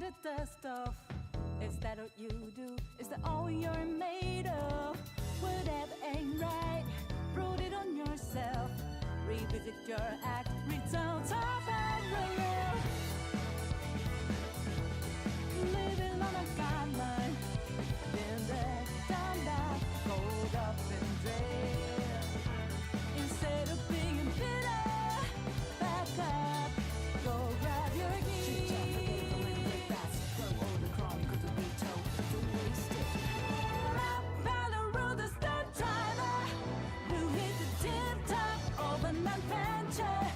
the dust off. Is that what you do? Is that all you're made of? Whatever ain't right, prove it on yourself. Revisit your act, return to parallel. Living on a guideline, been there, done that, rolled up and dread. Instead of being bitter, back up, go grab your keys. Follow the stunt driver who hit the tip top of an adventure.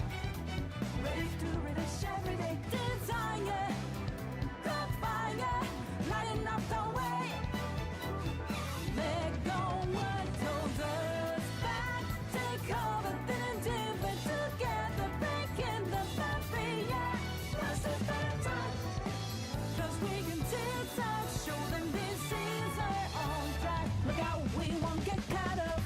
Ready to relish everyday desire. The fire lighting up the way. Let go what holds us back. Take over, then and dip it together. Breaking the barrier. This is better time. 'Cause we can tip-top, show them this is our own track. Look out, we won't get caught up.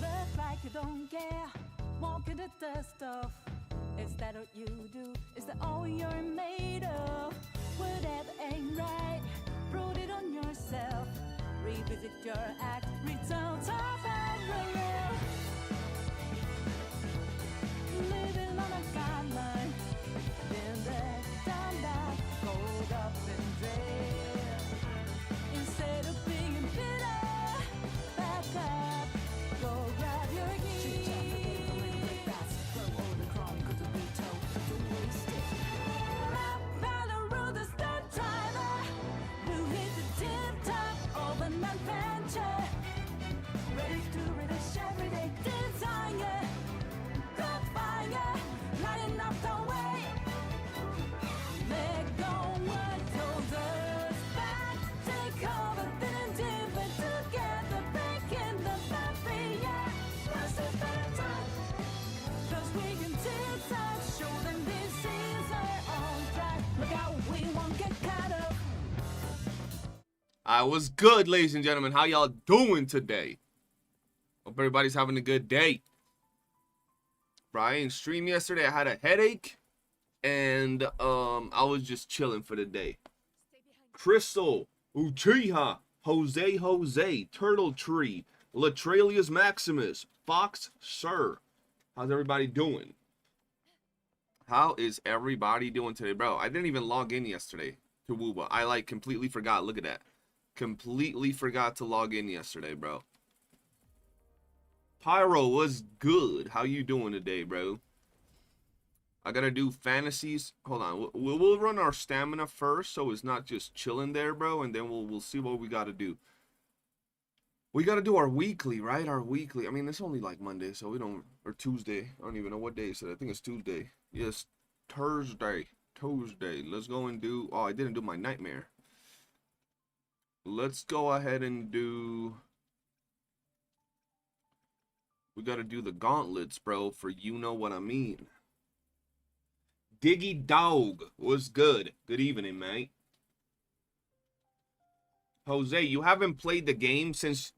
Look like you don't care, walking the dust off. Is that what you do? Is that all you're made of? Whatever ain't right, prove it on yourself. Revisit your act, return to parallel. Living on a guideline, been there, done that, rolled up and dread. Instead of being bitter, back up, go grab your keys. Follow the stunt driver who hit the tip top of an adventure. Ready to relish everyday desire. The fire lighting up the way. Let go what holds us back. Take over, then and dip it together. Breaking the barrier. This is better time. 'Cause we can tip-top, show them this is our own track. Look out, we won't get caught up. I was good, ladies and gentlemen. How y'all doing today? Hope everybody's having a good day. Bro, I didn't stream yesterday. I had a headache, and I was just chilling for the day. Crystal, Uchiha, Jose, Turtle Tree, Latralius Maximus, Fox Sir. How's everybody doing? How is everybody doing today, bro? I didn't even log in yesterday to WUWA. I like completely forgot. Look at that. Completely forgot to log in yesterday, bro. Pyro was good. How you doing today, bro? I gotta do fantasies. Hold on. We'll run our stamina first, so it's not just chilling there, bro. And then we'll see what we gotta do. We gotta do our weekly, right? Our weekly. I mean, it's only like Monday, so we don't, or Tuesday. I don't even know what day is it. I think it's Tuesday. Yes, Thursday. Let's go and do. Oh, I didn't do my nightmare. Let's go ahead and do. We gotta do the gauntlets, bro, for you know what I mean. Diggy Dog was good. Good evening, mate. Jose, you haven't played the game since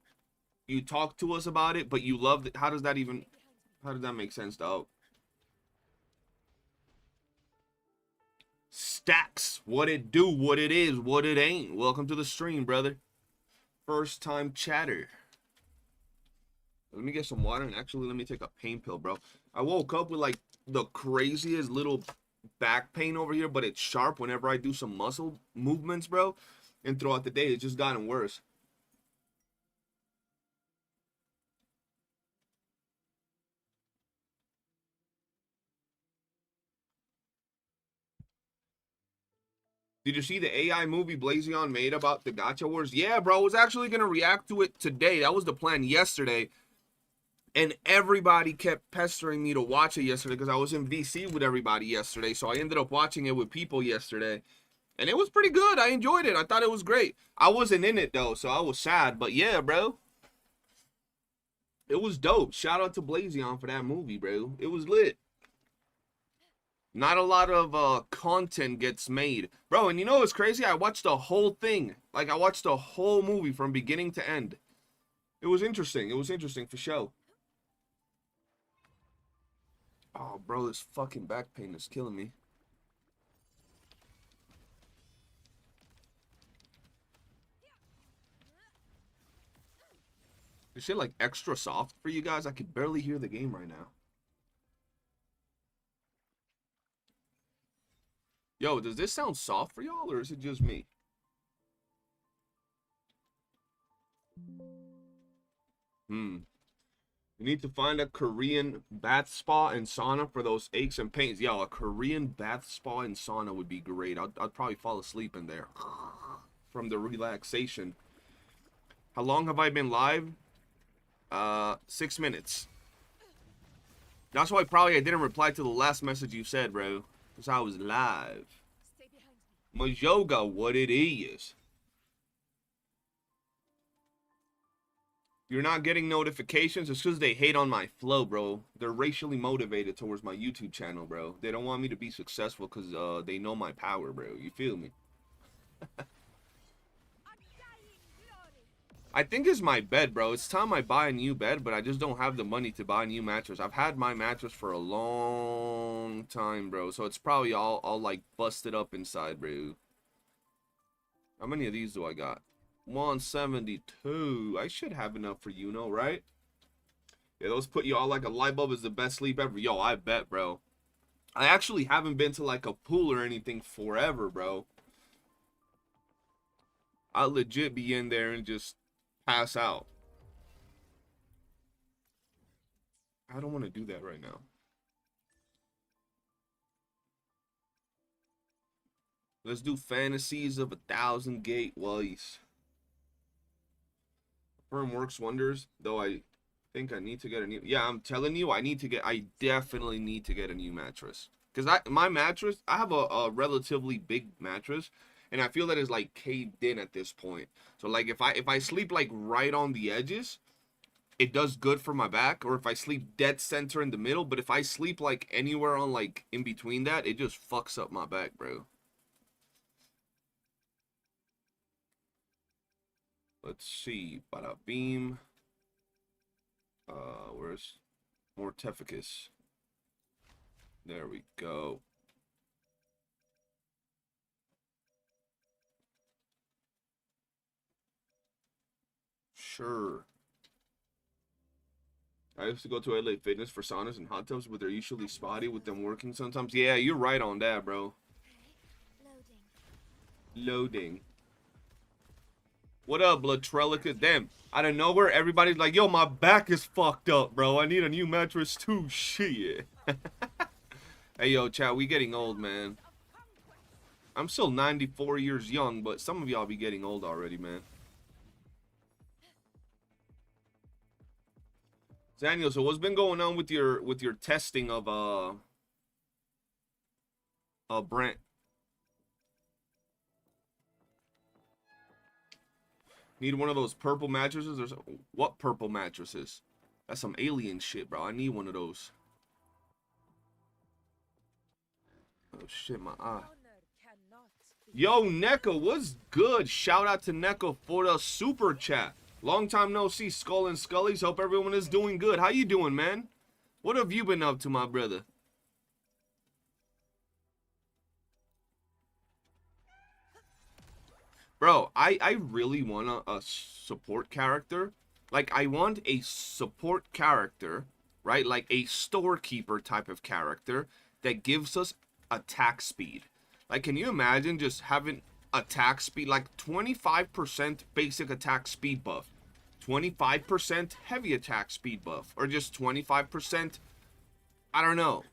you talked to us about it, but you loved it. How does that make sense, though? Stacks, what it do, what it is, what it ain't. Welcome to the stream, brother. First time chatter. Let me get some water, and actually let me take a pain pill, bro. I woke up with like the craziest little back pain over here, but it's sharp whenever I do some muscle movements, bro. And throughout the day, it's just gotten worse. Did you see the AI movie Blazion made about the Gacha Wars? Yeah, bro. I was actually going to react to it today. That was the plan yesterday. And everybody kept pestering me to watch it yesterday because I was in VC with everybody yesterday. So I ended up watching it with people yesterday. And it was pretty good. I enjoyed it. I thought it was great. I wasn't in it, though, so I was sad. But yeah, bro. It was dope. Shout out to Blazion for that movie, bro. It was lit. Not a lot of content gets made, bro. And you know what's crazy? I watched the whole thing. Like, I watched the whole movie from beginning to end. It was interesting. It was interesting for sure. Oh, bro, this fucking back pain is killing me. Is shit like extra soft for you guys? I could barely hear the game right now. Yo, does this sound soft for y'all, or is it just me? You need to find a Korean bath spa and sauna for those aches and pains. Yo, a Korean bath spa and sauna would be great. I'd probably fall asleep in there from the relaxation. How long have I been live? 6 minutes. That's why probably I didn't reply to the last message you said, bro. Because I was live. Majoga, what it is. You're not getting notifications. It's because they hate on my flow, bro. They're racially motivated towards my YouTube channel, bro. They don't want me to be successful because they know my power, bro. You feel me? I think it's my bed, bro. It's time I buy a new bed, but I just don't have the money to buy a new mattress. I've had my mattress for a long time, bro. So it's probably all like busted up inside, bro. How many of these do I got? 172. I should have enough for YOOOO, right? Yeah, those put you all like a light bulb is the best sleep ever. Yo, I bet, bro. I actually haven't been to like a pool or anything forever, bro. I'll legit be in there and just pass out. I don't want to do that right now. Let's do Fantasies of 1,000 Gateways. Firm works wonders, though I think I need to get a new... Yeah, I'm telling you, I definitely need to get a new mattress. Because my mattress, I have a relatively big mattress, and I feel that it's like caved in at this point. So like if I sleep like right on the edges, it does good for my back. Or if I sleep dead center in the middle, but if I sleep like anywhere on like in between that, it just fucks up my back, bro. Let's see. Bada beam. Where's Mortificus? There we go. Sure. I used to go to LA Fitness for saunas and hot tubs, but they're usually spotty with them working sometimes. Yeah, you're right on that, bro. Loading. What up, Latrelica? Damn, out of nowhere, everybody's like, yo, my back is fucked up, bro. I need a new mattress too. Shit. Hey, yo, chat, we getting old, man. I'm still 94 years young, but some of y'all be getting old already, man. Daniel, so what's been going on with your testing of Brent? Need one of those purple mattresses or what purple mattresses? That's some alien shit, bro. I need one of those. Oh shit, my eye. Yo, Neko, what's good? Shout out to Neko for the super chat. Long time no see, Skull and Scullies. Hope everyone is doing good. How you doing, man? What have you been up to, my brother? Bro, I really want a support character. Like, I want a support character, right? Like a storekeeper type of character that gives us attack speed. Like, can you imagine just having attack speed, like 25% basic attack speed buff, 25% heavy attack speed buff, or just 25%, I don't know,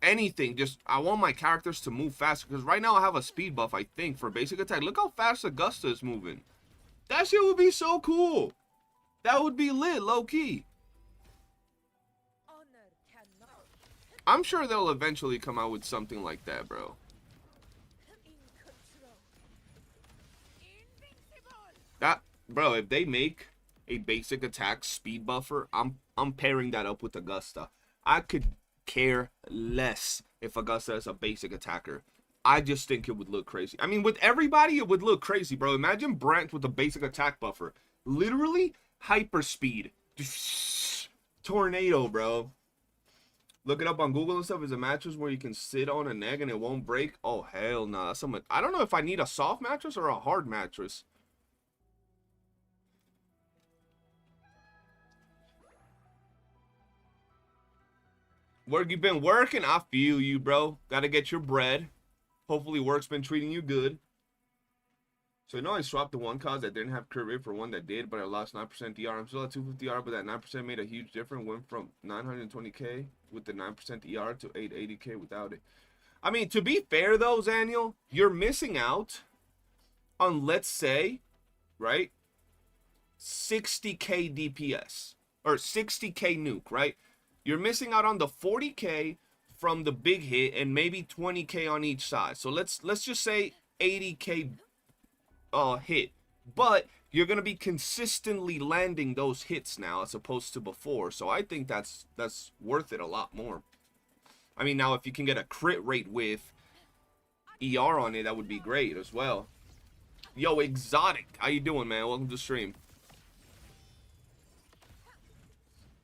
anything. Just, I want my characters to move faster, because right now I have a speed buff, I think, for basic attack. Look how fast Augusta is moving. That shit would be so cool. That would be lit, low-key. I'm sure they'll eventually come out with something like that, bro. That, bro, if they make a basic attack speed buffer, I'm pairing that up with Augusta. I could care less if Augusta is a basic attacker. I just think it would look crazy. I mean, with everybody, it would look crazy, bro. Imagine Brant with a basic attack buffer. Literally, hyper speed. Tornado, bro. Look it up on Google and stuff. Is a mattress where you can sit on an egg and it won't break? Oh, hell no. Nah. I don't know if I need a soft mattress or a hard mattress. Where you been working? I feel you, bro. Gotta get your bread. Hopefully work's been treating you good. So, you know, I swapped the one cause that didn't have crit rate for one that did, but I lost 9% DR. I'm still at 250R, but that 9% made a huge difference. Went from 920k with the 9% DR to 880k without it. I mean, to be fair, though, Zaniel, you're missing out on, let's say, right, 60k DPS. Or 60k nuke, right? You're missing out on the 40k from the big hit and maybe 20k on each side. So let's just say 80k hit, but you're gonna be consistently landing those hits now as opposed to before. So I think that's worth it a lot more. I mean, now if you can get a crit rate with ER on it, that would be great as well. Yo, Exotic, how you doing, man? Welcome to the stream.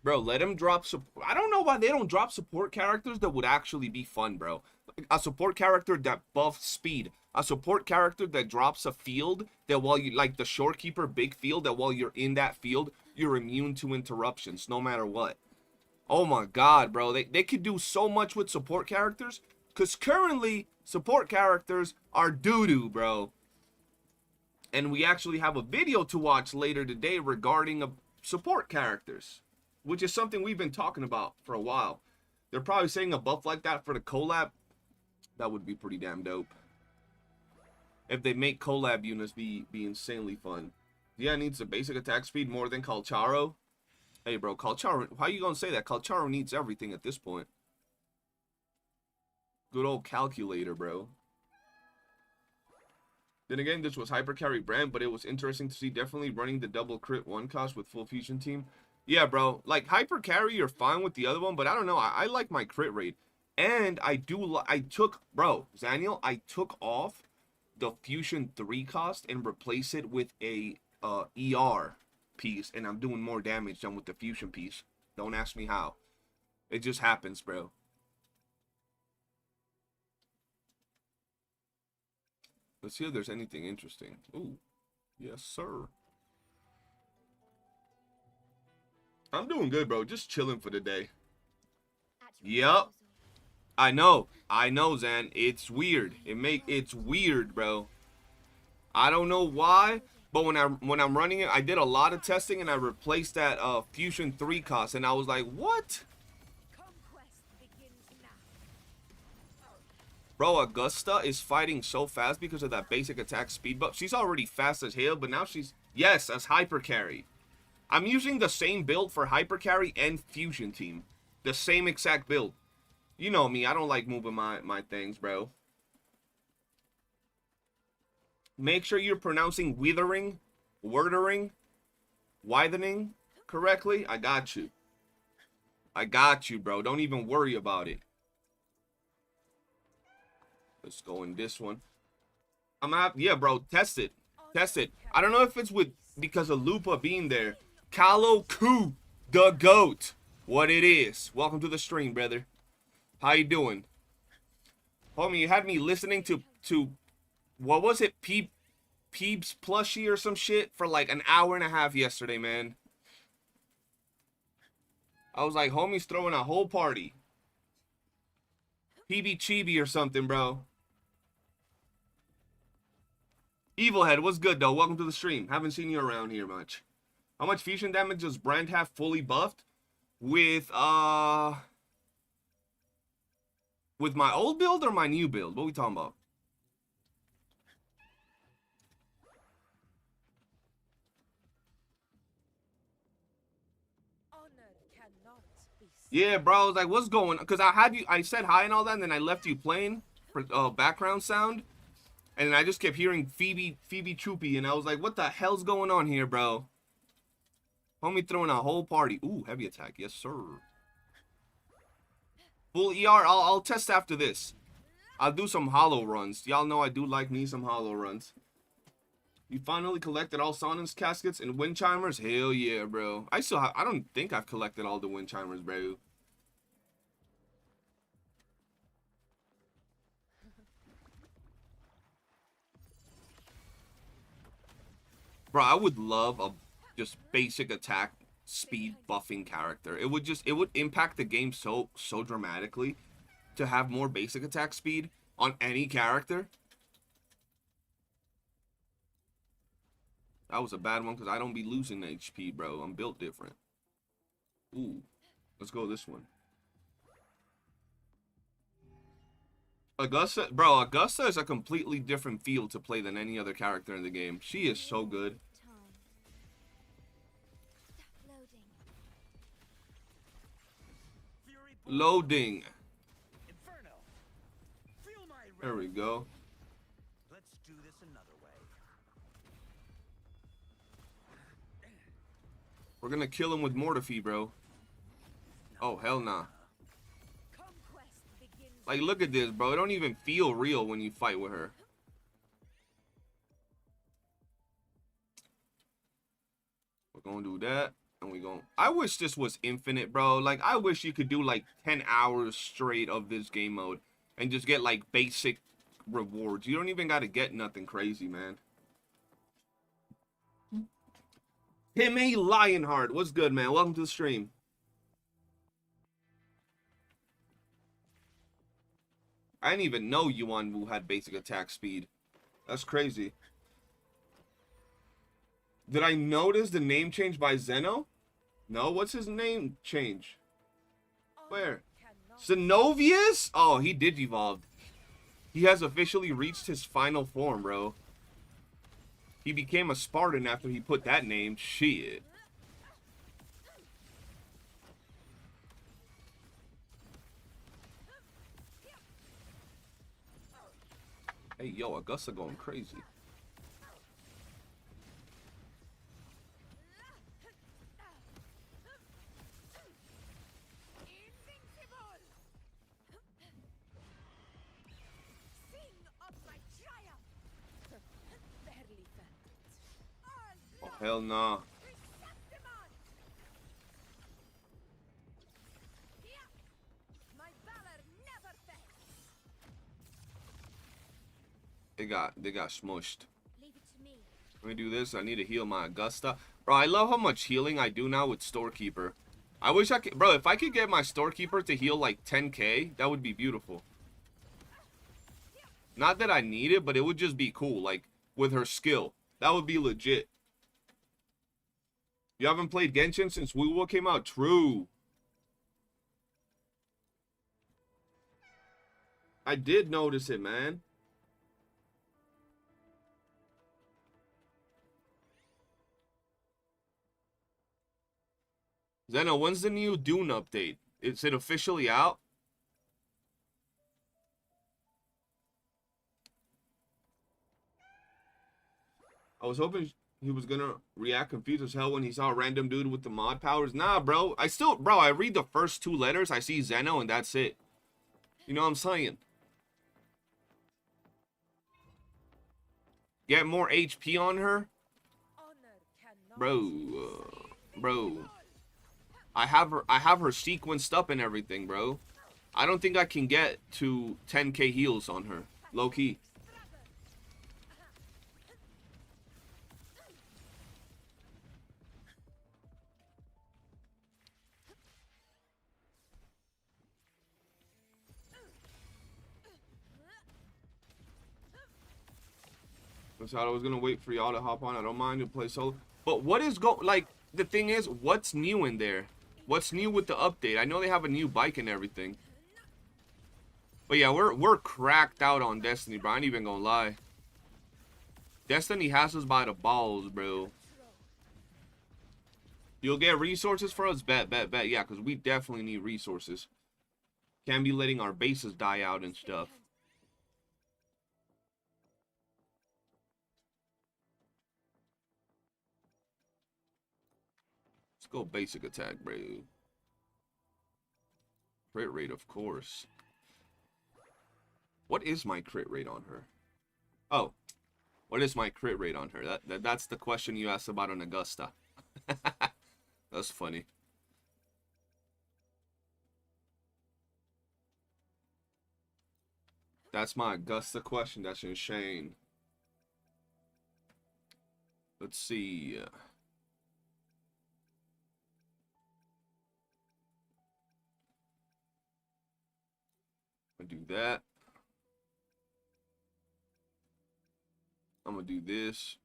Bro, let him drop support. I don't know why they don't drop support characters that would actually be fun, bro. A support character that buffs speed. A support character that drops a field that while you, like the Shorekeeper big field, that while you're in that field, you're immune to interruptions no matter what. Oh my god, bro. They could do so much with support characters. Because currently, support characters are doo-doo, bro. And we actually have a video to watch later today regarding support characters, which is something we've been talking about for a while. They're probably saying a buff like that for the collab. That would be pretty damn dope. If they make collab units be insanely fun. Yeah, it needs a basic attack speed more than Calcharo. Hey, bro, Calcharo, how you gonna say that? Calcharo needs everything at this point. Good old calculator, bro. Then again, this was hyper carry brand, but it was interesting to see definitely running the double crit one cost with full fusion team. Yeah, bro, like hyper carry, you're fine with the other one, but I don't know. I like my crit rate. And I took off the fusion 3 cost and replace it with a ER piece, and I'm doing more damage than with the fusion piece. Don't ask me how. It just happens, bro. Let's see if there's anything interesting. Ooh, yes, sir. I'm doing good, bro. Just chilling for the day. Yup. I know, Zan. It's weird. It's weird, bro. I don't know why, but when I'm running it, I did a lot of testing and I replaced that Fusion 3 cost, and I was like, what? Bro, Augusta is fighting so fast because of that basic attack speed buff. She's already fast as hell, but now she's, yes, as hyper carry. I'm using the same build for hyper carry and fusion team. The same exact build. You know me, I don't like moving my things, bro. Make sure you're pronouncing withering, widening correctly. I got you. I got you, bro. Don't even worry about it. Let's go in this one. I'm gonna have, yeah, bro, test it. Test it. I don't know if it's because of Lupa being there. Calo Ku, the GOAT. What it is. Welcome to the stream, brother. How you doing? Homie, you had me listening to what was it? Peeps plushie or some shit for like an hour and a half yesterday, man. I was like, homie's throwing a whole party. PB Chibi or something, bro. Evilhead, what's good, though? Welcome to the stream. Haven't seen you around here much. How much fusion damage does Brand have fully buffed? With my old build or my new build? What are we talking about? Yeah, bro, I was like, what's going on? Because I said hi and all that, and then I left you playing for background sound. And then I just kept hearing Phoebe Choopy, and I was like, what the hell's going on here, bro? Homie throwing a whole party. Ooh, heavy attack. Yes, sir. Full ER. I'll test after this. I'll do some hollow runs. Y'all know I do like me some hollow runs. You finally collected all Sonan's caskets and wind chimers? Hell yeah, bro. I don't think I've collected all the wind chimers, bro. Bro, I would love a just basic attack speed buffing character. It would impact the game so dramatically to have more basic attack speed on any character. That was a bad one because I don't be losing HP, bro. I'm built different. Ooh. Let's go this one. Augusta, bro, Augusta is a completely different feel to play than any other character in the game. She is so good. Loading. There we go. Let's do this another way. We're gonna kill him with Mortifee, bro. Oh, hell nah. Like, look at this, bro. It don't even feel real when you fight with her. We're gonna do that. And we gonna... I wish this was infinite, bro. Like, I wish you could do, like, 10 hours straight of this game mode. And just get, like, basic rewards. You don't even gotta get nothing crazy, man. Timmy Lionheart. What's good, man? Welcome to the stream. I didn't even know YOOOO had basic attack speed. That's crazy. Did I notice the name change by Zeno? No, what's his name change? Where? Zenovius? Oh, he did evolve. He has officially reached his final form, bro. He became a Spartan after he put that name. Shit. Hey, yo, Augusta going crazy. Oh, hell nah. They got smushed. Let me do this. I need to heal my Augusta. Bro, I love how much healing I do now with Storekeeper. I wish I could... Bro, if I could get my Storekeeper to heal like 10k, that would be beautiful. Not that I need it, but it would just be cool. Like, with her skill. That would be legit. You haven't played Genshin since WUWA came out? True. I did notice it, man. Zeno, when's the new Dune update? Is it officially out? I was hoping he was gonna react confused as hell when he saw a random dude with the mod powers. Nah, bro. I read the first 2 letters. I see Zeno and that's it. You know what I'm saying? Get more HP on her? Bro. I have her sequenced up and everything, bro. I don't think I can get to 10k heals on her. Low key. I was gonna wait for y'all to hop on. I don't mind to play solo. But what is like, the thing is, what's new in there? What's new with the update? I know they have a new bike and everything. But yeah, we're cracked out on Destiny, bro. I ain't even gonna lie. Destiny has us by the balls, bro. You'll get resources for us? Bet. Yeah, because we definitely need resources. Can't be letting our bases die out and stuff. Go basic attack, bro. Crit rate, of course. What is my crit rate on her? Oh, what is my crit rate on her? That's the question you asked about an Augusta. That's funny. That's my Augusta question. That's insane. Let's see. I'm gonna do that. I'm gonna do this.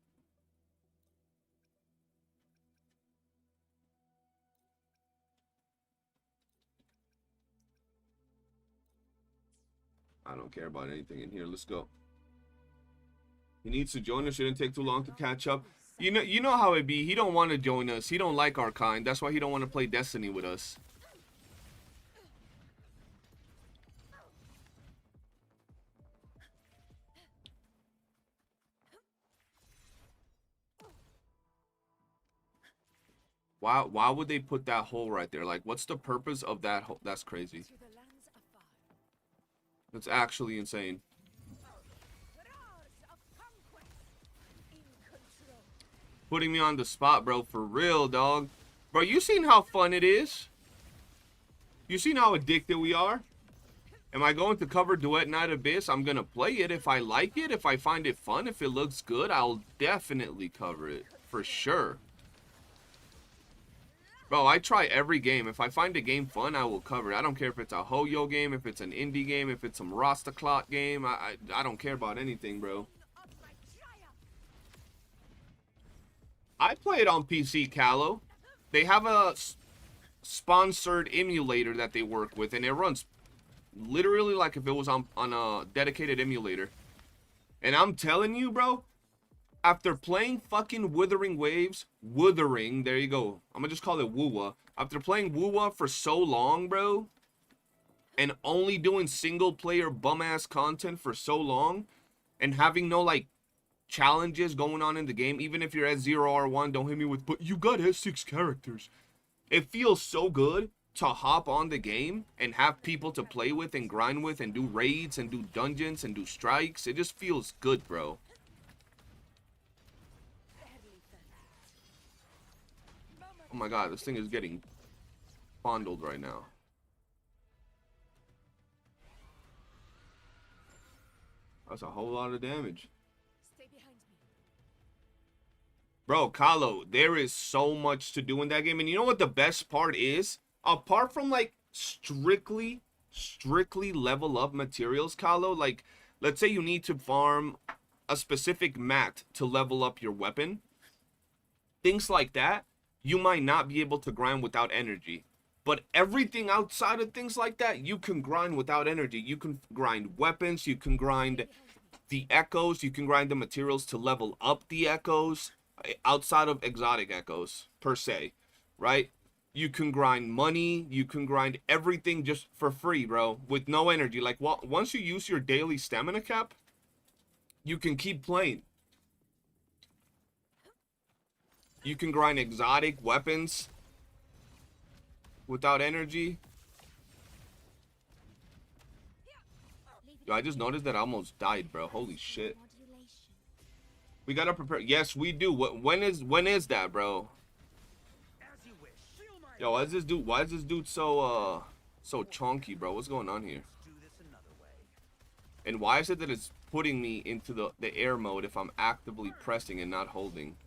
I don't care about anything in here. Let's go. He needs to join us. Shouldn't take too long to catch up. You know how it be. He don't want to join us. He don't like our kind. That's why he don't want to play Destiny with us. Why would they put that hole right there? Like, what's the purpose of that hole? That's crazy. That's actually insane. Putting me on the spot, bro. For real, dog. Bro, you seen how fun it is? You seen how addicted we are? Am I going to cover Duet Night Abyss? I'm going to play it if I like it. If I find it fun. If it looks good, I'll definitely cover it. For sure. Bro, I try every game. If I find a game fun, I will cover it. I don't care if it's a Ho-Yo game, if it's an indie game, if it's some Rasta Clock game. I don't care about anything, bro. I play it on PC, Callow. They have a sponsored emulator that they work with, and it runs literally like if it was on a dedicated emulator. And I'm telling you, bro, after playing fucking Wuthering Waves, there you go. I'm gonna just call it WUWA. After playing WUWA for so long, bro, and only doing single player bum-ass content for so long, and having no, like, challenges going on in the game, even if you're at 0R1, don't hit me with, but you got S6 characters. It feels so good to hop on the game and have people to play with and grind with and do raids and do dungeons and do strikes. It just feels good, bro. Oh my god, this thing is getting fondled right now. That's a whole lot of damage. Bro, Kahlo, there is so much to do in that game. And you know what the best part is? Apart from, like, strictly level up materials, Kahlo, like, let's say you need to farm a specific mat to level up your weapon. Things like that, you might not be able to grind without energy. But everything outside of things like that, you can grind without energy. You can grind weapons, you can grind the echoes, you can grind the materials to level up the echoes. Outside of exotic echoes, per se, right? You can grind money, you can grind everything just for free, bro, with no energy. Like, once you use your daily stamina cap, you can keep playing. You can grind exotic weapons without energy. Yo, I just noticed that I almost died, bro. Holy shit. We gotta prepare. Yes, we do. When is that, bro? Yo, why is this dude so chunky, bro? What's going on here? And why is it that it's putting me into the air mode if I'm actively pressing and not holding?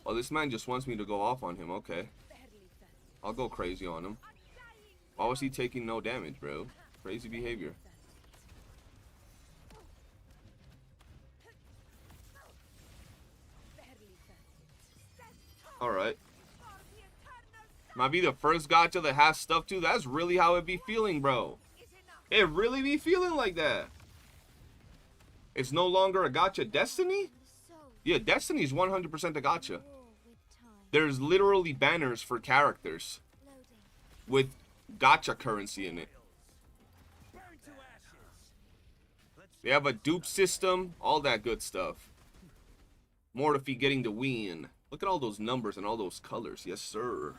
Oh, this man just wants me to go off on him. Okay, I'll go crazy on him. Why was he taking no damage, bro? Crazy behavior. Alright. Might be the first gacha that has stuff too. That's really how it be feeling, bro. It really be feeling like that. It's no longer a gacha. Destiny? Yeah, Destiny is 100% a gacha. There's literally banners for characters with gacha currency in it. They have a dupe system, all that good stuff. Mortifi getting the win. Look at all those numbers and all those colors. Yes, sir.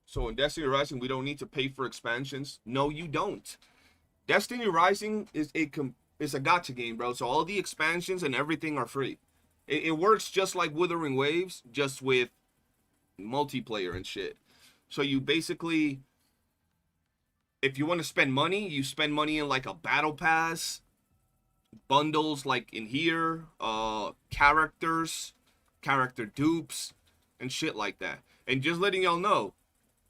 So in Destiny Rising, we don't need to pay for expansions. No, you don't. Destiny Rising is a gacha game, bro. So all the expansions and everything are free. It works just like Wuthering Waves, just with multiplayer and shit. So you basically, if you want to spend money, you spend money in like a battle pass, bundles like in here, characters, character dupes, and shit like that. And just letting y'all know,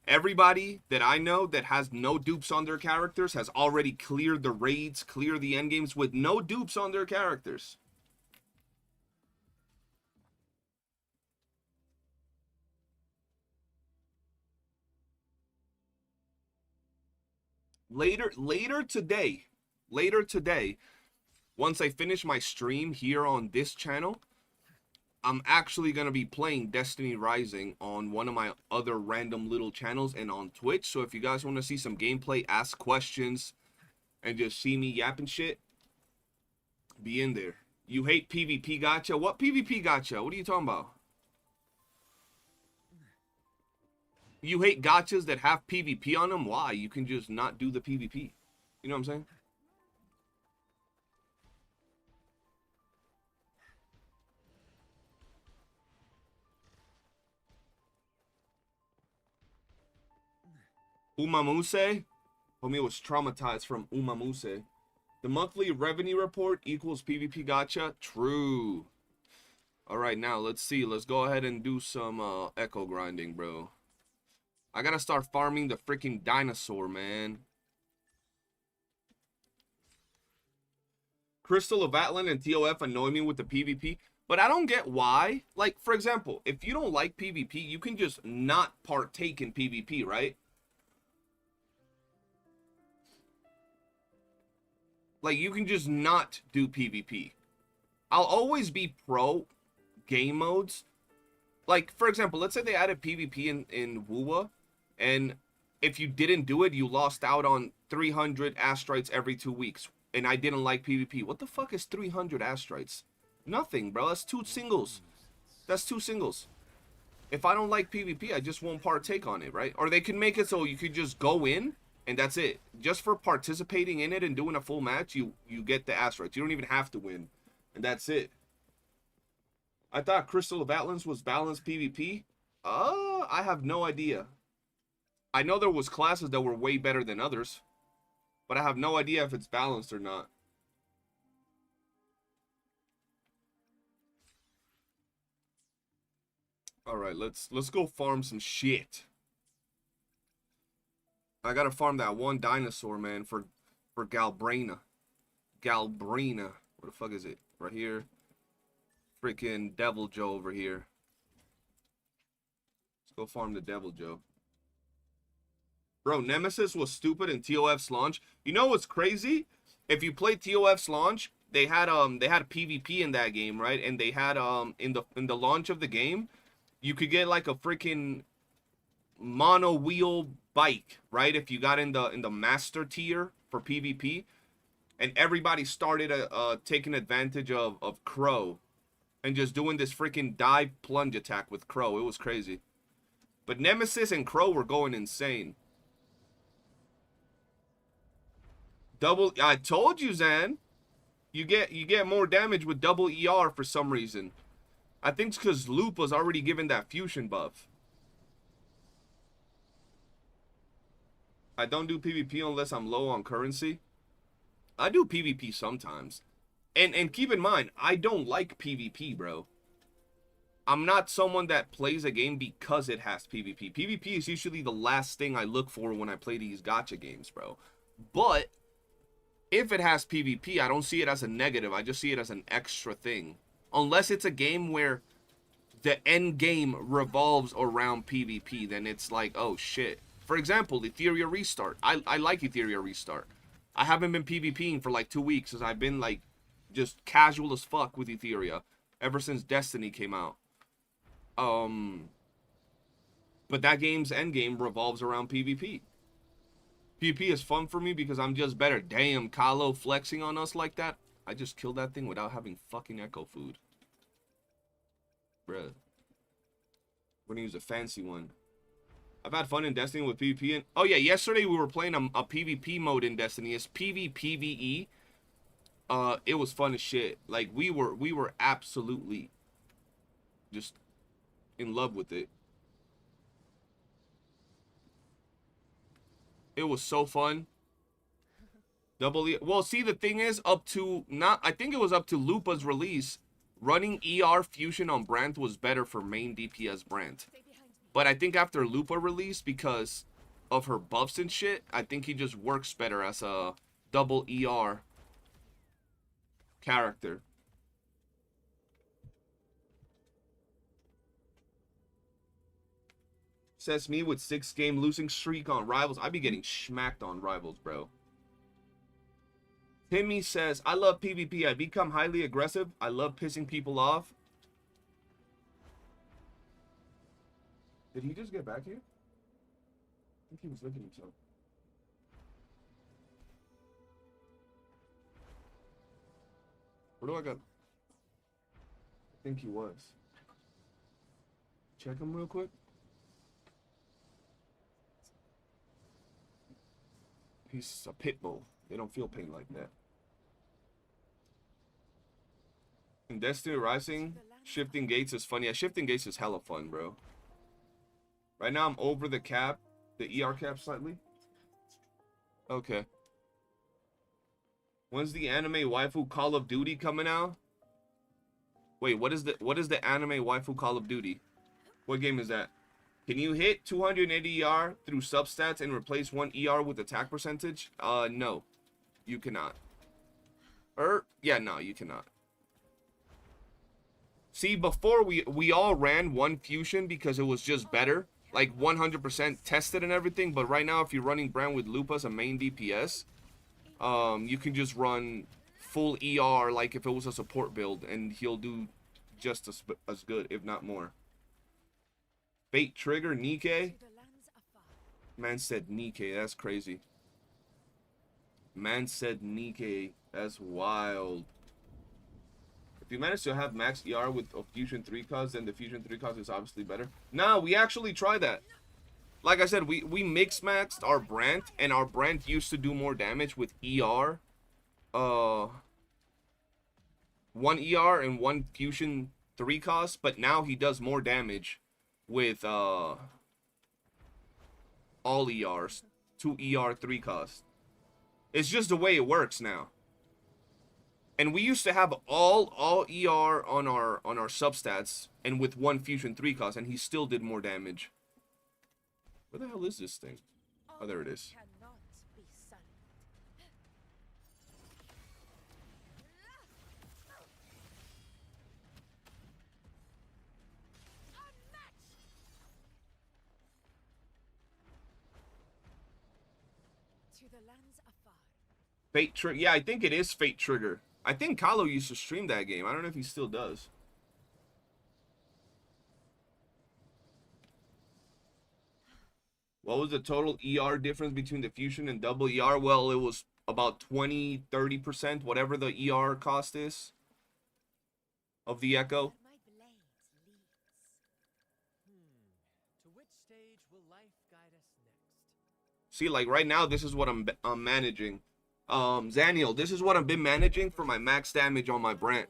everybody that I know that has no dupes on their characters has already cleared the raids, cleared the endgames with no dupes on their characters. Later today, once I finish my stream here on this channel, I'm actually going to be playing Destiny Rising on one of my other random little channels and on Twitch. So if you guys want to see some gameplay, ask questions, and just see me yapping shit, be in there. You hate PvP gacha? What PvP gacha? What are you talking about? You hate gachas that have PvP on them? Why? You can just not do the PvP. You know what I'm saying? Umamuse? Homie was traumatized from Umamuse. The monthly revenue report equals PvP gacha? True. Alright, now let's see. Let's go ahead and do some echo grinding, bro. I gotta start farming the freaking dinosaur, man. Crystal of Atlan and TOF annoy me with the PvP, but I don't get why. Like, for example, if you don't like PvP, you can just not partake in PvP, right? Like, you can just not do PvP. I'll always be pro game modes. Like, for example, let's say they added PvP in WUWA, and if you didn't do it, you lost out on 300 asteroids every 2 weeks. And I didn't like PvP. What the fuck is 300 asteroids? Nothing, bro. That's 2 singles. That's 2 singles. If I don't like PvP, I just won't partake on it, right? Or they can make it so you could just go in, and that's it. Just for participating in it and doing a full match, you get the asteroids. You don't even have to win. And that's it. I thought Crystal of Atlas was balanced PvP. I have no idea. I know there was classes that were way better than others, but I have no idea if it's balanced or not. All right, let's go farm some shit. I gotta farm that one dinosaur, man, for Galbrina. Galbrina. Where the fuck is it? Right here. Freaking Devil Joe over here. Let's go farm the Devil Joe. Bro, Nemesis was stupid in TOF's launch. You know what's crazy? If you play TOF's launch, they had PvP in that game, right? And they had in the launch of the game, you could get like a freaking mono wheel bike, right? If you got in the master tier for PvP, and everybody started taking advantage of Crow and just doing this freaking dive plunge attack with Crow. It was crazy. But Nemesis and Crow were going insane. I told you, Zan. You get more damage with double ER for some reason. I think it's because Loop was already given that fusion buff. I don't do PvP unless I'm low on currency. I do PvP sometimes. And keep in mind, I don't like PvP, bro. I'm not someone that plays a game because it has PvP. PvP is usually the last thing I look for when I play these gacha games, bro. But if it has PvP, I don't see it as a negative. I just see it as an extra thing. Unless it's a game where the end game revolves around PvP, then it's like, oh shit. For example, Etheria Restart. I like Etheria Restart. I haven't been PvPing for like 2 weeks as I've been like just casual as fuck with Etheria ever since Destiny came out. But that game's endgame revolves around PvP. PvP is fun for me because I'm just better. Damn, Kalo flexing on us like that. I just killed that thing without having fucking echo food. Bruh. We're gonna use a fancy one. I've had fun in Destiny with PvP. And oh yeah, yesterday we were playing a PvP mode in Destiny. It's PvPvE. It was fun as shit. Like we were absolutely just in love with it. It was so fun. Double E. Well, see, the thing is, up to not, I think it was up to Lupa's release, running ER Fusion on Brandt was better for main DPS Brandt. But I think after Lupa release, because of her buffs and shit, I think he just works better as a double ER character. Says me with 6-game losing streak on Rivals. I be getting smacked on Rivals, bro. Timmy says, I love PvP. I become highly aggressive. I love pissing people off. Did he just get back here? I think he was looking at himself. Where do I go? I think he was. Check him real quick. He's a pit bull. They don't feel pain like that. In Destiny Rising, shifting gates is funny. Yeah, shifting gates is hella fun, bro. Right now I'm over the cap, the ER cap slightly. Okay. When's the anime waifu Call of Duty coming out? Wait, what is the anime waifu Call of Duty? What game is that? Can you hit 280 ER through substats and replace 1 ER with attack percentage? No. You cannot. Yeah, no, you cannot. See, before we all ran one fusion because it was just better. Like 100% tested and everything. But right now, if you're running Brand with Lupa as a main DPS, you can just run full ER like if it was a support build. And he'll do just as good, if not more. Fate Trigger, Nikkei. Man said Nikkei, that's crazy. Man said Nikkei, that's wild. If you manage to have max ER with a Fusion 3 cause, then the Fusion 3 cause is obviously better. Nah, we actually tried that. Like I said, we mix-maxed our Brandt, and our Brandt used to do more damage with ER. 1 ER and 1 Fusion 3 cost, but now he does more damage with all ERs, 2 ER 3 cost. It's just the way it works now. And we used to have all ER on our substats and with 1 Fusion 3 cost, and he still did more damage. Where the hell is this thing? Oh, there it is. Fate Trigger. Yeah, I think it is Fate Trigger. I think Kalo used to stream that game. I don't know if he still does. What was the total ER difference between the Fusion and double ER? Well, it was about 20, 30%, whatever the ER cost is of the Echo. To which stage will life guide us next? See, like right now, this is what I'm managing. Zaniel, this is what I've been managing for my max damage on my Brandt.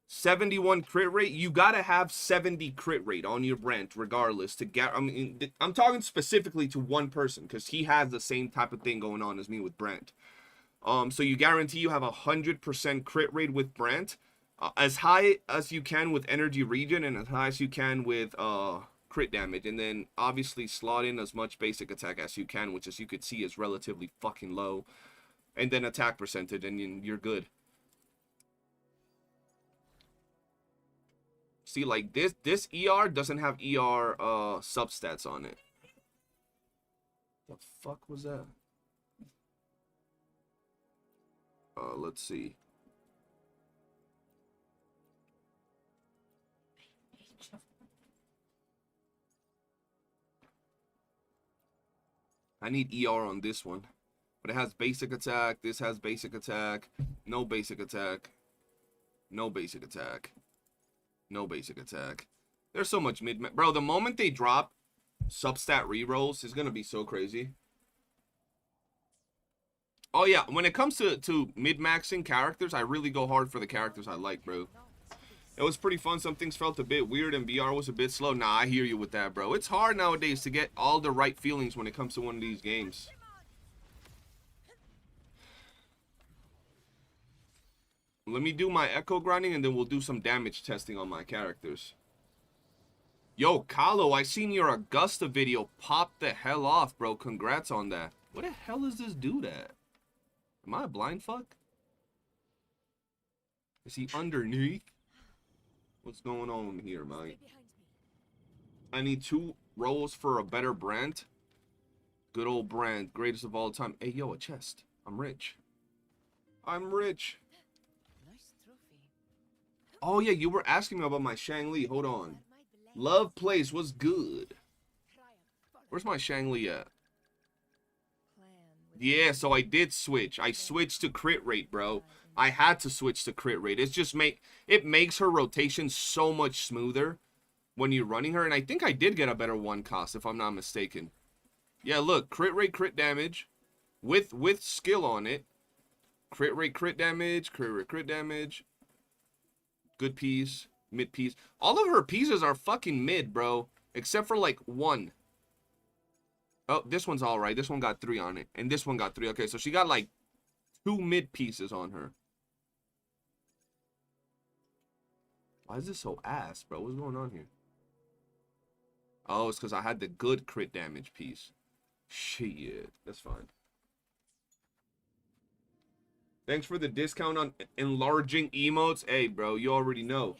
71 crit rate. You gotta have 70 crit rate on your Brandt, regardless. To get, I mean, I'm talking specifically to one person because he has the same type of thing going on as me with Brandt. So you guarantee you have 100% crit rate with Brandt, as high as you can with energy regen, and as high as you can with crit damage, and then obviously slot in as much basic attack as you can, which as you could see is relatively fucking low. And then attack percentage, and you're good. See, like this ER doesn't have ER substats on it. The fuck was that? Let's see. I need ER on this one. But it has basic attack. This has basic attack. No basic attack. No basic attack. No basic attack. There's so much mid... Bro, the moment they drop substat rerolls is going to be so crazy. Oh, yeah. When it comes to mid-maxing characters, I really go hard for the characters I like, bro. It was pretty fun. Some things felt a bit weird and VR was a bit slow. Nah, I hear you with that, bro. It's hard nowadays to get all the right feelings when it comes to one of these games. Let me do my echo grinding and then we'll do some damage testing on my characters. Yo, Kahlo, I seen your Augusta video. Pop the hell off, bro. Congrats on that. What the hell is this dude at? Am I a blind fuck? Is he underneath? What's going on here, man? I need 2 rolls for a better brand. Good old brand. Greatest of all time. Hey, yo, a chest. I'm rich. I'm rich. Nice trophy. Oh, yeah, you were asking me about my Shangli. Hold on. Love Place was good. Where's my Shangli at? Yeah, so I did switch. I switched to crit rate, bro. I had to switch to crit rate. It's just it makes her rotation so much smoother when you're running her. And I think I did get a better one cost, if I'm not mistaken. Yeah, look, crit rate, crit damage with skill on it. Crit rate, crit damage, crit rate, crit damage. Good piece, mid piece. All of her pieces are fucking mid, bro. Except for like one. Oh, this one's all right. This one got 3 on it. And this one got 3. Okay, so she got like 2 mid pieces on her. Why is this so ass, bro? What's going on here? Oh, it's because I had the good crit damage piece. Shit, that's fine. Thanks for the discount on enlarging emotes. Hey, bro, you already know.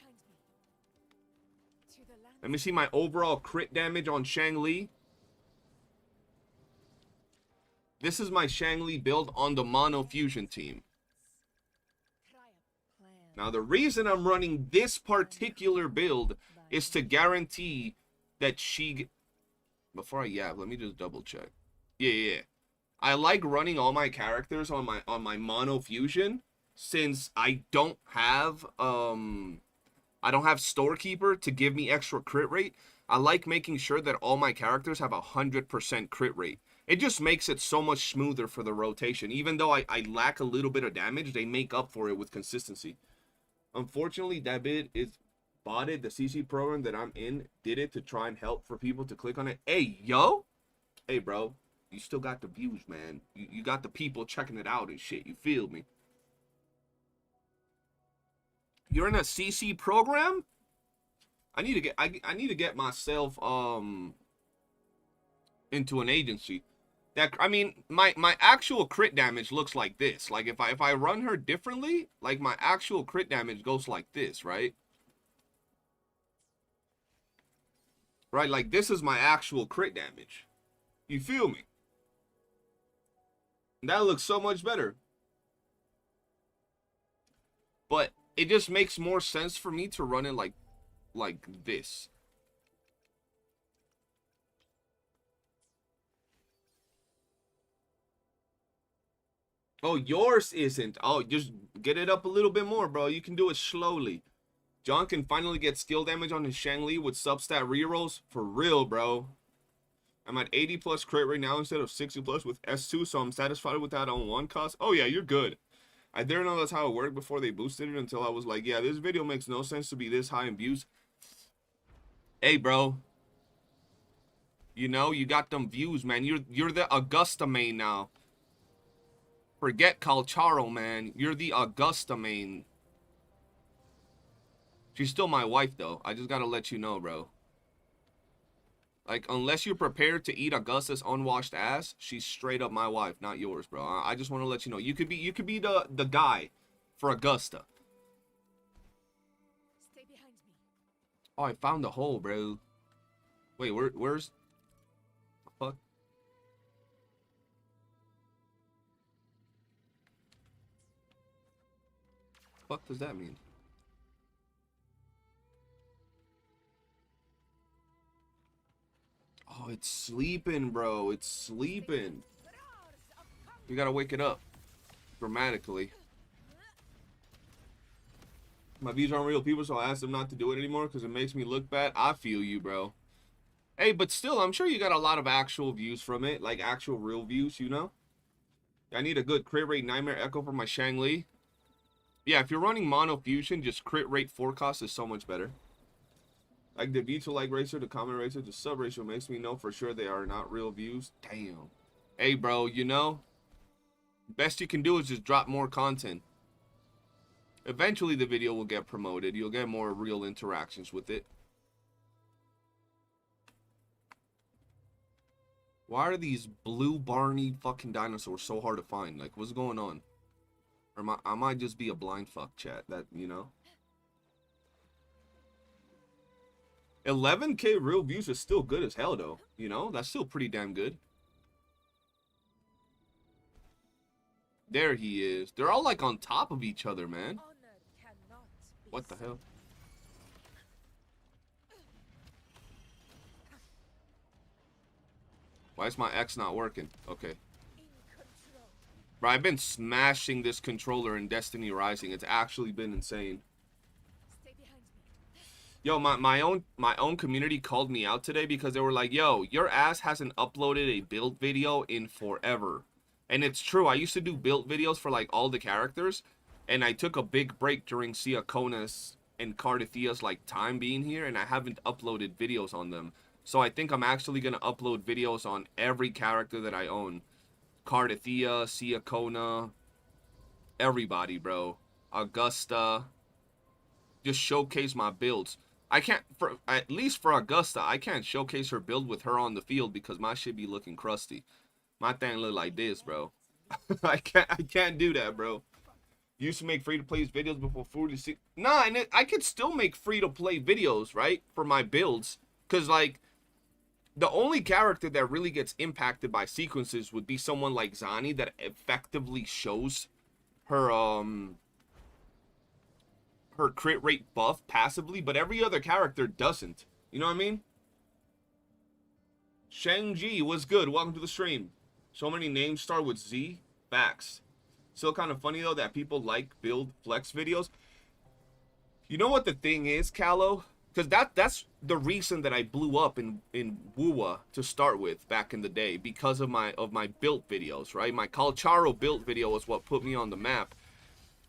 Let me see my overall crit damage on Shangli. This is my Shangli build on the Mono Fusion team. Now, the reason I'm running this particular build is to guarantee that she... Before I yab, let me just double check. Yeah. I like running all my characters on my Mono Fusion since I don't have Storekeeper to give me extra crit rate. I like making sure that all my characters have 100% crit rate. It just makes it so much smoother for the rotation. Even though I lack a little bit of damage, they make up for it with consistency. Unfortunately, that bit is botted. The CC program that I'm in did it to try and help for people to click on it. Hey, yo! Hey, bro. You still got the views, man. You got the people checking it out and shit. You feel me? You're in a CC program? I need to get myself into an agency. That, I mean, my actual crit damage looks like this. Like if I run her differently, like my actual crit damage goes like this, right? Right, like this is my actual crit damage. You feel me? That looks so much better. But it just makes more sense for me to run it like this. Oh, yours isn't. Oh, just get it up a little bit more, bro. You can do it slowly. John can finally get skill damage on his Shangli with substat rerolls. For real, bro. I'm at 80 plus crit right now instead of 60 plus with S2, so I'm satisfied with that on one cost. Oh, yeah, you're good. I didn't know that's how it worked before they boosted it until I was like, yeah, this video makes no sense to be this high in views. Hey, bro. You know, you got them views, man. You're the Augusta main now. Forget Calcharo, man. You're the Augusta main. She's still my wife, though. I just gotta let you know, bro. Like, unless you're prepared to eat Augusta's unwashed ass, she's straight up my wife, not yours, bro. I just want to let you know. You could be the guy for Augusta. Stay behind me. Oh, I found the hole, bro. Wait, where's... Fuck. Fuck does that mean? Oh, it's sleeping, bro. It's sleeping. You gotta wake it up dramatically. My views aren't real people, so I asked them not to do it anymore because it makes me look bad. I feel you, bro. Hey, but still, I'm sure you got a lot of actual views from it, like actual real views, you know? I need a good crit rate Nightmare Echo for my Shangli. Yeah, if you're running Mono Fusion, just crit rate forecast is so much better. Like the V to like racer, the common racer, the sub ratio makes me know for sure they are not real views. Damn. Hey, bro, you know, best you can do is just drop more content. Eventually the video will get promoted. You'll get more real interactions with it. Why are these blue Barney fucking dinosaurs so hard to find? Like, what's going on? Or I might just be a blind fuck, chat. That, you know? 11K real views is still good as hell, though. You know? That's still pretty damn good. There he is. They're all, like, on top of each other, man. What the hell? Why is my X not working? Okay. Bro, I've been smashing this controller in Destiny Rising. It's actually been insane. Yo, my own community called me out today because they were like, yo, your ass hasn't uploaded a build video in forever. And it's true. I used to do build videos for like all the characters, and I took a big break during Siakona's and Cardithia's like time being here, and I haven't uploaded videos on them. So I think I'm actually gonna upload videos on every character that I own. Cardithia, Siakona, everybody, bro. Augusta. Just showcase my builds. I can't, at least for Augusta, I can't showcase her build with her on the field because my shit be looking crusty. My thing look like this, bro. I can't do that, bro. Used to make free-to-play videos before 46. Nah, and I could still make free-to-play videos, right? For my builds. Because, like, the only character that really gets impacted by sequences would be someone like Zani that effectively shows her, her crit rate buff passively, but every other character doesn't. You know what I mean? Shang-Chi, what's good? Welcome to the stream. So many names start with Z. Facts. Still kind of funny, though, that people like build flex videos. You know what the thing is, Callow? Because that's the reason that I blew up in WUWA to start with back in the day, because of my build videos, right? My Calcharo build video was what put me on the map.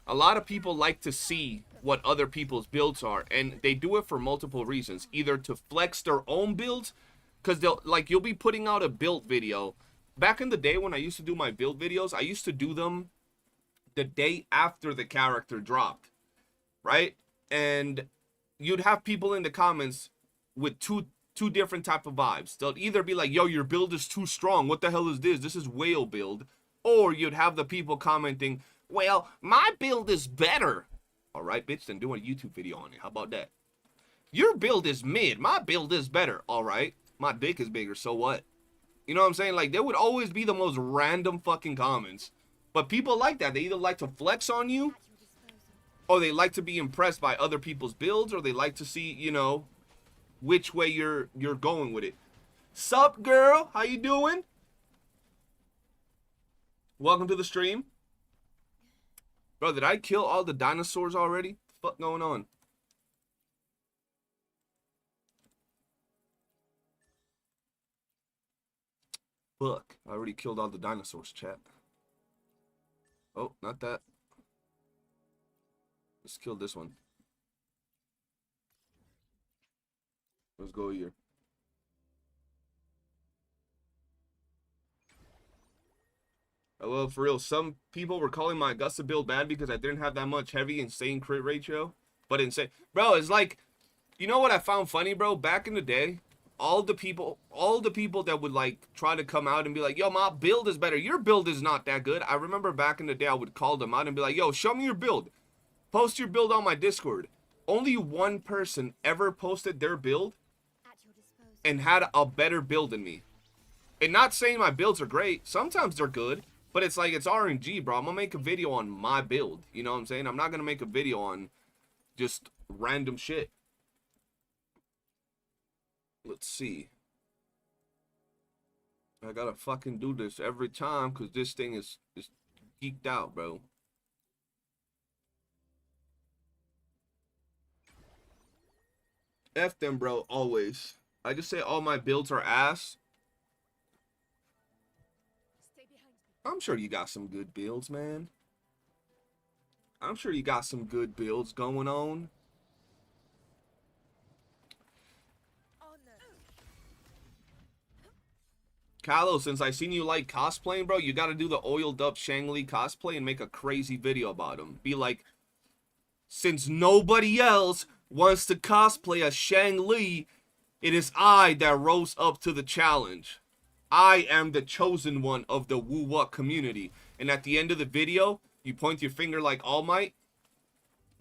A lot of people like to see what other people's builds are, and they do it for multiple reasons. Either to flex their own builds, because you'll be putting out a build video. Back in the day when I used to do my build videos, I used to do them the day after the character dropped, right? And you'd have people in the comments with two different type of vibes. They'll either be like, yo, your build is too strong. What the hell is this? This is whale build. Or you'd have the people commenting, well, my build is better. All right, bitch, then do a YouTube video on it. How about that? Your build is mid. My build is better. All right, my dick is bigger. So what? You know what I'm saying? Like, there would always be the most random fucking comments. But people like that. They either like to flex on you, or they like to be impressed by other people's builds, or they like to see, you know, which way you're going with it. Sup, girl? How you doing? Welcome to the stream. Bro, did I kill all the dinosaurs already? What the fuck going on? Fuck, I already killed all the dinosaurs, chat. Oh, not that. Let's kill this one. Let's go here. Hello, for real. Some people were calling my Augusta build bad because I didn't have that much heavy insane crit ratio. But insane. Bro, it's like, you know what I found funny, bro? Back in the day, all the people that would like try to come out and be like, yo, my build is better. Your build is not that good. I remember back in the day, I would call them out and be like, yo, show me your build. Post your build on my Discord. Only one person ever posted their build and had a better build than me. And not saying my builds are great. Sometimes they're good. But it's like, it's RNG, bro. I'm going to make a video on my build. You know what I'm saying? I'm not going to make a video on just random shit. Let's see. I gotta fucking do this every time because this thing is geeked out, bro. F them, bro, always. I just say all my builds are ass. Stay behind me. I'm sure you got some good builds, man. I'm sure you got some good builds going on. Honor. Kylo, since I seen you like cosplaying, bro, you gotta do the oiled up Shang-Li cosplay and make a crazy video about him. Be like, since nobody else wants to cosplay as Shang-Li, it is I that rose up to the challenge. I am the chosen one of the WUWA community. And at the end of the video, you point your finger like All Might.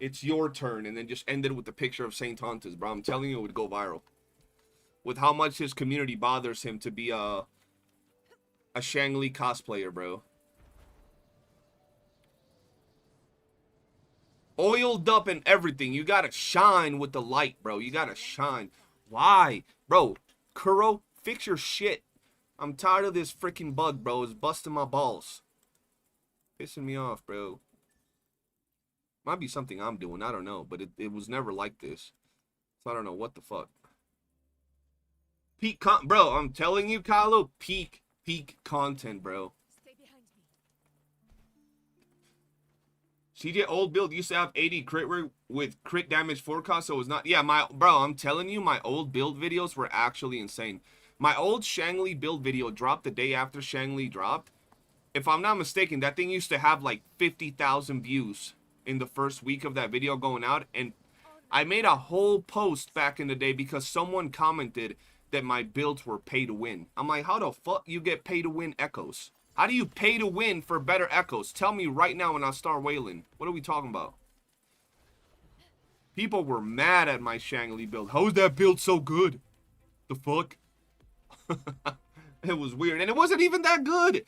It's your turn. And then just end it with the picture of Saint Tontas, bro. I'm telling you, it would go viral. With how much his community bothers him to be a Shang-Li cosplayer, bro. Oiled up and everything. You gotta shine with the light, bro. You gotta shine. Why? Bro, Kuro, fix your shit. I'm tired of this freaking bug, bro. It's busting my balls. Pissing me off, bro. Might be something I'm doing. I don't know. But it was never like this. So I don't know what the fuck. Peak bro, I'm telling you, Kylo, peak content, bro. Stay behind me. CJ old build used to have 80 crit rate with crit damage forecast, so it was not. Yeah, bro, I'm telling you, my old build videos were actually insane. My old Shang-Li build video dropped the day after Shang-Li dropped. If I'm not mistaken, that thing used to have like 50,000 views in the first week of that video going out, and I made a whole post back in the day because someone commented that my builds were pay to win. I'm like, how the fuck you get pay to win echoes? How do you pay to win for better echoes? Tell me right now and I'll start wailing. What are we talking about? People were mad at my Shang-Li build. How is that build so good? The fuck? It was weird. And it wasn't even that good.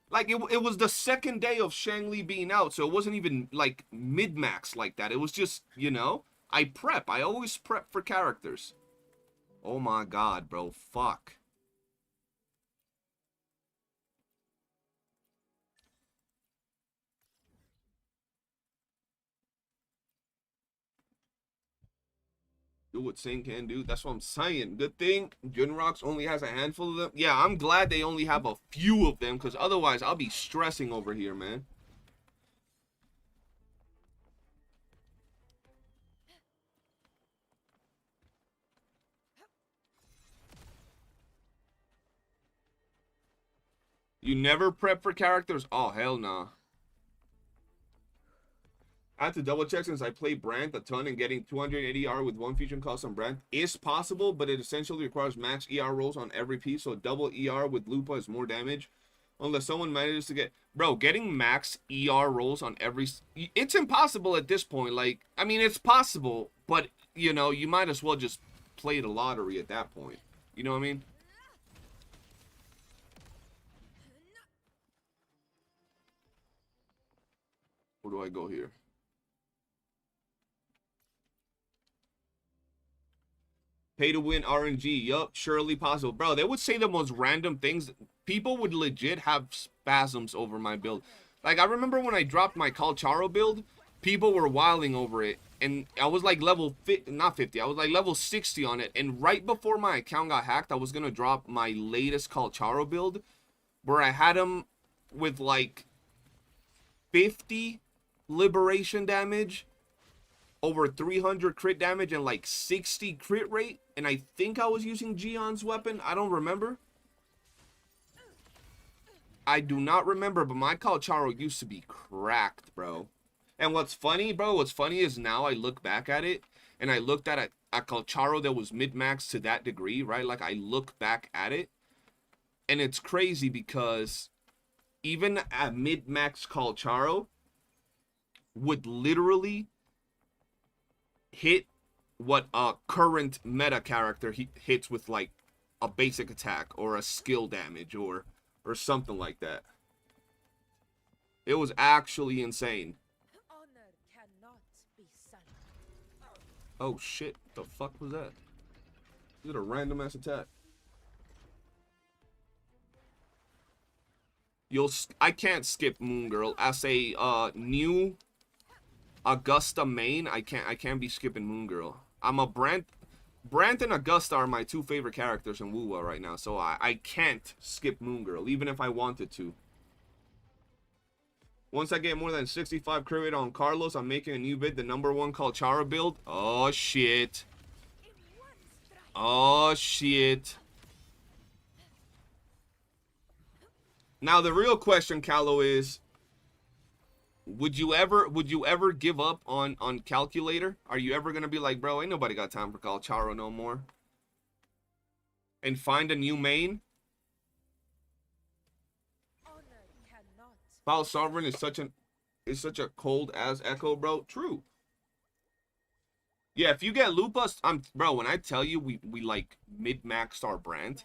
Like, it was the second day of Shang-Li being out, so it wasn't even, like, mid-max like that. It was just, you know, I prep. I always prep for characters. Oh my god, bro. Fuck. Do what Sing can do. That's what I'm saying. Good thing Junrox only has a handful of them. Yeah, I'm glad they only have a few of them, because otherwise I'll be stressing over here, man. You never prep for characters? Oh, hell nah. I had to double check since I play Brandt a ton, and getting 280 ER with one feature cost on Brandt is possible, but it essentially requires max ER rolls on every piece, so double ER with Lupa is more damage. Unless someone manages to get... Bro, getting max ER rolls on every... It's impossible at this point. Like, I mean, it's possible, but, you know, you might as well just play the lottery at that point. You know what I mean? Where do I go here? Pay to win RNG. Yup, surely possible. Bro, they would say the most random things. People would legit have spasms over my build. Like, I remember when I dropped my Calcharo build, people were wilding over it. And I was like level, not 50, I was like level 60 on it. And right before my account got hacked, I was going to drop my latest Calcharo build, where I had him with like 50 liberation damage, over 300 crit damage, and like 60 crit rate. And I think I was using Gion's weapon. I don't remember. I do not remember, but my Calcharo used to be cracked, bro. And what's funny, bro, what's funny is now I look back at it, and I looked at a Calcharo that was mid-max to that degree, right? Like, I look back at it, and it's crazy because even a mid-max Calcharo would literally hit what a current meta character hits with, like, a basic attack or a skill damage or something like that. It was actually insane. Honor cannot be silent. Oh shit, the fuck was that? Is it a random ass attack? I can't skip Moon Girl as a new Augusta main. I can't be skipping Moon Girl. I'm a Brant and Augusta are my two favorite characters in WUWA right now, so I can't skip Moon Girl even if I wanted to. Once I get more than 65 crit rate on Carlos, I'm making a new vid, the #1 called Chara build. Oh shit. Oh shit. Now the real question, Callo, is would you ever give up on Calculator? Are you ever gonna be like, bro, ain't nobody got time for Call Charo no more? And find a new main? Pal Sovereign is such a cold ass echo, bro. True. Yeah, if you get Lupus, bro, when I tell you we like mid-maxed our Brand,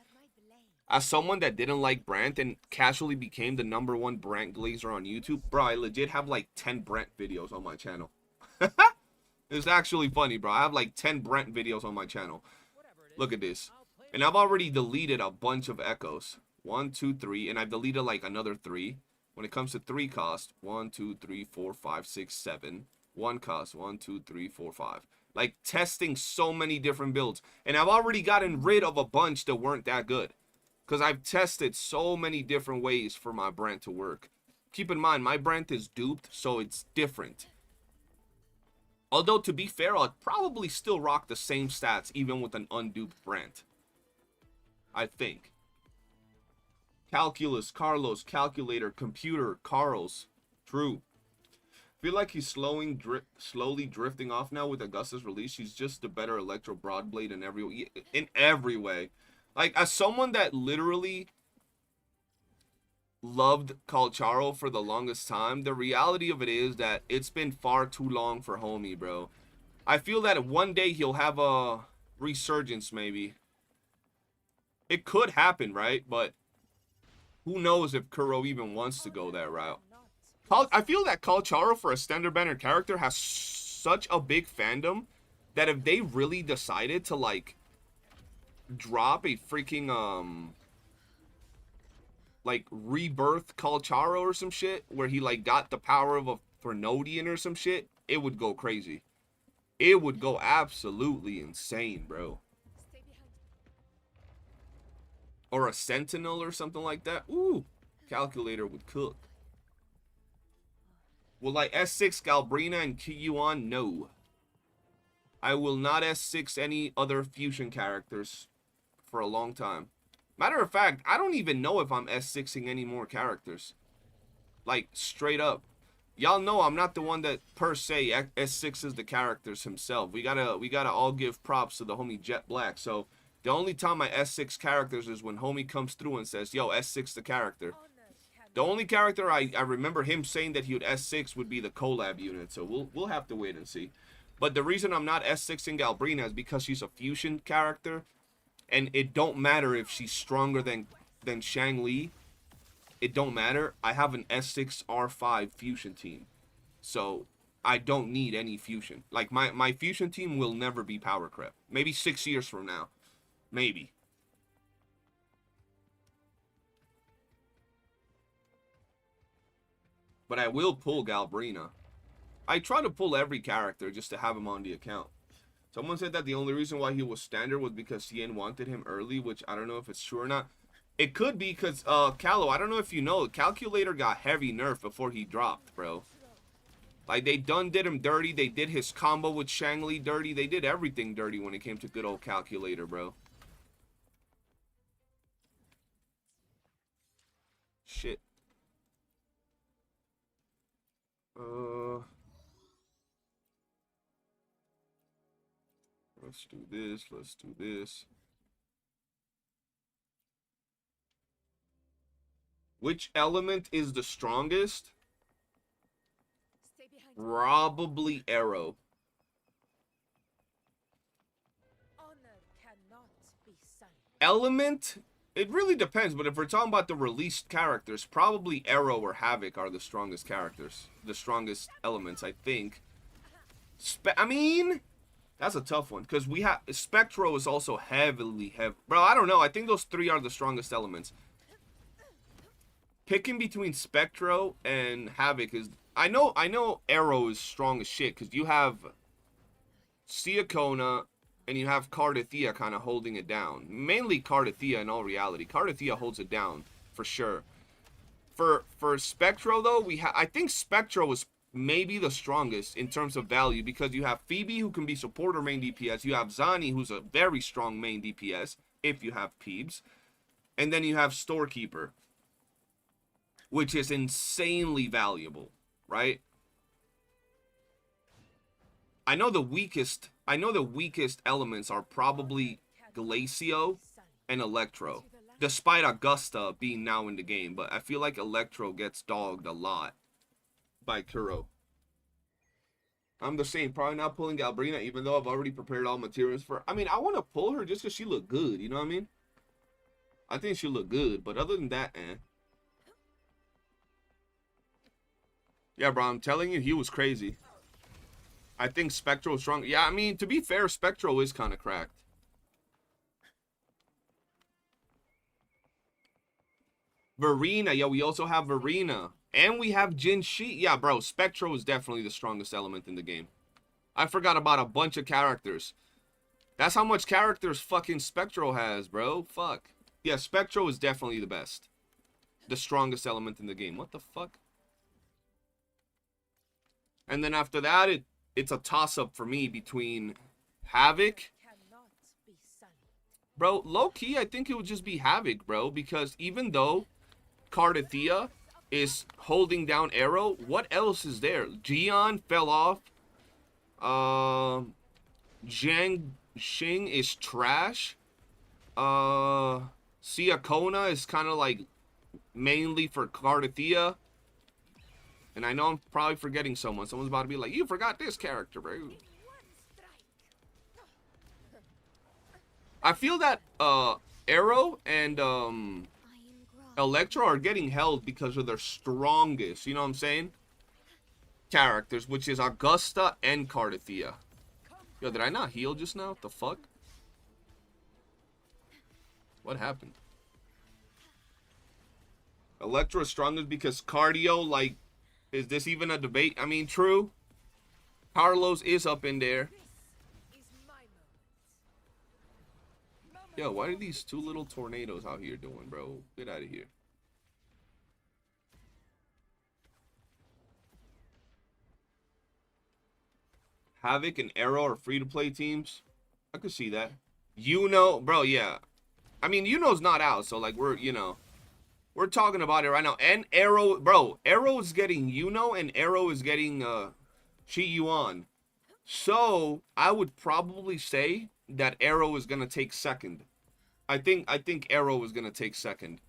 as someone that didn't like Brant and casually became the #1 Brant Glazer on YouTube, bro, I legit have like 10 Brant videos on my channel. It's actually funny, bro. I have like 10 Brant videos on my channel. Look at this. And I've already deleted a bunch of echoes. 1, 2, 3, and I've deleted like another 3. When it comes to 3 cost, 1, 2, 3, 4, 5, 6, 7. 1 cost, 1, 2, 3, 4, 5. Like testing so many different builds. And I've already gotten rid of a bunch that weren't that good. Because I've tested so many different ways for my brand to work. Keep in mind, my brand is duped, so it's different. Although, to be fair, I'd probably still rock the same stats even with an unduped brand. I think. Calculus, Carlos, Calculator, Computer, Carls. True. Feel like he's slowly drifting off now with Augusta's release. He's just a better Electro Broadblade in every way. Like, as someone that literally loved Calcharo for the longest time, the reality of it is that it's been far too long for homie, bro. I feel that one day he'll have a resurgence, maybe. It could happen, right? But who knows if Kuro even wants to go that route. I feel that Calcharo for a standard banner character has such a big fandom that if they really decided to, like, drop a freaking, like, rebirth Calcharo or some shit, where he, like, got the power of a Fernodian or some shit, it would go crazy. It would go absolutely insane, bro. Or a Sentinel or something like that. Ooh, Calculator would cook. Will I S6 Galbrina and Kiyuan? No. I will not S6 any other fusion characters for a long time. Matter of fact, I don't even know if I'm S6ing any more characters. Like, straight up. Y'all know I'm not the one that, per se, S6 the characters himself. We gotta all give props to the homie Jet Black. So, the only time I S6 characters is when homie comes through and says, yo, S6 the character. The only character I remember him saying that he would S6 would be the collab unit. So, we'll have to wait and see. But the reason I'm not S6ing Galbrina is because she's a fusion character. And it don't matter if she's stronger than Shang Li. It don't matter. I have an S6R5 fusion team. So, I don't need any fusion. Like, my fusion team will never be power creep. Maybe 6 years from now. Maybe. But I will pull Galbrina. I try to pull every character just to have him on the account. Someone said that the only reason why he was standard was because CN wanted him early, which I don't know if it's true or not. It could be because, Callo, I don't know if you know, Calculator got heavy nerf before he dropped, bro. Like, they did him dirty. They did his combo with Shang Li dirty. They did everything dirty when it came to good old Calculator, bro. Shit. Let's do this. Let's do this. Which element is the strongest? Probably Arrow. Element? It really depends, but if we're talking about the released characters, probably Arrow or Havoc are the strongest characters. The strongest elements, I think. I mean, that's a tough one, because we have... Spectro is also heavily... Bro, I don't know. I think those three are the strongest elements. picking between Spectro and Havoc is... I know Arrow is strong as shit, because you have Siakona and you have Cardathea kind of holding it down. Mainly Cardathea in all reality. Cardathea holds it down, for sure. For Spectro, though, I think Spectro is maybe the strongest in terms of value, because you have Phoebe, who can be support or main DPS. You have Zani, who's a very strong main DPS, if you have Peebs. And then you have Storekeeper, which is insanely valuable, right? I know the weakest elements are probably Glacio and Electro, despite Augusta being now in the game. But I feel like Electro gets dogged a lot by Kuro. I'm the same, probably not pulling Galbrina, even though I've already prepared all materials for her. I mean, I want to pull her just because she look good, you know what I mean? I think she look good, but other than that, Yeah, bro, I'm telling you, he was crazy. I think Spectro is strong. Yeah, I mean, to be fair, Spectro is kind of cracked. Verena, yeah, we also have Verena. And we have Jin Shi. Yeah, bro, Spectro is definitely the strongest element in the game. I forgot about a bunch of characters. That's how much characters fucking Spectro has, bro. Fuck. Yeah, Spectro is definitely the best. The strongest element in the game. What the fuck? And then after that, it's a toss-up for me between Havoc. Bro, low-key, I think it would just be Havoc, bro. Because even though Cardathea is holding down Arrow, what else is there? Gion fell off. Zhang Xing is trash. Siakona is kind of like mainly for Cardathea. And I know I'm probably forgetting someone. Someone's about to be like, you forgot this character, bro. I feel that Arrow and Electro are getting held because of their strongest, you know what I'm saying? Characters, which is Augusta and Cardathea. Yo, did I not heal just now? What the fuck? What happened? Electro is strongest because cardio, like, is this even a debate? I mean, true. Carlos is up in there. Yo, what are these two little tornadoes out here doing, bro? Get out of here. Havoc and Arrow are free-to-play teams. I could see that. YOOOO, bro, yeah. I mean, YOOOO's not out, so, like, we're talking about it right now. And Arrow, bro, Arrow is getting YOOOO and Arrow is getting Chi Yuan. So, I would probably say that Arrow is going to take second. I think Arrow is going to take second.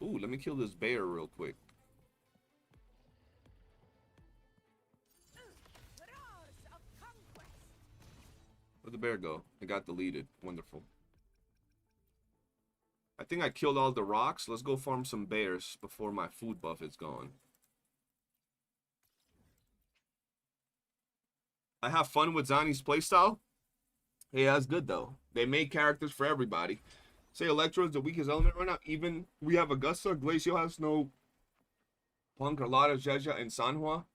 Ooh, let me kill this bear real quick. Where'd the bear go? It got deleted. Wonderful. I think I killed all the rocks. Let's go farm some bears before my food buff is gone. I have fun with Zani's playstyle. Yeah, that's good, though. They made characters for everybody. Say Electro is the weakest element right now. Even we have Augusta. Glacio has no Punk, Carlotta, Jeja, and Sanhua.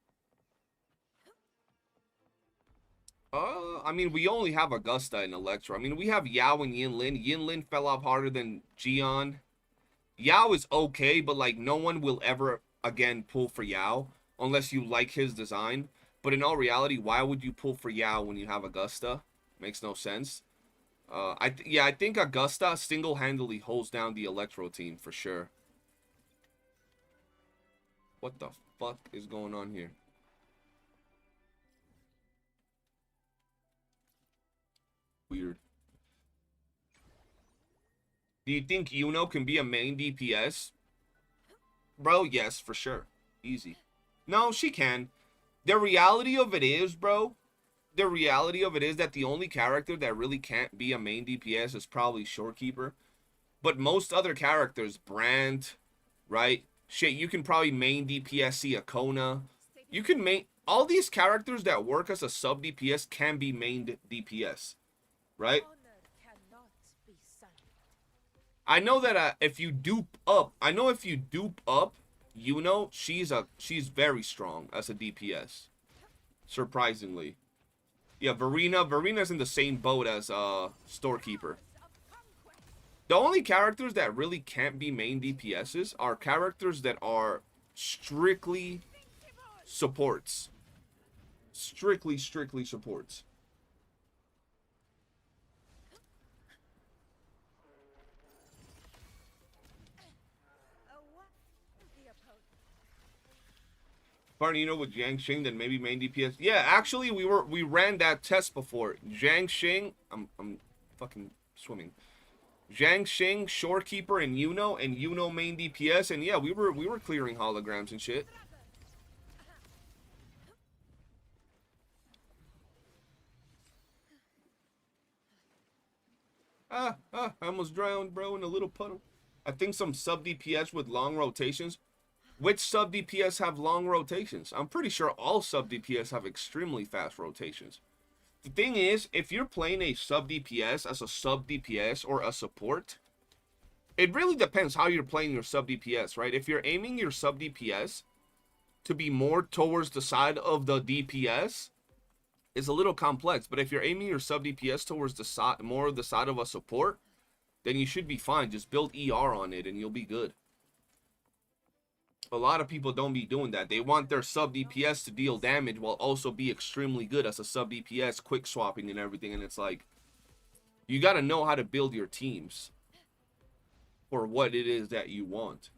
I mean, we only have Augusta and Electro. I mean, we have Yao and Yinlin. Yinlin fell off harder than Gion. Yao is okay, but, like, no one will ever, again, pull for Yao unless you like his design. But in all reality, why would you pull for Yao when you have Augusta? Makes no sense. I think Augusta single-handedly holds down the Electro team for sure. What the fuck is going on here? Weird. Do you think YOOOO can be a main DPS? Bro, yes, for sure. Easy. No, she can. The reality of it is, bro, the reality of it is that the only character that really can't be a main DPS is probably Shorekeeper. But most other characters, Brandt, right? Shit, you can probably main DPS Siakona. You can main... All these characters that work as a sub DPS can be main DPS. Right? I know that if you dupe up, YOOOO, she's very strong as a DPS. Surprisingly. Yeah, Varina's in the same boat as Storekeeper. The only characters that really can't be main DPSs are characters that are strictly supports. Strictly supports. Partner, with Jiang Xing, then maybe main DPS. Yeah, actually, we ran that test before. Jiang Xing, I'm fucking swimming. Jiang Xing, Shorekeeper, and YOOOO main DPS, and yeah, we were clearing holograms and shit. I almost drowned, bro, in a little puddle. I think some sub DPS with long rotations. Which sub DPS have long rotations? I'm pretty sure all sub DPS have extremely fast rotations. The thing is, if you're playing a sub DPS as a sub DPS or a support, it really depends how you're playing your sub DPS, right? If you're aiming your sub DPS to be more towards the side of the DPS, it's a little complex. But if you're aiming your sub DPS towards the side, more of the side of a support, then you should be fine. Just build ER on it and you'll be good. A lot of people don't be doing that. They want their sub DPS to deal damage while also be extremely good as a sub DPS, quick swapping and everything. And it's like, you got to know how to build your teams for what it is that you want.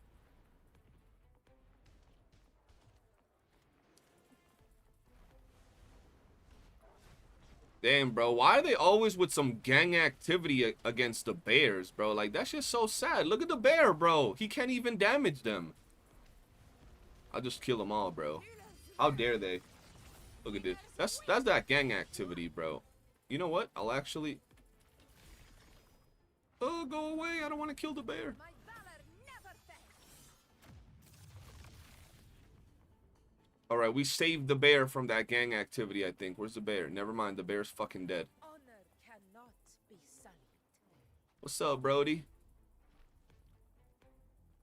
Damn, bro. Why are they always with some gang activity against the bears, bro? Like, that's just so sad. Look at the bear, bro. He can't even damage them. I'll just kill them all, bro. How dare they? Look at this. That's that gang activity, bro. You know what? I'll actually... Oh, go away. I don't want to kill the bear. Alright, we saved the bear from that gang activity, I think. Where's the bear? Never mind. The bear's fucking dead. What's up, Brody?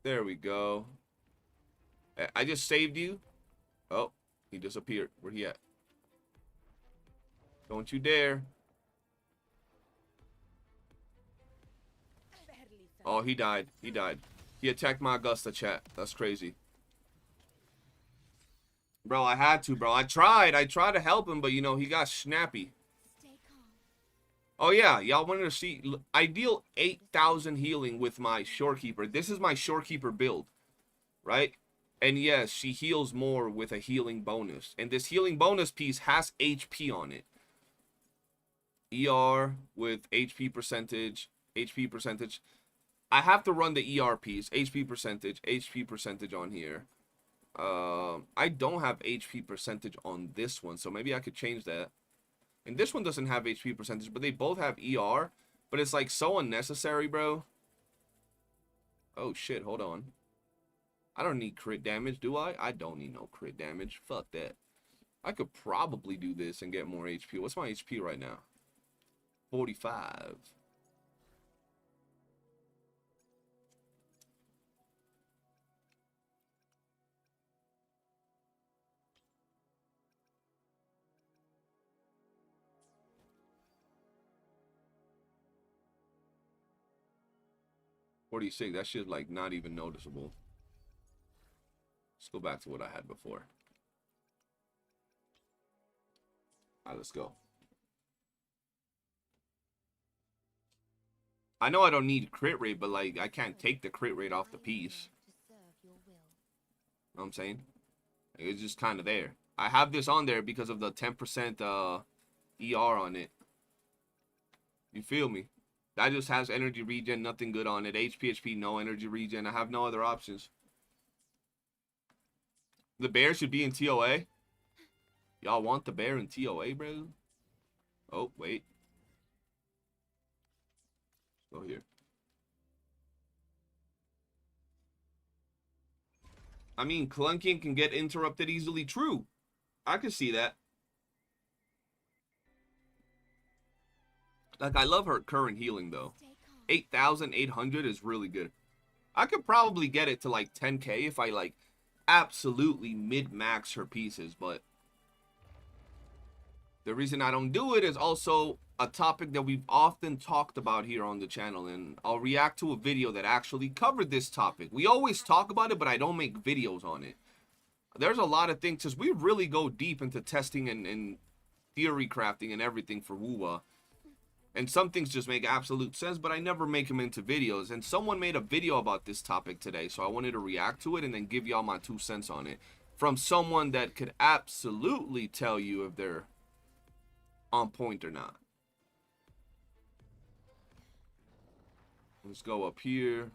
There we go. I just saved you. Oh, he disappeared. Where he at? Don't you dare. Oh, he died. He died. He attacked my Augusta, chat. That's crazy. Bro, I had to, bro. I tried to help him, but, you know, he got snappy. Oh, yeah. Y'all wanted to see... I deal 8,000 healing with my Shorekeeper. This is my Shorekeeper build, right? And yes, she heals more with a healing bonus. And this healing bonus piece has HP on it. ER with HP percentage. I have to run the ER piece. HP percentage on here. I don't have HP percentage on this one, so maybe I could change that. And this one doesn't have HP percentage, but they both have ER. But it's like so unnecessary, bro. Oh shit, hold on. I don't need crit damage, do I? I don't need no crit damage. Fuck that. I could probably do this and get more HP. What's my HP right now? 45. $46. That shit's like not even noticeable. Let's go back to what I had before. Alright, let's go. I know I don't need crit rate, but like I can't take the crit rate off the piece. Know what I'm saying? It's just kind of there. I have this on there because of the 10% ER on it. You feel me? That just has energy regen, nothing good on it. HP, no energy regen. I have no other options. The bear should be in TOA. Y'all want the bear in TOA, bro? Oh, wait. Let's go here. I mean, clunking can get interrupted easily. True. I can see that. Like, I love her current healing, though. 8,800 is really good. I could probably get it to like 10K if I like absolutely mid-max her pieces, but the reason I don't do it is also a topic that we've often talked about here on the channel, and I'll react to a video that actually covered this topic. We always talk about it, but I don't make videos on it. There's a lot of things, because we really go deep into testing and theory crafting and everything for WUWA. And some things just make absolute sense, but I never make them into videos. And someone made a video about this topic today, so I wanted to react to it and then give y'all my 2 cents on it. From someone that could absolutely tell you if they're on point or not. Let's go up here.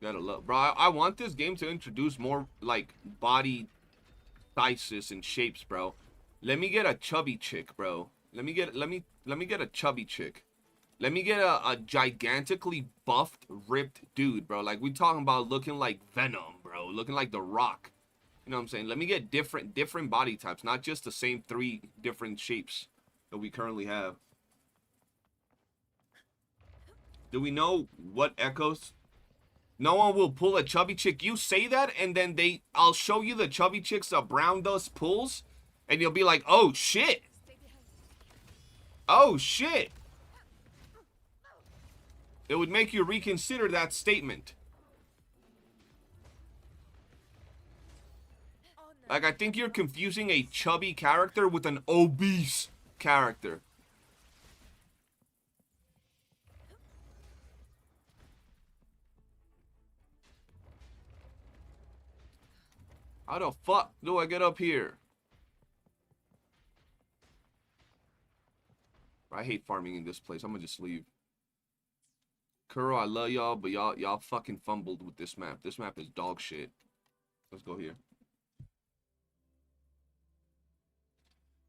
Gotta love, bro. I want this game to introduce more like body sizes and shapes, bro. Let me get a chubby chick, bro. Let me get a chubby chick. Let me get a gigantically buffed, ripped dude, bro. Like, we talking about looking like Venom, bro. Looking like The Rock. You know what I'm saying? Let me get different body types, not just the same 3 different shapes that we currently have. Do we know what echoes? No one will pull a chubby chick. You say that, and then I'll show you the chubby chicks that Brown Dust pulls, and you'll be like, oh shit. Oh shit. It would make you reconsider that statement. Like, I think you're confusing a chubby character with an obese character. How the fuck do I get up here? I hate farming in this place. I'm gonna just leave. Kuro, I love y'all, but y'all fucking fumbled with this map. This map is dog shit. Let's go here.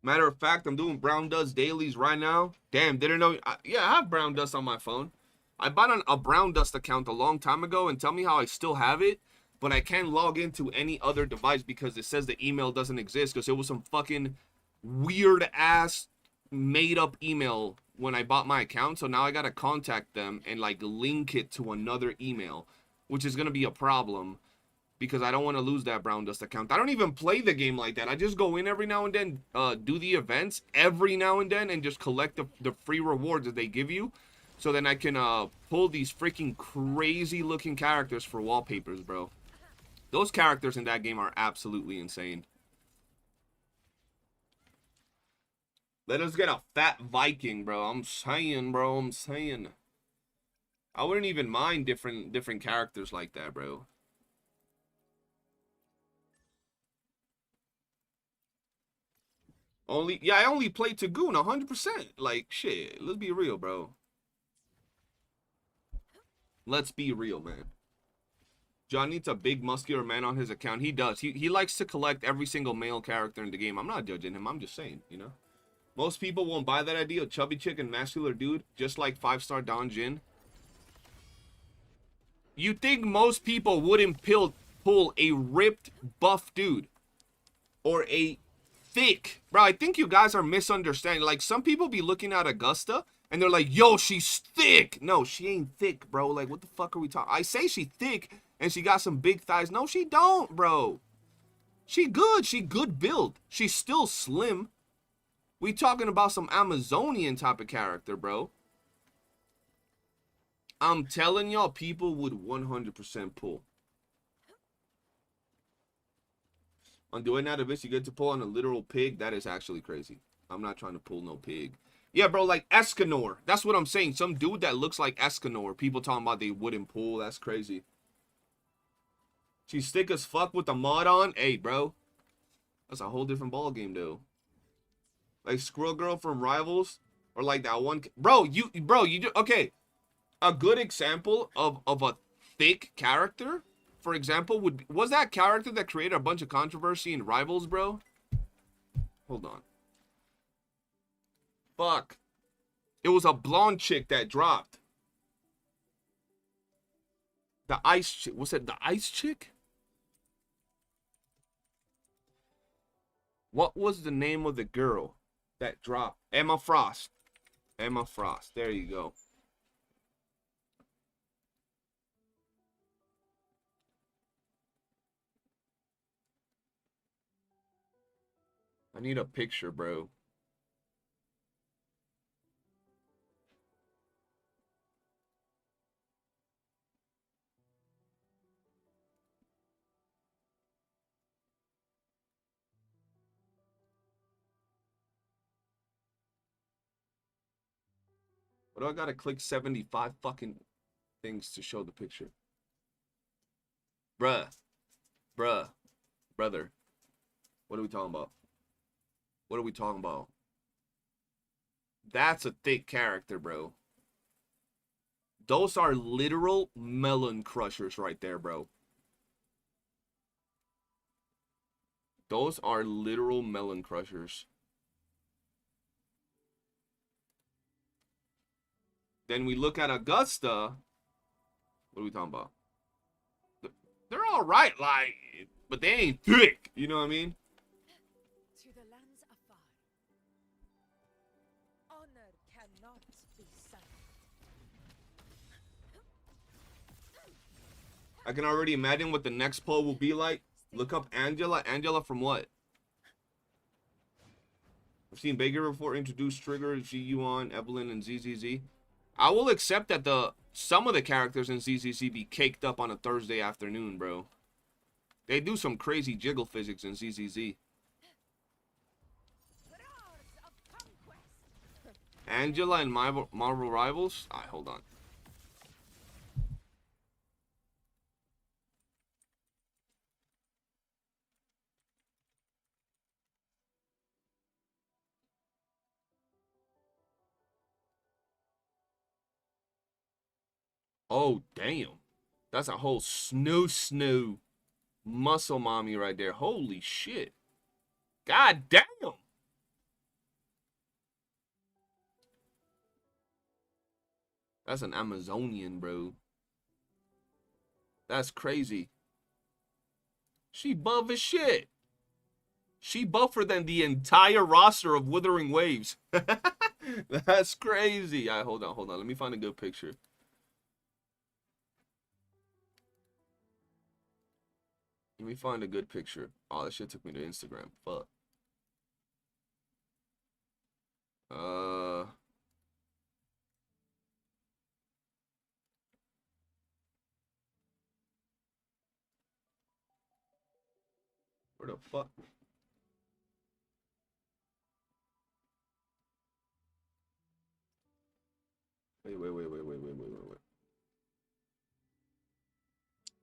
Matter of fact, I'm doing Brown Dust dailies right now. Damn, didn't know. Yeah, I have Brown Dust on my phone. I bought a Brown Dust account a long time ago, and tell me how I still have it, but I can't log into any other device because it says the email doesn't exist, because it was some fucking weird ass made up email when I bought my account. So now I gotta contact them and like link it to another email, which is gonna be a problem because I don't want to lose that Brown Dust account. I don't even play the game like that. I just go in every now and then, do the events every now and then, and just collect the free rewards that they give you, so then I can pull these freaking crazy looking characters for wallpapers, bro. Those characters in that game are absolutely insane. Let us get a fat Viking, bro. I'm saying, bro. I'm saying. I wouldn't even mind different characters like that, bro. I only play Tagoon 100%. Like, shit. Let's be real, bro. Let's be real, man. John needs a big muscular man on his account. He does. He likes to collect every single male character in the game. I'm not judging him. I'm just saying, you know. Most people won't buy that idea. Chubby chick and muscular dude, just like 5-star Don Jin. You think most people wouldn't pull a ripped, buff dude? Or a thick... Bro, I think you guys are misunderstanding. Like, some people be looking at Augusta, and they're like, yo, she's thick. No, she ain't thick, bro. Like, what the fuck are we talking? I say she thick, and she got some big thighs. No, she don't, bro. She good. She good build. She's still slim. We talking about some Amazonian type of character, bro. I'm telling y'all, people would 100% pull. On doing that, if you get to pull on a literal pig, that is actually crazy. I'm not trying to pull no pig. Yeah, bro, like Escanor. That's what I'm saying. Some dude that looks like Escanor. People talking about they wouldn't pull. That's crazy. She's thick as fuck with the mod on. Hey, bro. That's a whole different ball game, though. Like Squirrel Girl from Rivals, or like that one, bro. You do okay. A good example of a thick character, for example, was that character that created a bunch of controversy in Rivals, bro. Hold on. Fuck. It was a blonde chick that dropped. The ice chick. Was it the ice chick? What was the name of the girl that dropped? Emma Frost. Emma Frost. There you go. I need a picture, bro. What do I gotta click 75 fucking things to show the picture? Bruh. Bruh. Brother. What are we talking about? What are we talking about? That's a thick character, bro. Those are literal melon crushers right there, bro. Those are literal melon crushers. Then we look at Augusta. What are we talking about? They're all right, like, but they ain't thick. You know what I mean? To the lands afar, honor cannot be silent. I can already imagine what the next poll will be like. Look up Angela. Angela from what? I've seen Baker before introduce Trigger, GUON, Evelyn, and ZZZ. I will accept that some of the characters in ZZZ be caked up on a Thursday afternoon, bro. They do some crazy jiggle physics in ZZZ. Angela and Marvel Rivals? Alright, hold on. Oh, damn. That's a whole snoo muscle mommy right there. Holy shit. God damn. That's an Amazonian, bro. That's crazy. She buff as shit. She buffer than the entire roster of Withering Waves. That's crazy. All right, hold on. Let me find a good picture. Let me find a good picture. Oh, that shit took me to Instagram. Fuck. Where the fuck? Wait.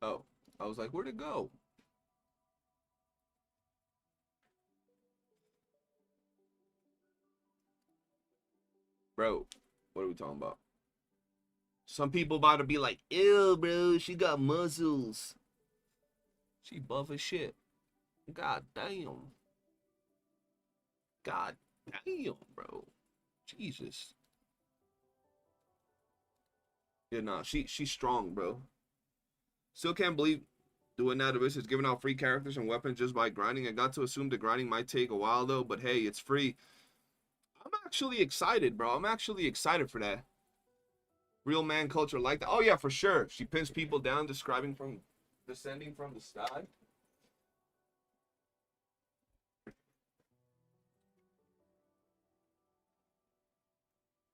Oh, I was like, where'd it go? Bro, what are we talking about? Some people about to be like, ew, bro, she got muscles. She buff as shit. God damn. God damn, bro. Jesus. Yeah, nah, she's strong, bro. Still can't believe doing that. This is giving out free characters and weapons just by grinding. I got to assume the grinding might take a while though, but hey, it's free. I'm actually excited, bro. I'm actually excited for that. Real man culture like that. Oh yeah, for sure. She pins people down, describing from descending from the sky.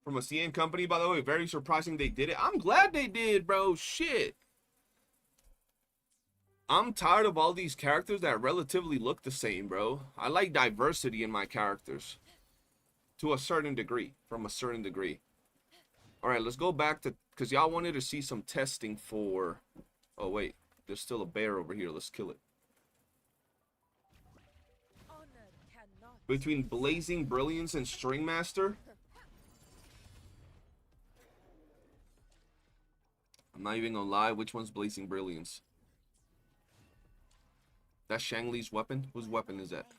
From a CN company, by the way. Very surprising they did it. I'm glad they did, bro. Shit. I'm tired of all these characters that relatively look the same, bro. I like diversity in my characters. To a certain degree. From a certain degree. Alright, let's go back to... Because y'all wanted to see some testing for... Oh, wait. There's still a bear over here. Let's kill it. Between Blazing Brilliance and String Master... I'm not even gonna lie. Which one's Blazing Brilliance? That's Shang Li's weapon? Whose weapon is that?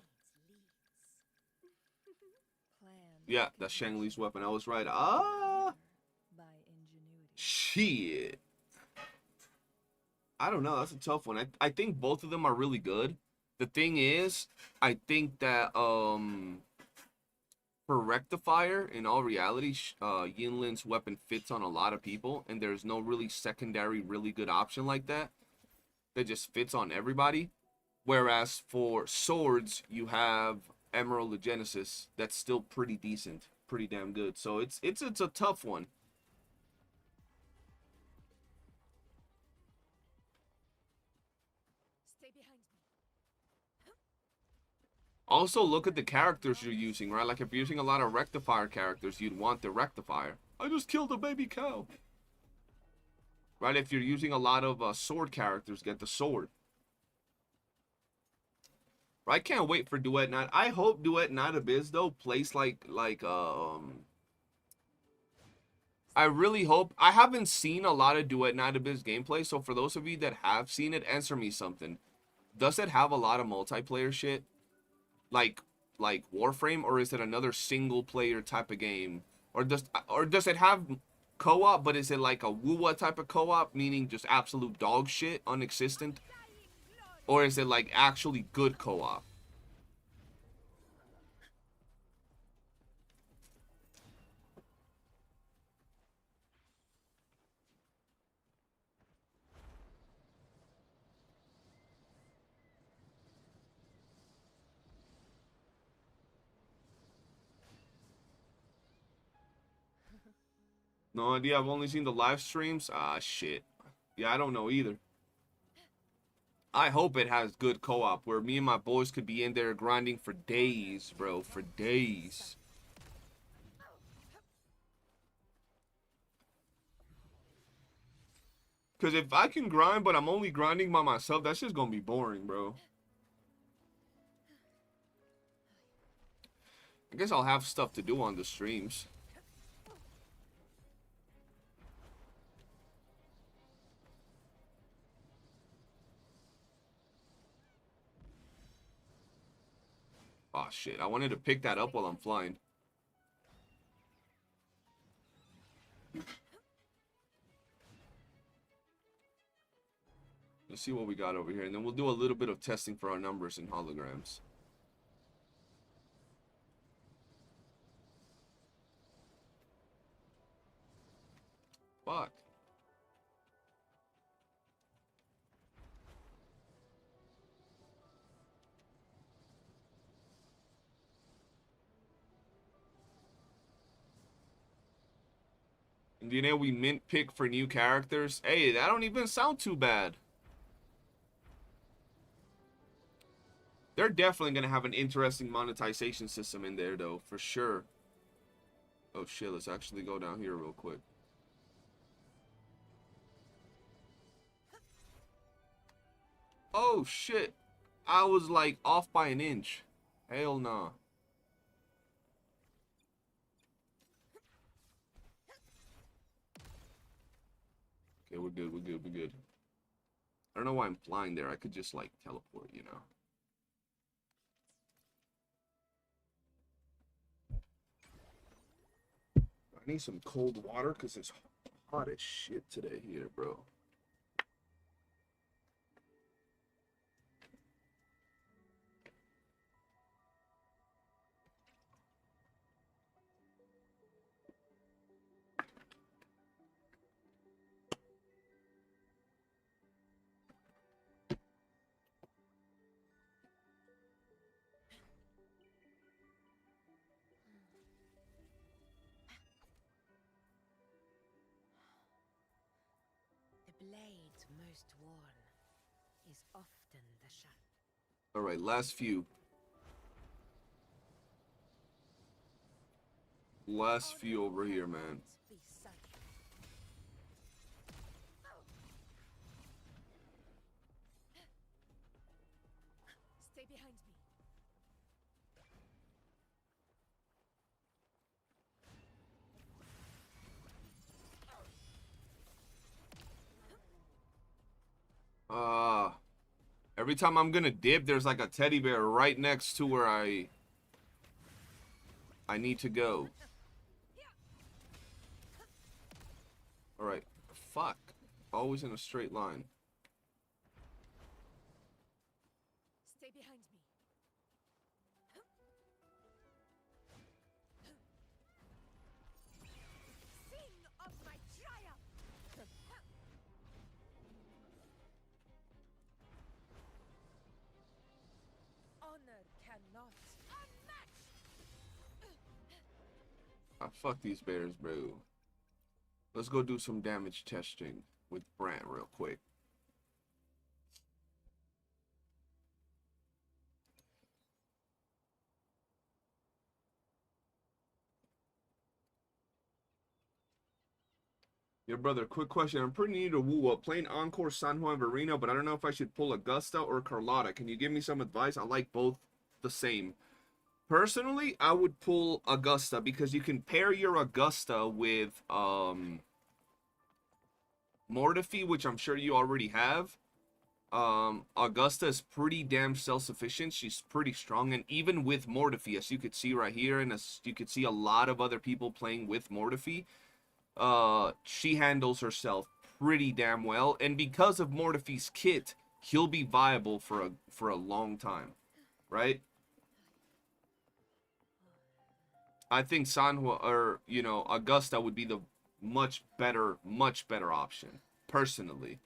Yeah, that's Shang Li's weapon. I was right. Ah! Shit. I don't know. That's a tough one. I think both of them are really good. The thing is, I think that for Rectifier, in all reality, Yinlin's weapon fits on a lot of people, and there's no really secondary, really good option like that just fits on everybody. Whereas for swords, you have Emerald of Genesis that's still pretty decent, pretty damn good. So it's a tough one. Stay behind me. Also, look at the characters you're using, right? Like, if you're using a lot of Rectifier characters, you'd want the Rectifier. I just killed a baby cow. Right? If you're using a lot of sword characters, get the sword. I can't wait for Duet Night. I hope Duet Night Abyss, though, plays I really hope. I haven't seen a lot of Duet Night Abyss gameplay, so for those of you that have seen it, answer me something. Does it have a lot of multiplayer shit? Like Warframe, or is it another single player type of game? Or does it have co-op, but is it like a WUWA type of co-op, meaning just absolute dog shit, unexistent? Or is it like actually good co-op? No idea. I've only seen the live streams. Ah, shit. Yeah, I don't know either. I hope it has good co-op where me and my boys could be in there grinding for days, bro. For days. Because if I can grind, but I'm only grinding by myself, that's just going to be boring, bro. I guess I'll have stuff to do on the streams. Oh, shit. I wanted to pick that up while I'm flying. Let's see what we got over here. And then we'll do a little bit of testing for our numbers and holograms. Fuck. And you know, we mint pick for new characters. Hey, that don't even sound too bad. They're definitely going to have an interesting monetization system in there, though, for sure. Oh, shit, let's actually go down here real quick. Oh, shit. I was, like, off by an inch. Hell nah. Okay, we're good, we're good, we're good. I don't know why I'm flying there. I could just, like, teleport, you know. I need some cold water because it's hot as shit today here, bro. The blade most worn is often the sharp. All right, last few. Last few over here, man. Be such. Stay behind me. Every time I'm gonna dip, there's like a teddy bear right next to where I need to go. All right, fuck. Always in a straight line. Stay behind find me. Sing of my triumph. Honor cannot unmatched. Ah, fuck these bears, bro. Let's go do some damage testing with Brant real quick. Your brother, quick question. I'm pretty new to WUWA. Playing Encore San Juan Verino, but I don't know if I should pull Augusta or Carlotta. Can you give me some advice? I like both the same. Personally, I would pull Augusta because you can pair your Augusta with Mortefi, which I'm sure you already have. Augusta is pretty damn self-sufficient. She's pretty strong, and even with Mortefi, as you could see right here, and as you could see a lot of other people playing with Mortefi, she handles herself pretty damn well, and because of Mortefi's kit, he'll be viable for a long time, right? I think Sanhua or Augusta would be the much better option, personally.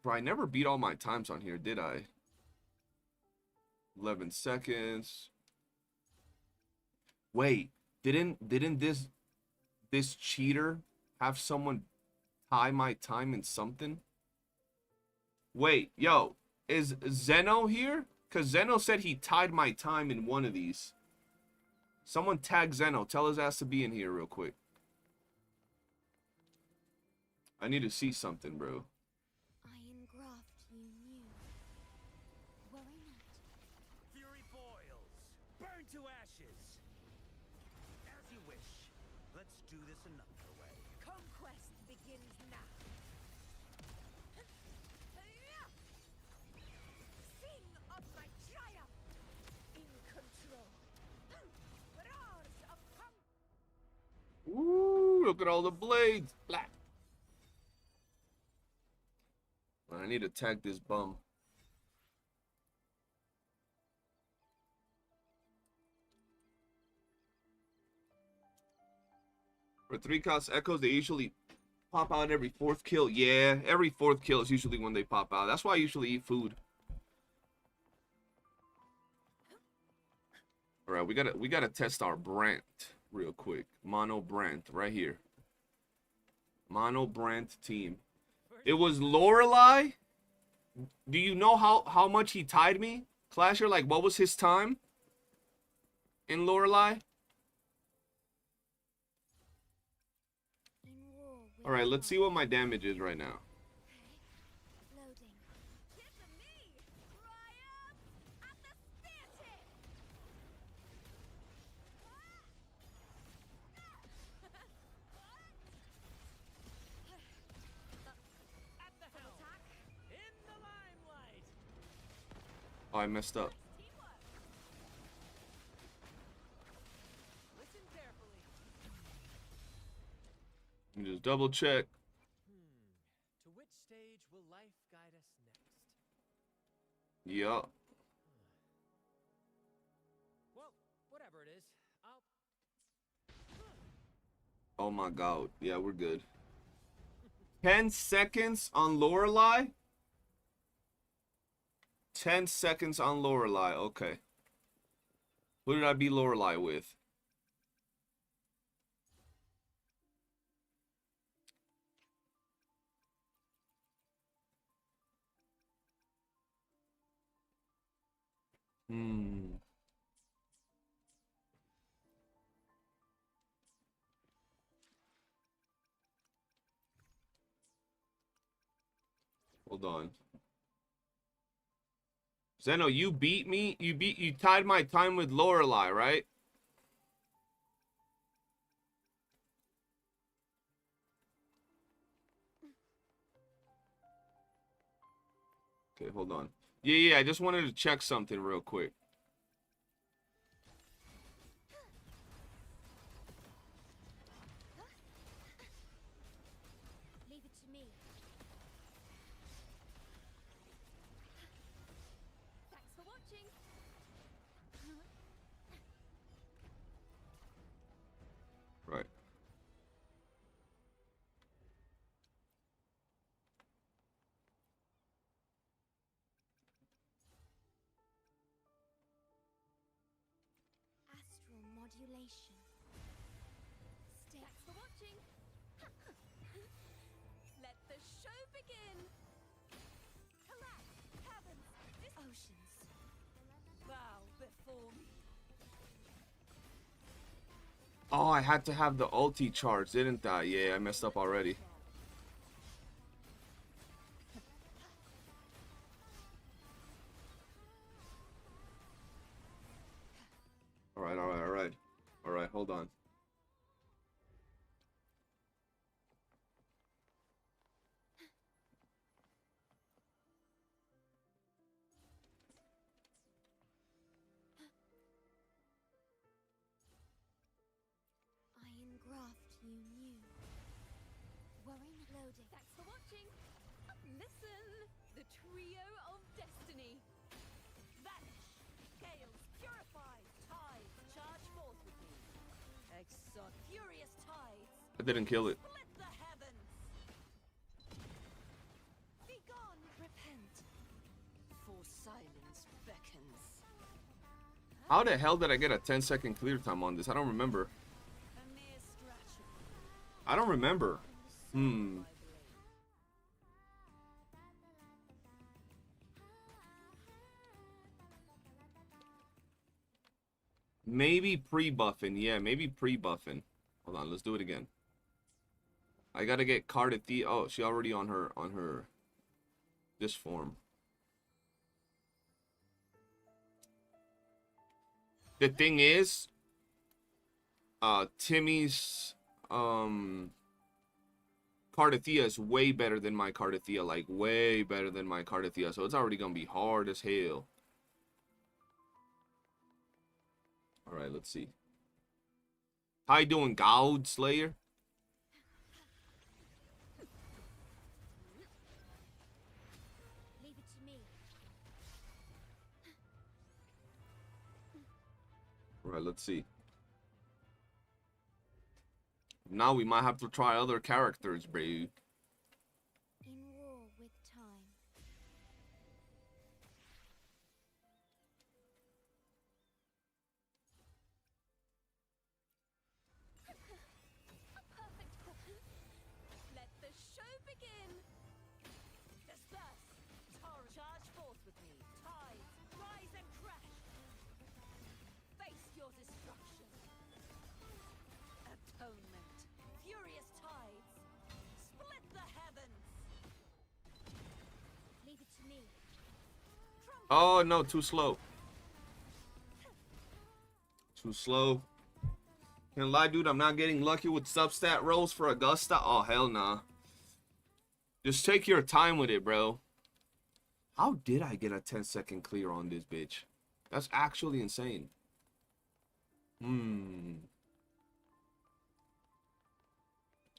Bro, I never beat all my times on here, did I? 11 seconds. Wait, didn't this cheater have someone tie my time in something? Wait, yo, is Zeno here? Because Zeno said he tied my time in one of these. Someone tag Zeno. Tell his ass to be in here real quick. I need to see something, bro. Iron graft you knew. Worry not. Fury boils. Burn to ashes. As you wish. Let's do this another way. Conquest begins now. Sing of my triumph. In control. Roars of conquest. Ooh, look at all the blades. Black. I need to tag this bum. For 3-cost echoes, they usually pop out every 4th kill. Yeah, every 4th kill is usually when they pop out. That's why I usually eat food. All right, we gotta test our Brant real quick. Mono Brant right here. Mono Brant team. It was Lorelei. Do you know how much he tied me? Clasher, like what was his time in Lorelei? In war with All right, let's see God. what my damage is right now. Loading. Give them me. Triumph at the theater. At the helm. Attack. In the limelight. Oh, I messed up. Teamwork. Listen carefully. Let me just double check. To which stage will life guide us next? Yup. Well, whatever it is, I'll... Oh my god. Yeah, we're good. 10 seconds on Lorelei. 10 seconds on Lorelei. Okay. Who did I beat Lorelei with? Hold on. Zeno, you beat me. You tied my time with Lorelei, right? Okay, hold on. Yeah, I just wanted to check something real quick. Leave it to me. modulation. Thanks for watching. Let the show begin. Collapse, heavens, oceans. Bow before me. Oh, I had to have the ulti charge, didn't I? Yeah, I messed up already. Alright, hold on. I engraft you new. Worrying loading. Thanks for watching. Listen, the trio of destiny. Vanish, gales, purify, tides, charge forth with me. Exalt, furious tides. I didn't kill it. Split the heavens. Be gone, repent. For silence beckons. How the hell did I get a 10-second clear time on this? I don't remember. A mere scratch of I don't remember. Maybe pre-buffing. Yeah, maybe pre-buffing. Hold on, let's do it again. I gotta get Cardathea. Oh, she already on her this form. The thing is, Timmy's Cardathea is way better than my Cardathea, like way better than my Cardathea, so it's already gonna be hard as hell. Alright, let's see. How you doing, Goud Slayer? leave it to me. Alright, let's see. Now we might have to try other characters, bro. In war with time. A perfect weapon. Let the show begin. Disperse. Torrent. Charge forth with me. Tides, rise and crash. Face your destruction. Atonement. Furious tides. Split the heavens. Leave it to me. Oh no, too slow. Too slow. Can't lie, dude. I'm not getting lucky with substat rolls for Augusta. Oh hell nah. Just take your time with it, bro. How did I get a 10-second clear on this bitch? That's actually insane.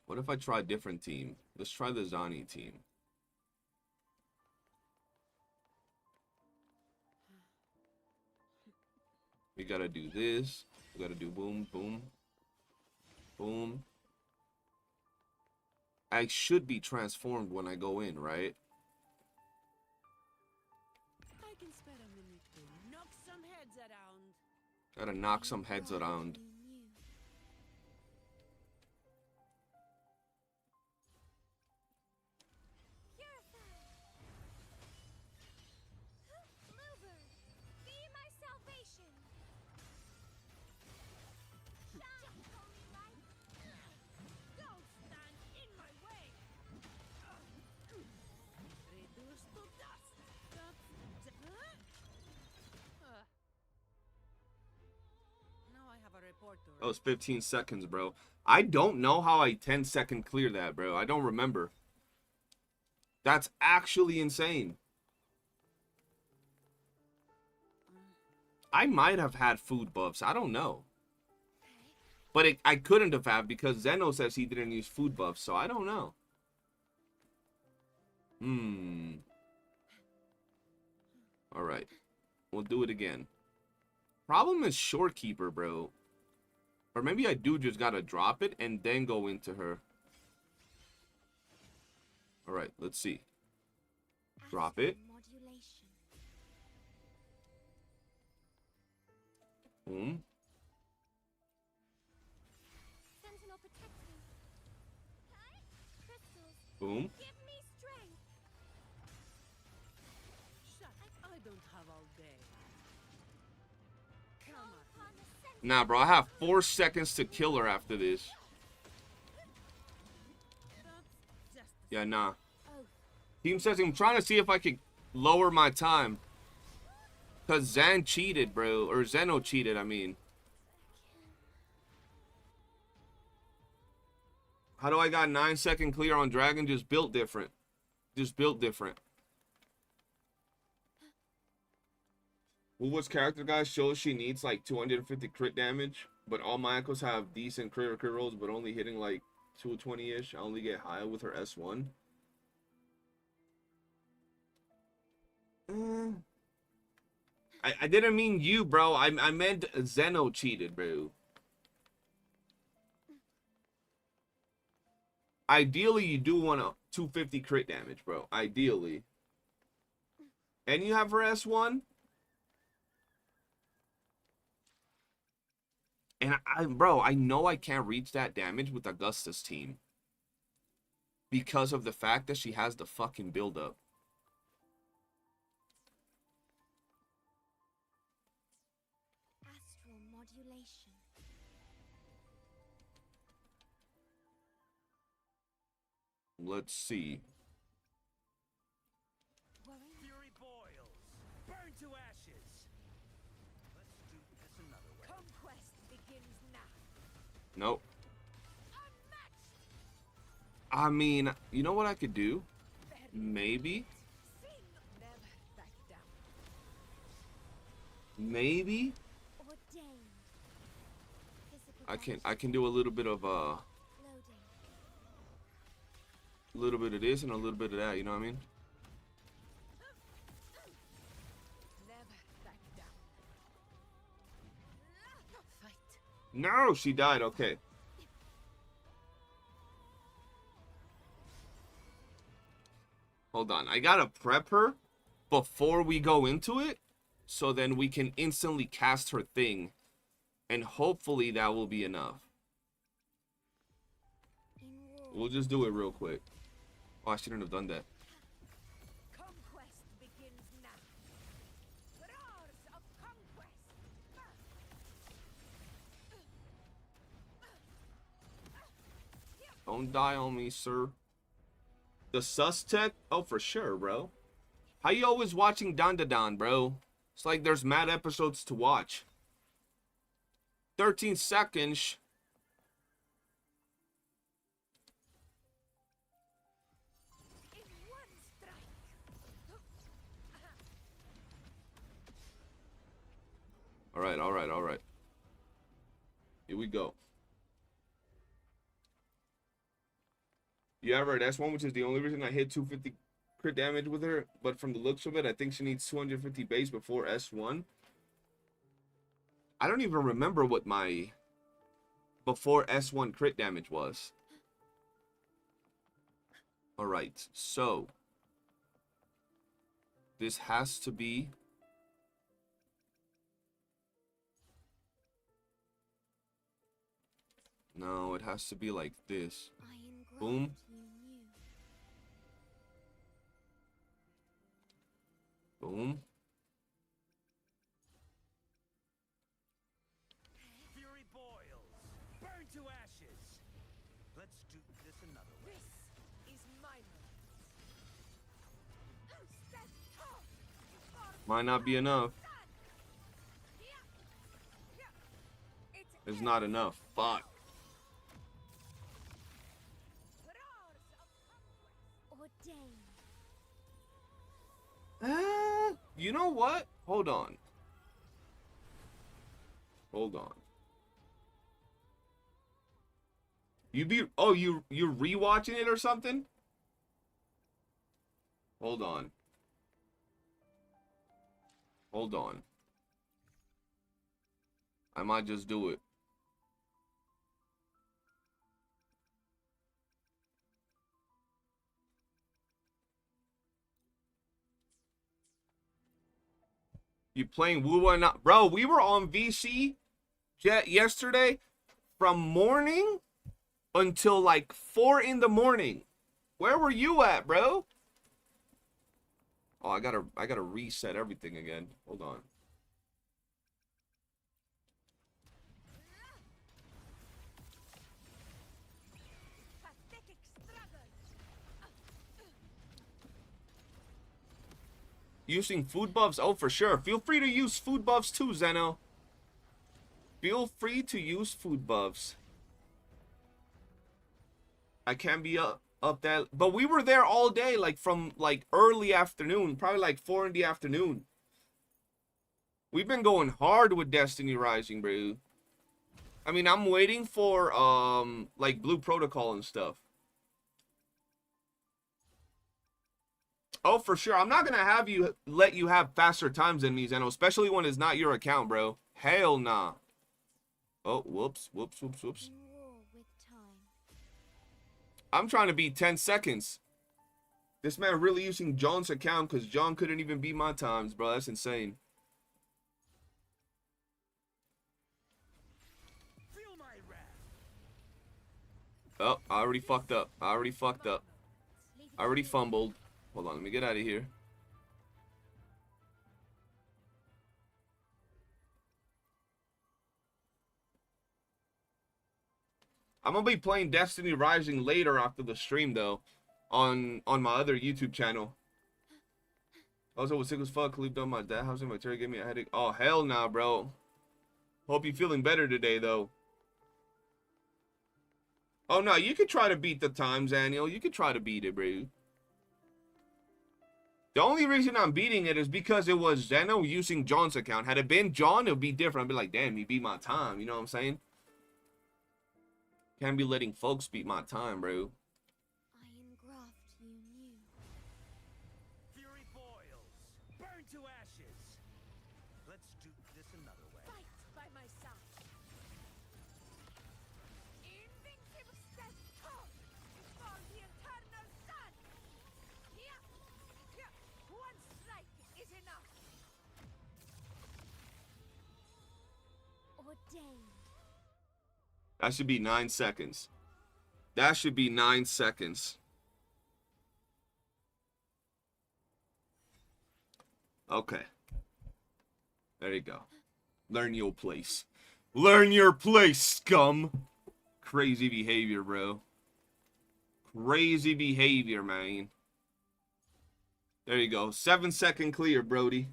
What if I try a different team? Let's try the Zani team. We gotta do this. We gotta do boom, boom, boom. I should be transformed when I go in, right? I can spare a minute to knock some heads around. Gotta knock some heads around. Bluebird, be my salvation. Shine, holy light. Don't stand in my way. Reduce to dust. Now I have a report to That was 15 seconds, bro. I don't know how I 10-second clear that, bro. I don't remember. That's actually insane. I might have had food buffs. I don't know. But I couldn't have had because Zeno says he didn't use food buffs, so I don't know. Alright. We'll do it again. Problem is Shorekeeper, bro. Or maybe I do just gotta drop it and then go into her. Alright, let's see. Drop it. modulation. Boom. Boom. Give me strength. Shut. I don't have all day. Come on. Nah, bro, I have 4 seconds to kill her after this. That's just Yeah, nah. Oh, Team says I'm trying to see if I can lower my time. Because Zan cheated, bro. Or Zeno cheated, I mean. How do I got 9-second clear on Dragon? Just built different. Just built different. WUWA's character, guys, shows she needs like 250 crit damage. But all my echoes have decent crit rolls, but only hitting like 220-ish. I only get high with her S1. I didn't mean you, bro. I meant Zeno cheated, bro. Ideally, you do want a 250 crit damage, bro. Ideally. And you have her S1. And bro, I know I can't reach that damage with Augusta's team. Because of the fact that she has the fucking build-up. astral modulation. Let's see. Worry. Fury boils. Burn to ashes. Let's do this another way. Conquest begins now. Nope. Unmatched. I mean, you know what I could do? Maybe. Sing. Never back down. Maybe. Ordained. Physical I can do a little bit of loading. a little bit of this and a little bit of that, you know what I mean? Never back down. Fight. No, she died. Okay. Hold on. I gotta prep her before we go into it, so then we can instantly cast her thing, and hopefully that will be enough. In war. We'll just do it real quick. Oh, I shouldn't have done that. Conquest begins now. Roars of conquest. Don't die on me, sir. The sus tech? Oh, for sure, bro. How you always watching Don Da Don, bro? It's like there's mad episodes to watch. 13 seconds. In one strike. Alright, alright, alright. Here we go. You have her at S1, which is the only reason I hit 250 crit damage with her. But from the looks of it, I think she needs 250 base before S1. I don't even remember what my before S1 crit damage was. Alright, so this has to be... No, it has to be like this. I am Boom. glad you knew. Boom. Fury boils. Burn to ashes. Let's do this another way. This is my moment. Stand tall. Might not be enough. It's It's not enough. Fuck. roars of conquest. Ordained. You know what? Hold on. Hold on. You rewatching it or something? Hold on. Hold on. I might just do it. You playing WUWA or not? Bro, we were on VC yesterday from morning until like 4 in the morning. Where were you at, bro? Oh, I gotta reset everything again. Hold on. Pathetic struggle. Using food buffs? Oh, for sure. Feel free to use food buffs too, Zeno. Feel free to use food buffs. I can't be up that, but we were there all day, like from like early afternoon, probably like 4 in the afternoon. We've been going hard with Destiny Rising, bro. I mean, I'm waiting for like Blue Protocol and stuff. Oh, for sure. I'm not gonna let you have faster times than me, Zeno, especially when it's not your account, bro. Hell nah. Oh, whoops. War with time. I'm trying to beat 10 seconds. This man really using John's account because John couldn't even beat my times, bro. That's insane. Feel my wrath. Oh, I already fucked up. I already fumbled. Hold on, let me get out of here. I'm gonna be playing Destiny Rising later after the stream though, on my other YouTube channel. Also, was sick as fuck. Lived on my dad's house and my chair gave me a headache. Oh hell nah, bro. Hope you're feeling better today though. Oh no, you could try to beat the times, Daniel. You could try to beat it, bro. The only reason I'm beating it is because it was Zeno using John's account. Had it been John, it would be different. I'd be like, damn, he beat my time. You know what I'm saying? Can't be letting folks beat my time, bro. Iron graft you knew. Fury boils. Burn to ashes. Let's do this another way. Fight by my side. Invincible strength. For the eternal sun. Here. Here. One strike is enough. Ordained. That should be 9 seconds. That should be 9 seconds. Okay. There you go. Learn your place. Learn your place, scum. Crazy behavior, bro. Crazy behavior, man. There you go. 7-second clear, Brody.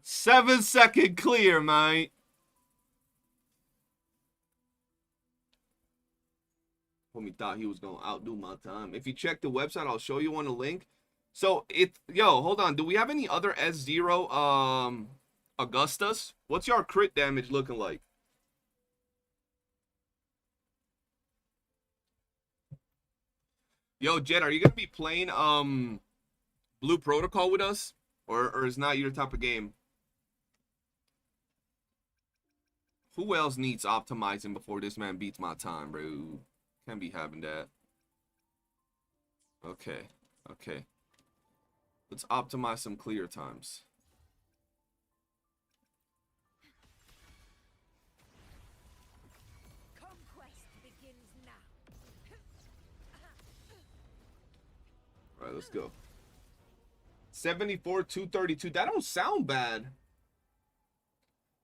7-second clear, mate. Homie thought he was gonna outdo my time. If you check the website, I'll show you on the link. So hold on. Do we have any other S0 Augustas? What's your crit damage looking like? Yo, Jet, are you gonna be playing Blue Protocol with us, or is not your type of game? Who else needs optimizing before this man beats my time, bro? Can't be having that. Okay. Okay. Let's optimize some clear times. Conquest begins now. All right, let's go. 74, 232. That don't sound bad.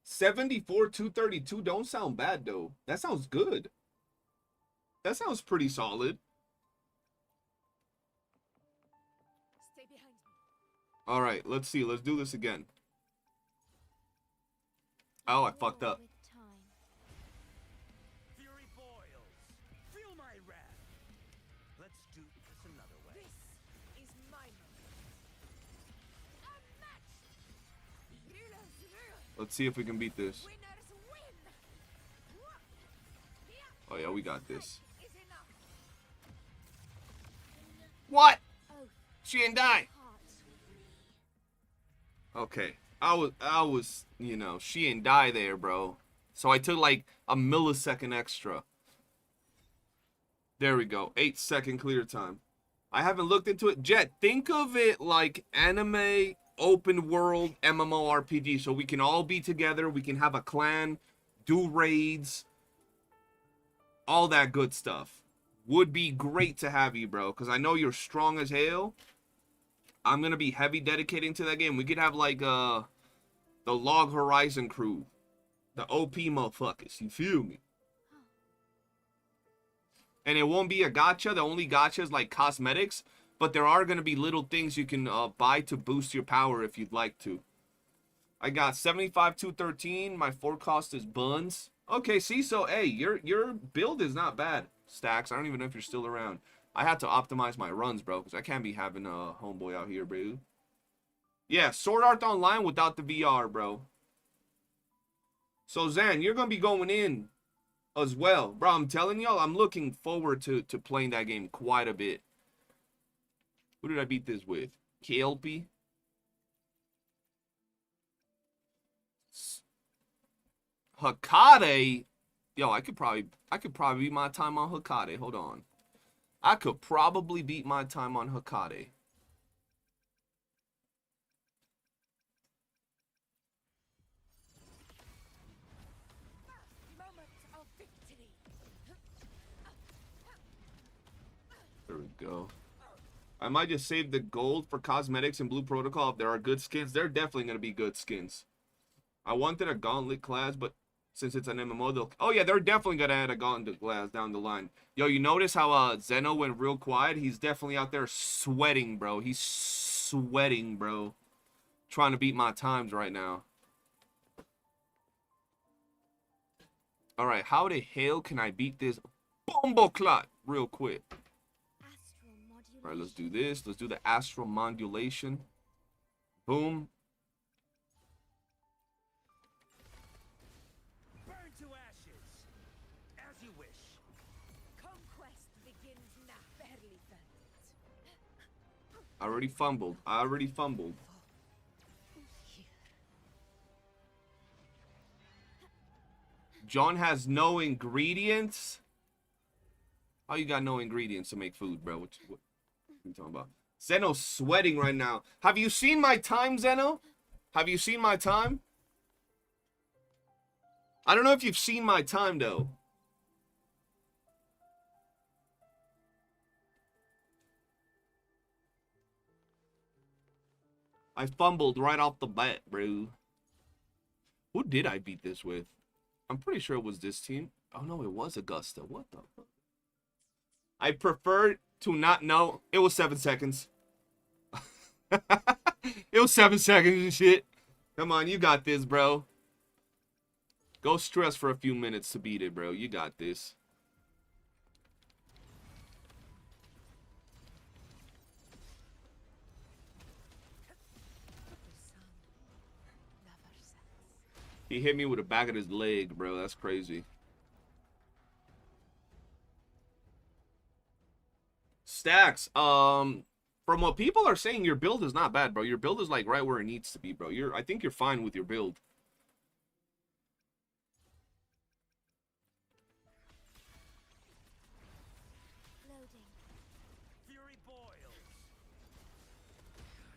74, 232 don't sound bad, though. That sounds good. That sounds pretty solid. Stay behind me. All right, let's see. Let's do this again. Oh, I fucked up. With time. Fury boils. Feel my wrath. Let's do this another way. This is my moment. Unmatched. Heroes rule. Let's see if we can beat this. Winners win. Here. Oh, yeah, we got this. Is enough. What? Oath. She didn't die. Heart. Okay. I was, you know, she didn't die there, bro. So I took like a millisecond extra. There we go. 8-second clear time. I haven't looked into it. Jet, think of it like anime, open world, MMORPG. So we can all be together. We can have a clan, do raids, all that good stuff. would be great to have you, bro, because I know you're strong as hell. I'm gonna be heavy dedicating to that game. We could have like the Log Horizon crew, the OP motherfuckers. You feel me? And it won't be a gacha. The only gacha is like cosmetics, but there are gonna be little things you can buy to boost your power if you'd like to. I got 75 213. My forecast is buns. Okay, see, so hey, your build is not bad, Stacks. I don't even know if you're still around. I had to optimize my runs, bro, because I can't be having a homeboy out here, bro. Yeah, Sword Art Online without the VR, bro. So Zan, you're gonna be going in as well, bro. I'm telling y'all, I'm looking forward to playing that game quite a bit. Who did I beat this with? KLP. Hakade, yo, I could probably beat my time on Hakade. Hold on, I could probably beat my time on Hakade. Moment of victory. There we go. I might just save the gold for cosmetics and Blue Protocol if there are good skins. They're definitely gonna be good skins. I wanted a Gauntlet class, but since it's an MMO, they'll... Oh, yeah, they're definitely going to add a Gauntlet class down the line. Yo, you notice how Zeno went real quiet? He's definitely out there sweating, bro. He's sweating, bro. Trying to beat my times right now. All right, how the hell can I beat this Bombo Clot real quick? Astral modulation. All right, let's do this. Let's do the Astral Modulation. Boom. Burn to ashes. As you wish. Conquest begins now. Barely felt it. I already fumbled. I already fumbled. John has no ingredients. How you got no ingredients to make food, bro? What you talking about? Zeno's sweating right now. Have you seen my time, Zeno? Have you seen my time? I don't know if you've seen my time, though. I fumbled right off the bat, bro. Who did I beat this with? I'm pretty sure it was this team. Oh, no, it was Augusta. What the fuck? I prefer to not know. It was 7 seconds. It was 7 seconds and shit. Come on, you got this, bro. Go stress for a few minutes to beat it, bro. You got this. He hit me with the back of his leg, bro. That's crazy. Stacks, from what people are saying, your build is not bad, bro. Your build is like right where it needs to be, bro. I think you're fine with your build. Loading. Fury boils.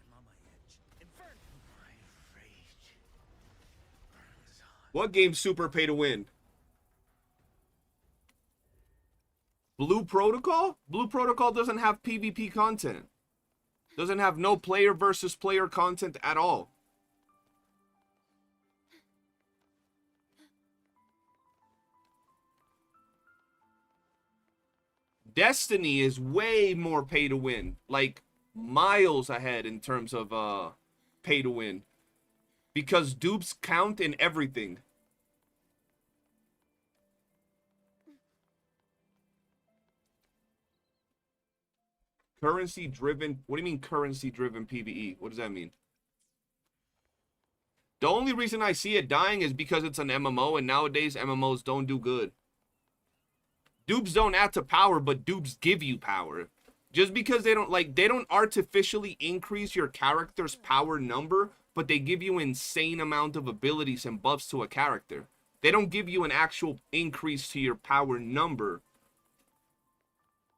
I'm on my edge. Inferno. My rage burns on. What game's super pay to win? Blue Protocol? Blue Protocol doesn't have PvP content. Doesn't have no player versus player content at all. Destiny is way more pay to win. Like miles ahead in terms of pay to win. Because dupes count in everything. Currency driven. What do you mean currency driven PvE? What does that mean? The only reason I see it dying is because it's an MMO, and nowadays MMOs don't do good. Dupes don't add to power, but dupes give you power. Just because they don't artificially increase your character's power number, but they give you insane amount of abilities and buffs to a character. They don't give you an actual increase to your power number.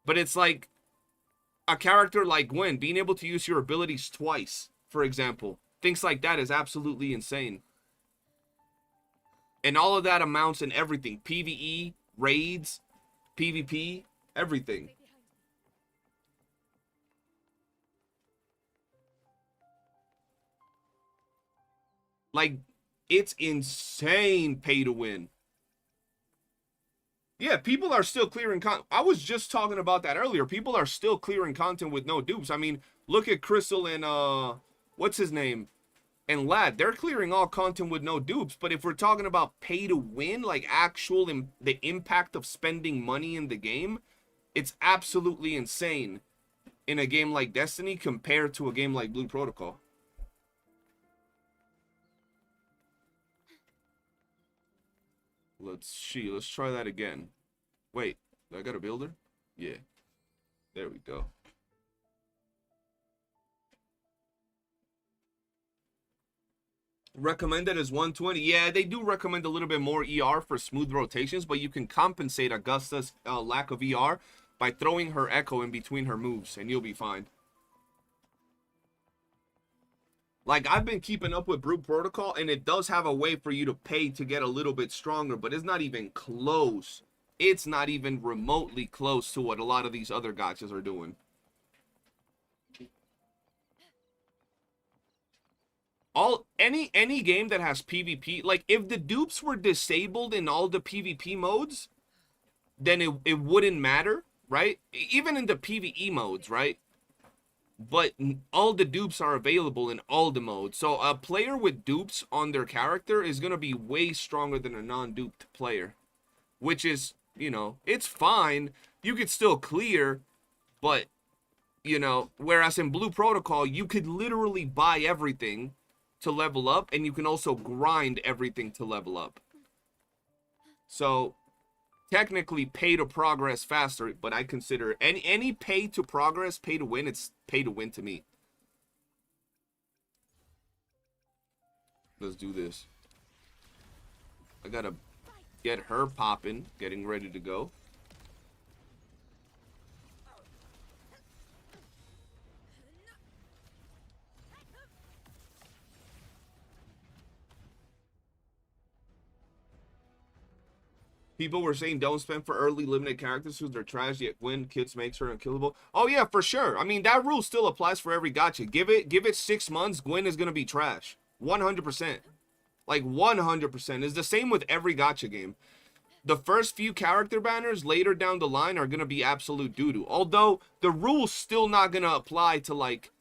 But it's like a character like Gwen, being able to use your abilities twice, for example. Things like that is absolutely insane. And all of that amounts in everything. PvE, raids, PvP. Everything. Stay behind me. Like, it's insane pay to win. Yeah, people are still clearing content. I was just talking about that earlier. People are still clearing content with no dupes. I mean, look at Crystal and what's his name? And Lad, they're clearing all content with no dupes. But if we're talking about pay to win, like actual the impact of spending money in the game, it's absolutely insane in a game like Destiny compared to a game like Blue Protocol. Let's try that again. Wait, I got a builder? Yeah. There we go. Recommended is 120. Yeah, they do recommend a little bit more ER for smooth rotations, but you can compensate Augusta's lack of ER by throwing her echo in between her moves, and you'll be fine. Like, I've been keeping up with Blue Protocol, and it does have a way for you to pay to get a little bit stronger, but it's not even close. It's not even remotely close to what a lot of these other gachas are doing. Any game that has PvP, like, if the dupes were disabled in all the PvP modes, then it wouldn't matter, right? Even in the PvE modes, right? But all the dupes are available in all the modes. So a player with dupes on their character is going to be way stronger than a non-duped player. Which is, you know, it's fine. You could still clear, but, you know, whereas in Blue Protocol, you could literally buy everything to level up, and you can also grind everything to level up. So technically pay to progress faster, but I consider any pay to progress, pay to win, it's pay to win to me. Let's do this. I gotta get her popping, getting ready to go. People were saying don't spend for early limited characters because they're trash, yet Gwen Kits makes her unkillable. Oh yeah, for sure. I mean, that rule still applies for every gacha. Give it 6 months, Gwen is gonna be trash. 100%. Like 100%. It's the same with every gacha game. The first few character banners later down the line are gonna be absolute doo-doo. Although the rule's still not gonna apply to, like,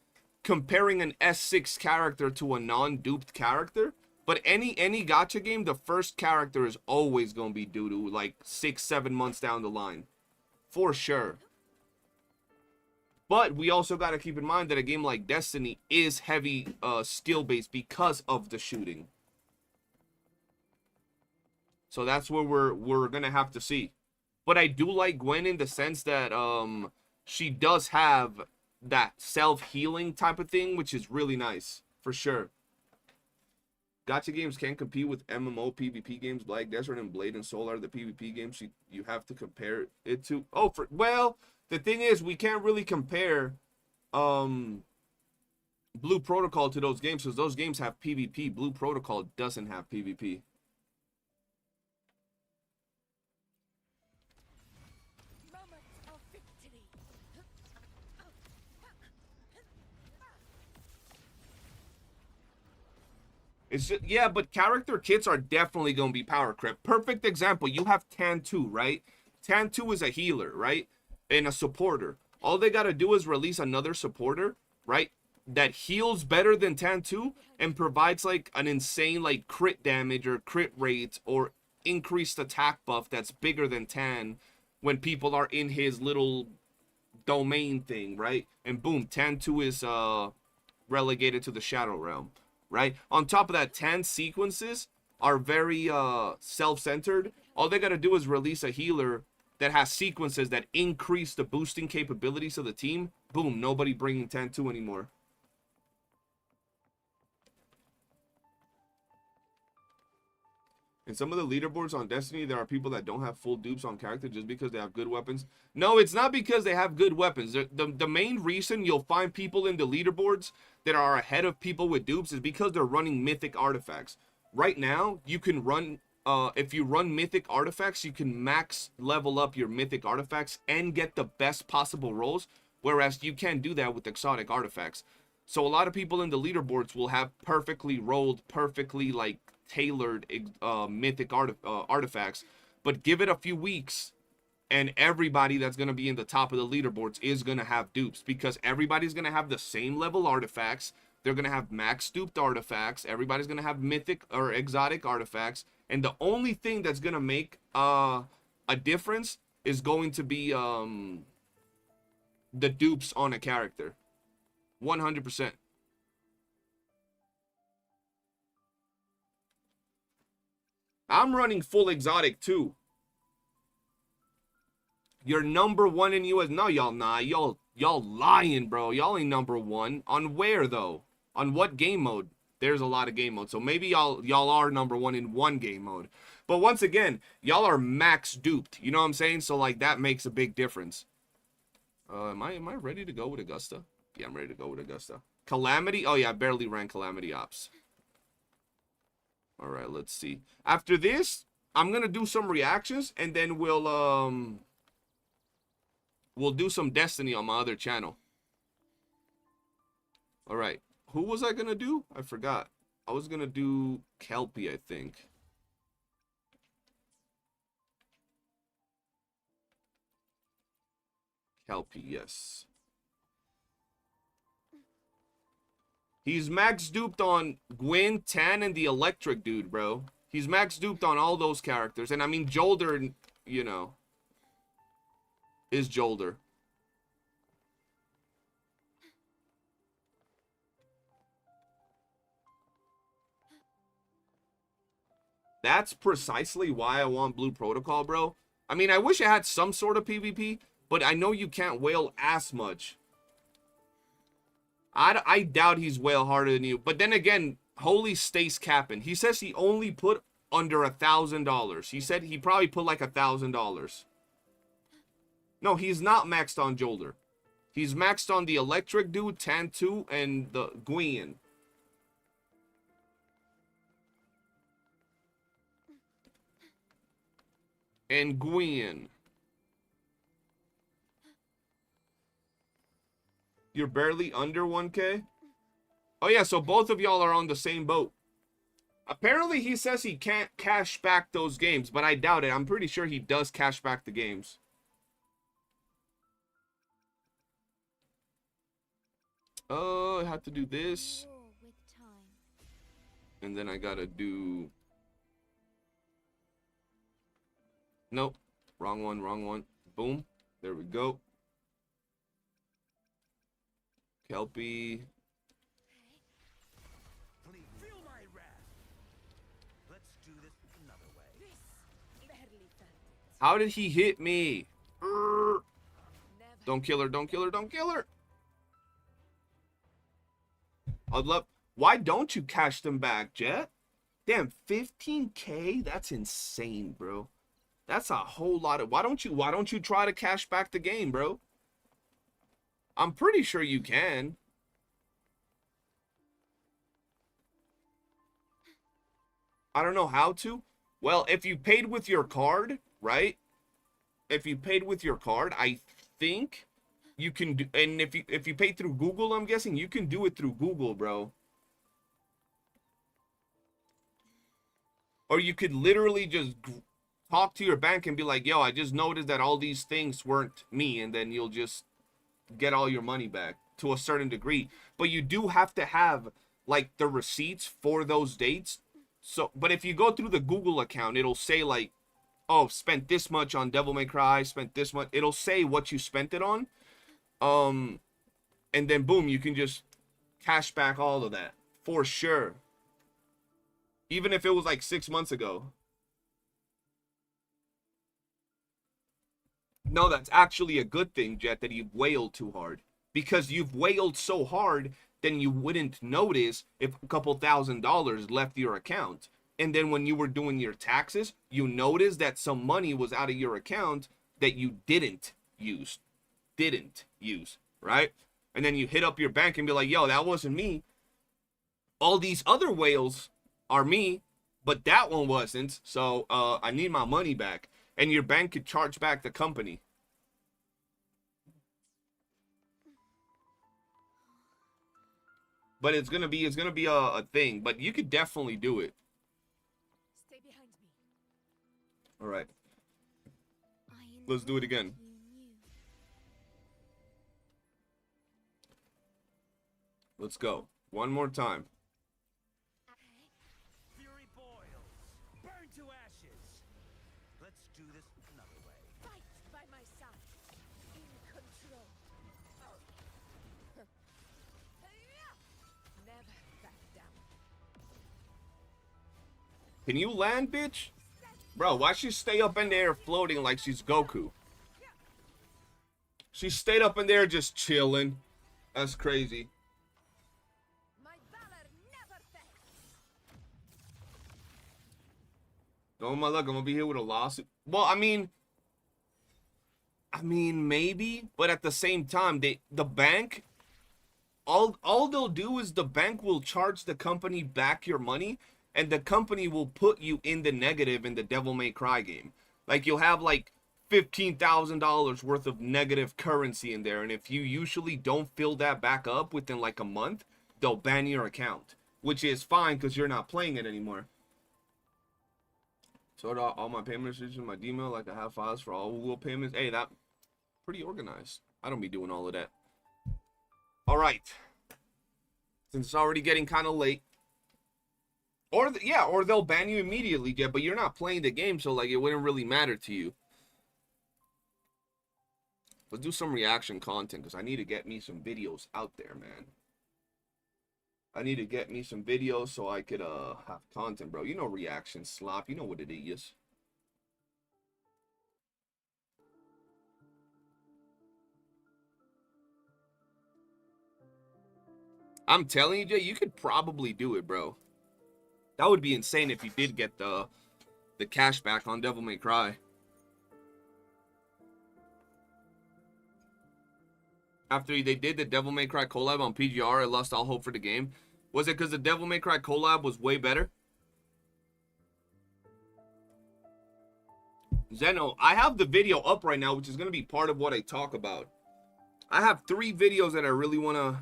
comparing an S6 character to a non-duped character. But any gacha game, the first character is always going to be doo-doo, like 6-7 months down the line. For sure. But we also got to keep in mind that a game like Destiny is heavy skill-based because of the shooting. So that's where we're going to have to see. But I do like Gwen in the sense that she does have that self-healing type of thing, which is really nice. For sure. Gacha games can't compete with MMO PvP games. Black Desert and Blade and Soul are the PvP games you have to compare it to. Oh, well, the thing is, we can't really compare Blue Protocol to those games because those games have PvP. Blue Protocol doesn't have PvP. Moment of victory. It's just, yeah, but character kits are definitely going to be power creep. Perfect example, you have Tan2, right? Tan2 is a healer, right? And a supporter. All they got to do is release another supporter, right? That heals better than Tan2 and provides like an insane like crit damage or crit rate or increased attack buff that's bigger than Tan when people are in his little domain thing, right? And boom, Tan2 is relegated to the Shadow Realm. Right? On top of that, 10 sequences are very self-centered. All they got to do is release a healer that has sequences that increase the boosting capabilities of the team. Boom, nobody bringing 10-2 anymore. In some of the leaderboards on Destiny, there are people that don't have full dupes on character just because they have good weapons. No, it's not because they have good weapons. The main reason you'll find people in the leaderboards that are ahead of people with dupes is because they're running mythic artifacts. Right now, you can run if you run mythic artifacts, you can max level up your mythic artifacts and get the best possible rolls, whereas you can't do that with exotic artifacts. So a lot of people in the leaderboards will have perfectly rolled, perfectly like tailored mythic artifacts, but give it a few weeks and everybody that's going to be in the top of the leaderboards is going to have dupes, because everybody's going to have the same level artifacts. They're going to have max duped artifacts. Everybody's going to have mythic or exotic artifacts. And the only thing that's going to make a difference is going to be the dupes on a character. 100%. I'm running full exotic too. You're number one in US. No, y'all not. Y'all lying, bro. Y'all ain't number one. On where though? On what game mode? There's a lot of game modes. So maybe y'all are number one in one game mode. But once again, y'all are max duped. You know what I'm saying? So like that makes a big difference. Am I ready to go with Augusta? Yeah, I'm ready to go with Augusta. Calamity? Oh yeah, I barely ran Calamity Ops. All right, let's see. After this, I'm gonna do some reactions, and then we'll do some Destiny on my other channel. All right, who was I gonna do? I forgot. I was gonna do Kelpie, I think. Kelpie, yes. He's max duped on Gwyn, Tan, and the electric dude, bro. He's max duped on all those characters. And I mean, Jolder, you know, is Jolder. That's precisely why I want Blue Protocol, bro. I mean, I wish I had some sort of PvP, but I know you can't whale as much. I doubt he's whale harder than you. But then again, Holy stays capping. He says he only put under $1,000. He said he probably put like $1,000. No, he's not maxed on Jolder. He's maxed on the electric dude, Tantu, and the Gwyn. And Gwyn. You're barely under 1K? Oh yeah, so both of y'all are on the same boat. Apparently he says he can't cash back those games, but I doubt it. I'm pretty sure he does cash back the games. Oh, I have to do this. And then I gotta do... Nope. Wrong one, wrong one. Boom. There we go. Kelpie. Feel my wrath. Let's do this another way. How did he hit me? Don't kill her, don't kill her, don't kill her. I'd love... Why don't you cash them back, Jet? Damn, 15K? That's insane, bro. That's a whole lot of... Why don't you try to cash back the game, bro? I'm pretty sure you can. I don't know how to. Well, if you paid with your card, right? If you paid with your card, I think you can do... And if you pay through Google, I'm guessing, you can do it through Google, bro. Or you could literally just talk to your bank and be like, yo, I just noticed that all these things weren't me. And then you'll just get all your money back to a certain degree. But you do have to have like the receipts for those dates. So, but if you go through the Google account, it'll say like, oh, spent this much on Devil May Cry, spent this much. It'll say what you spent it on. And then boom, you can just cash back all of that for sure. Even if it was like 6 months ago. No, that's actually a good thing, Jet, that you've whaled too hard. Because you've whaled so hard, then you wouldn't notice if a couple $1,000s left your account. And then when you were doing your taxes, you noticed that some money was out of your account that you didn't use. Right? And then you hit up your bank and be like, yo, that wasn't me. All these other whales are me. But that one wasn't. So I need my money back. And your bank could charge back the company. But it's gonna be a thing. But you could definitely do it. Stay behind me. All right. Let's do it again. Let's go. One more time. Fury boils. Burn to ashes. Let's do this another way. Fight by my side. In control. Never back down. Can you land, bitch? Bro, why she stay up in there floating like she's Goku? She stayed up in there just chilling. That's crazy. My valor never fails. Oh my luck, I'm gonna be here with a lawsuit. Well, I mean maybe, but at the same time, the bank, all they'll do is the bank will charge the company back your money, and the company will put you in the negative in the Devil May Cry game. Like, you'll have like $15,000 worth of negative currency in there, and if you usually don't fill that back up within like a month, they'll ban your account, which is fine because you're not playing it anymore. Sort out all my payment restrictions in my email, like I have files for all WUWA payments. Hey, that pretty organized. I don't be doing all of that. All right, since it's already getting kind of late, or they'll ban you immediately, Jet, but you're not playing the game, so like it wouldn't really matter to you. Let's do some reaction content because I need to get me some videos out there, man. I need to get me some videos so I could have content, bro. You know reaction slop. You know what it is. I'm telling you, Jay, you could probably do it, bro. That would be insane if you did get the cash back on Devil May Cry. After they did the Devil May Cry collab on PGR, I lost all hope for the game. Was it because the Devil May Cry collab was way better? Zeno, I have the video up right now, which is going to be part of what I talk about. I have 3 videos that I really want to...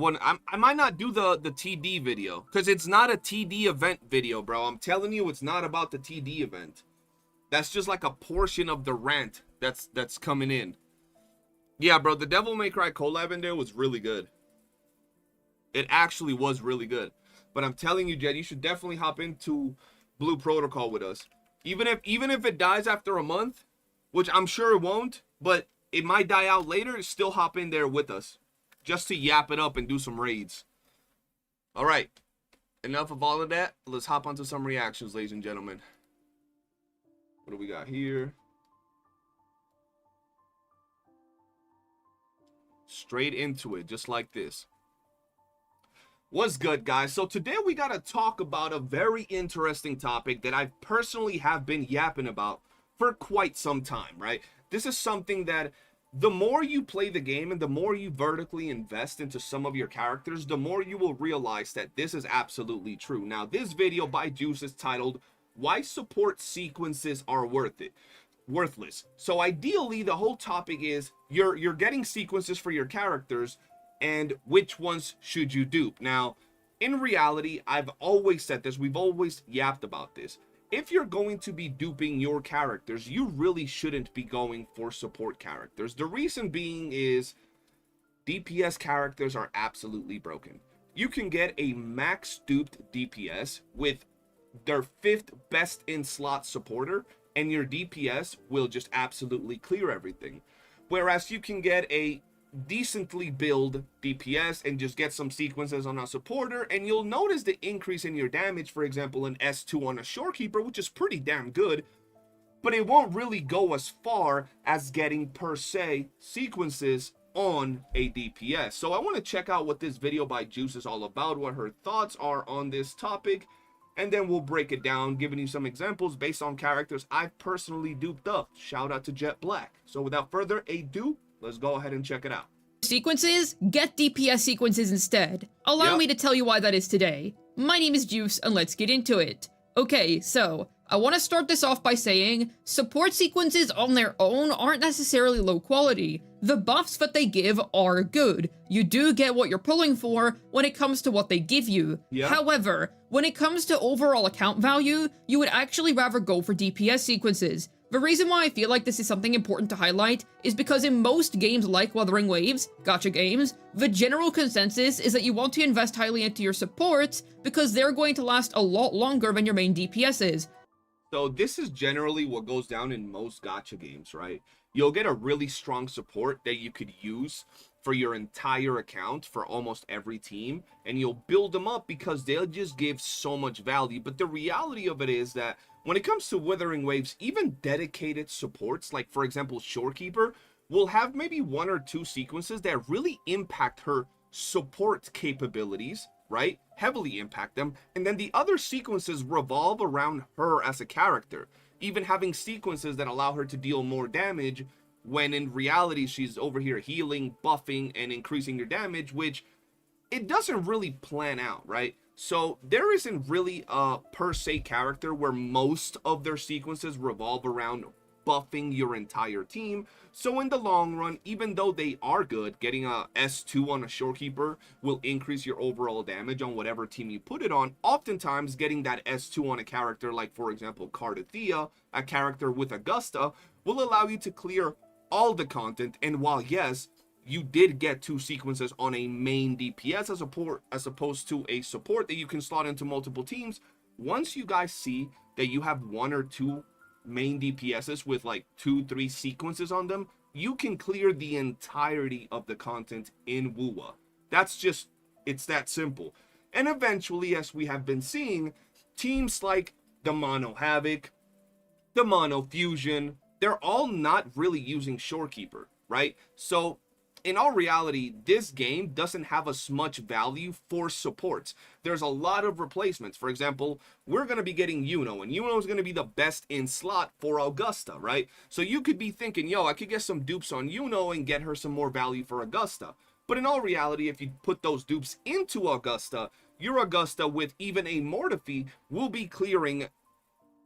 I might not do the TD video, because it's not a TD event video, bro. I'm telling you, it's not about the TD event. That's just like a portion of the rant that's coming in. Yeah, bro, the Devil May Cry collab in there was really good. It actually was really good. But I'm telling you, Jed, you should definitely hop into Blue Protocol with us. Even if it dies after a month, which I'm sure it won't, but it might die out later, still hop in there with us. Just to yap it up and do some raids. All right. Enough of all of that. Let's hop onto some reactions, ladies and gentlemen. What do we got here? Straight into it, just like this. What's good, guys? So today we got to talk about a very interesting topic that I personally have been yapping about for quite some time, right? This is something that the more you play the game and the more you vertically invest into some of your characters, the more you will realize that this is absolutely true. Now, this video by Juice is titled, "Why Support Sequences Are Worthless." So ideally, the whole topic is you're getting sequences for your characters, and which ones should you dupe? Now, in reality, I've always said this, we've always yapped about this. If you're going to be duping your characters, you really shouldn't be going for support characters. The reason being is DPS characters are absolutely broken. You can get a max duped DPS with their 5th best in slot supporter, and your DPS will just absolutely clear everything. Whereas you can get a decently build DPS and just get some sequences on a supporter, and you'll notice the increase in your damage, for example an S2 on a shorekeeper, which is pretty damn good, but it won't really go as far as getting per se sequences on a DPS. So I want to check out what this video by Juice is all about, what her thoughts are on this topic, and then we'll break it down, giving you some examples based on characters I've personally duped up. Shout out to Jet Black. So without further ado, let's go ahead and check it out. Sequences, get DPS sequences instead. Allow Yep. me to tell you why that is today. My name is Juice, and let's get into it. Okay, so, I want to start this off by saying, support sequences on their own aren't necessarily low quality. The buffs that they give are good. You do get what you're pulling for when it comes to what they give you. Yeah. However, when it comes to overall account value, you would actually rather go for DPS sequences. The reason why I feel like this is something important to highlight is because in most games like Wuthering Waves, gacha games, the general consensus is that you want to invest highly into your supports because they're going to last a lot longer than your main DPSs. So this is generally what goes down in most gacha games, right? You'll get a really strong support that you could use for your entire account for almost every team, and you'll build them up because they'll just give so much value. But the reality of it is that when it comes to Wuthering Waves, even dedicated supports, like for example Shorekeeper, will have maybe 1 or 2 sequences that really impact her support capabilities, right? Heavily impact them, and then the other sequences revolve around her as a character, even having sequences that allow her to deal more damage when in reality she's over here healing, buffing, and increasing your damage, which it doesn't really plan out, right? So there isn't really a per se character where most of their sequences revolve around buffing your entire team. So in the long run, even though they are good, getting a S2 on a Shorekeeper will increase your overall damage on whatever team you put it on. Oftentimes getting that S2 on a character like, for example, Cardathea, a character with Augusta, will allow you to clear all the content. And while yes, you did get 2 sequences on a main DPS as opposed to a support that you can slot into multiple teams, once you guys see that you have 1 or 2 main DPSs with like 2-3 sequences on them, you can clear the entirety of the content in WUWA. It's that simple. And eventually, as we have been seeing, teams like the Mono Havoc, the Mono Fusion, they're all not really using Shorekeeper, right? So in all reality, this game doesn't have as much value for supports. There's a lot of replacements. For example, we're going to be getting YOOOO, and YOOOO is going to be the best in slot for Augusta, right? So you could be thinking, yo, I could get some dupes on YOOOO and get her some more value for Augusta. But in all reality, if you put those dupes into Augusta, your Augusta with even a Mortifi will be clearing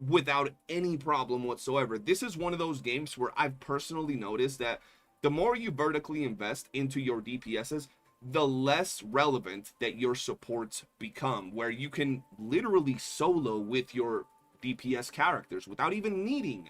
without any problem whatsoever. This is one of those games where I've personally noticed that the more you vertically invest into your DPSs, the less relevant that your supports become, where you can literally solo with your DPS characters without even needing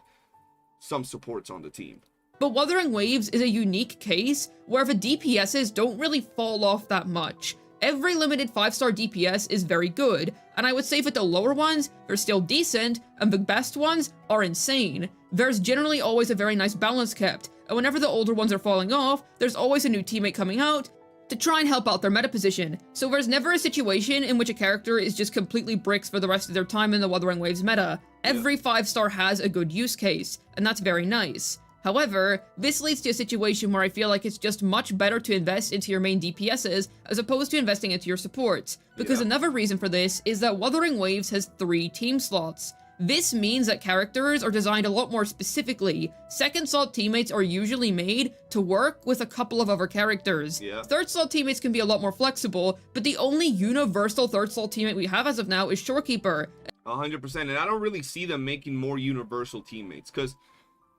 some supports on the team. But Wuthering Waves is a unique case where the DPSs don't really fall off that much. Every limited 5-star DPS is very good, and I would say that the lower ones, they're still decent, and the best ones are insane. There's generally always a very nice balance kept, and whenever the older ones are falling off, there's always a new teammate coming out to try and help out their meta position. So there's never a situation in which a character is just completely bricks for the rest of their time in the Wuthering Waves meta. Every 5-star has a good use case, and that's very nice. However, this leads to a situation where I feel like it's just much better to invest into your main DPSs as opposed to investing into your supports, because another reason for this is that Wuthering Waves has 3 team slots. This means that characters are designed a lot more specifically. Second slot teammates are usually made to work with a couple of other characters. Third slot teammates can be a lot more flexible, but the only universal third slot teammate we have as of now is Shorekeeper. 100%, and I don't really see them making more universal teammates, because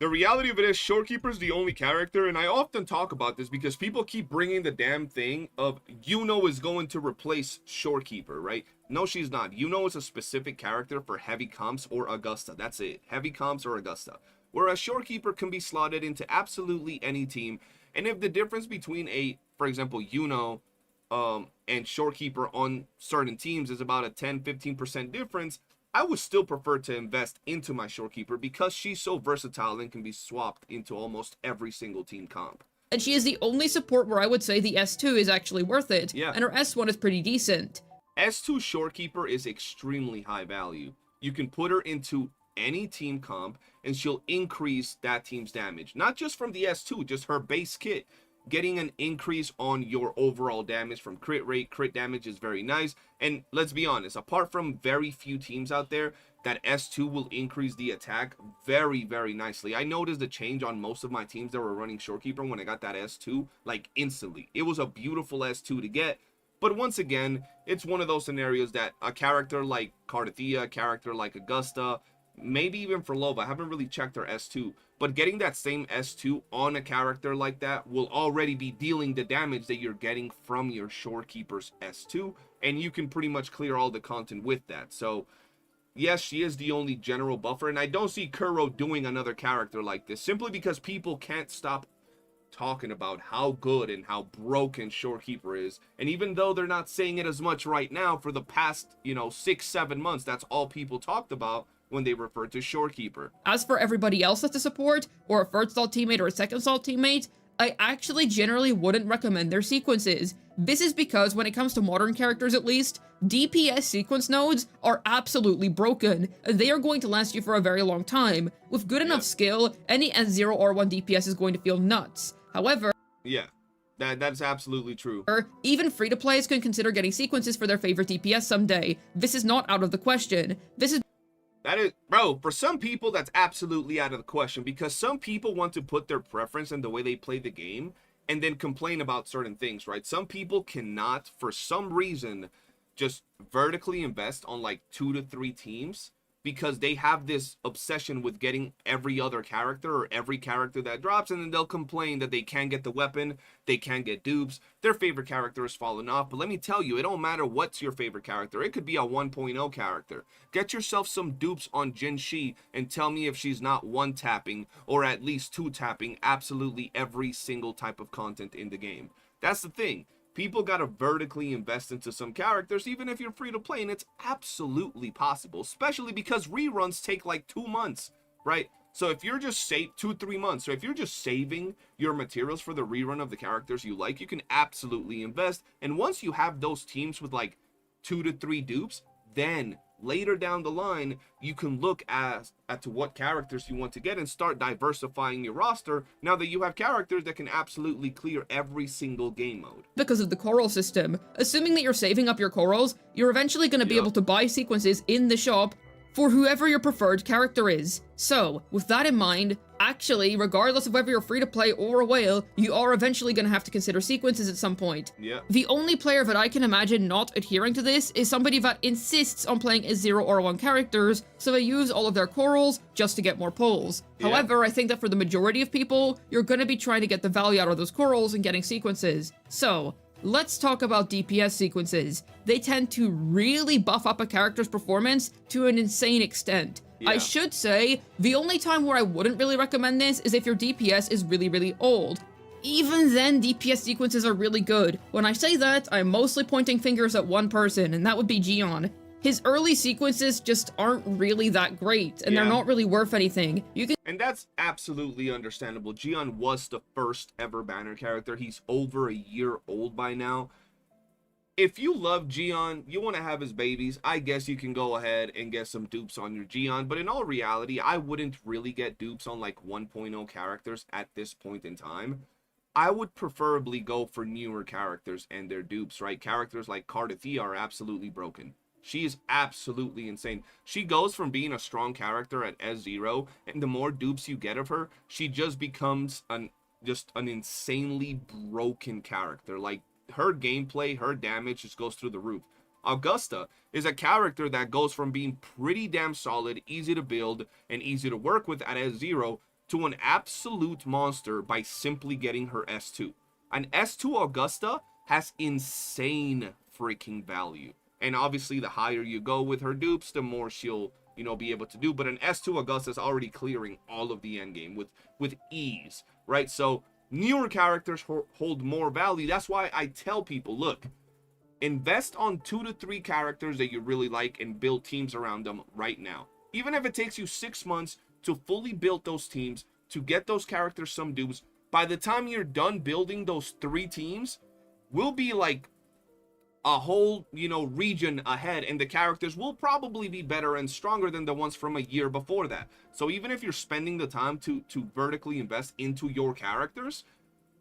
the reality of it is Shorekeeper is the only character, and I often talk about this because people keep bringing the damn thing of YOOOO is going to replace Shorekeeper, right? No, she's not. YOOOO is a specific character for heavy comps or Augusta. That's it. Heavy comps or Augusta. Whereas Shorekeeper can be slotted into absolutely any team, and if the difference between for example, YOOOO and Shorekeeper on certain teams is about a 10-15% difference, I would still prefer to invest into my Shorekeeper because she's so versatile and can be swapped into almost every single team comp. And she is the only support where I would say the S2 is actually worth it, Yeah. and her S1 is pretty decent. S2 Shorekeeper is extremely high value. You can put her into any team comp and she'll increase that team's damage. Not just from the S2, just her base kit. Getting an increase on your overall damage from crit rate, crit damage is very nice. And let's be honest, apart from very few teams out there, that S2 will increase the attack very, very nicely. I noticed a change on most of my teams that were running Shorekeeper when I got that S2, like instantly. It was a beautiful S2 to get, But once again, it's one of those scenarios that a character like Cardathea, a character like Augusta, maybe even for Lova, I haven't really checked her S2, but getting that same S2 on a character like that will already be dealing the damage that you're getting from your Shorekeeper's S2, and you can pretty much clear all the content with that. So yes, she is the only general buffer, and I don't see Kuro doing another character like this, simply because people can't stop talking about how good and how broken Shorekeeper is. And even though they're not saying it as much right now, for the past, 6-7 months, that's all people talked about when they referred to Shorekeeper. As for everybody else that's a support, or a first salt teammate or a second salt teammate, I actually generally wouldn't recommend their sequences. This is because when it comes to modern characters at least, DPS sequence nodes are absolutely broken. They are going to last you for a very long time. With good enough skill, any S0 or 1 DPS is going to feel nuts. However, Yeah, that's absolutely true. even free-to-plays can consider getting sequences for their favorite DPS someday. This is not out of the question. That is, bro, for some people, that's absolutely out of the question, because some people want to put their preference in the way they play the game and then complain about certain things, right? Some people cannot, for some reason, just vertically invest on like 2 to 3 teams because they have this obsession with getting every other character or every character that drops, and then they'll complain that they can't get the weapon, they can't get dupes, their favorite character has fallen off. But let me tell you, it don't matter what's your favorite character. It could be a 1.0 character. Get yourself some dupes on Jin Shi and tell me if she's not one-tapping or at least two-tapping absolutely every single type of content in the game. That's the thing. People gotta vertically invest into some characters, even if you're free to play, and it's absolutely possible, especially because reruns take like 2 months, right? So if you're just 2-3 months, so if you're just saving your materials for the rerun of the characters you like, you can absolutely invest. And once you have those teams with like 2 to 3 dupes, then later down the line, you can look at to what characters you want to get and start diversifying your roster now that you have characters that can absolutely clear every single game mode. Because of the coral system. Assuming that you're saving up your corals, you're eventually going to be able to buy sequences in the shop for whoever your preferred character is. So, with that in mind, actually, regardless of whether you're free to play or a whale, you are eventually going to have to consider sequences at some point. Yeah. The only player that I can imagine not adhering to this is somebody that insists on playing as 0 or 1 characters, so they use all of their corals just to get more pulls. Yeah. However, I think that for the majority of people, you're going to be trying to get the value out of those corals and getting sequences. So, let's talk about DPS sequences. They tend to really buff up a character's performance to an insane extent. Yeah. I should say, the only time where I wouldn't really recommend this is if your DPS is really, really old. Even then, DPS sequences are really good. When I say that, I'm mostly pointing fingers at one person, and that would be Gion. His early sequences just aren't really that great, and they're not really worth anything. And that's absolutely understandable. Gion was the first ever banner character. He's over a year old by now. If you love Gion, you want to have his babies, I guess you can go ahead and get some dupes on your Gion. But in all reality, I wouldn't really get dupes on like 1.0 characters at this point in time. I would preferably go for newer characters and their dupes, right? Characters like Cardathea are absolutely broken. She is absolutely insane. She goes from being a strong character at S0, and the more dupes you get of her, she just becomes just an insanely broken character. Like, her gameplay, her damage just goes through the roof. Augusta is a character that goes from being pretty damn solid, easy to build, and easy to work with at S0 to an absolute monster by simply getting her S2. An S2 Augusta has insane freaking value. And obviously, the higher you go with her dupes, the more she'll, be able to do. But an S2 Augusta is already clearing all of the endgame with ease, right? So newer characters hold more value. That's why I tell people, look, invest on 2 to 3 characters that you really like and build teams around them right now. Even if it takes you 6 months to fully build those teams, to get those characters some dupes, by the time you're done building those 3 teams, we'll be like a whole, region ahead, and the characters will probably be better and stronger than the ones from a year before that. So even if you're spending the time to vertically invest into your characters,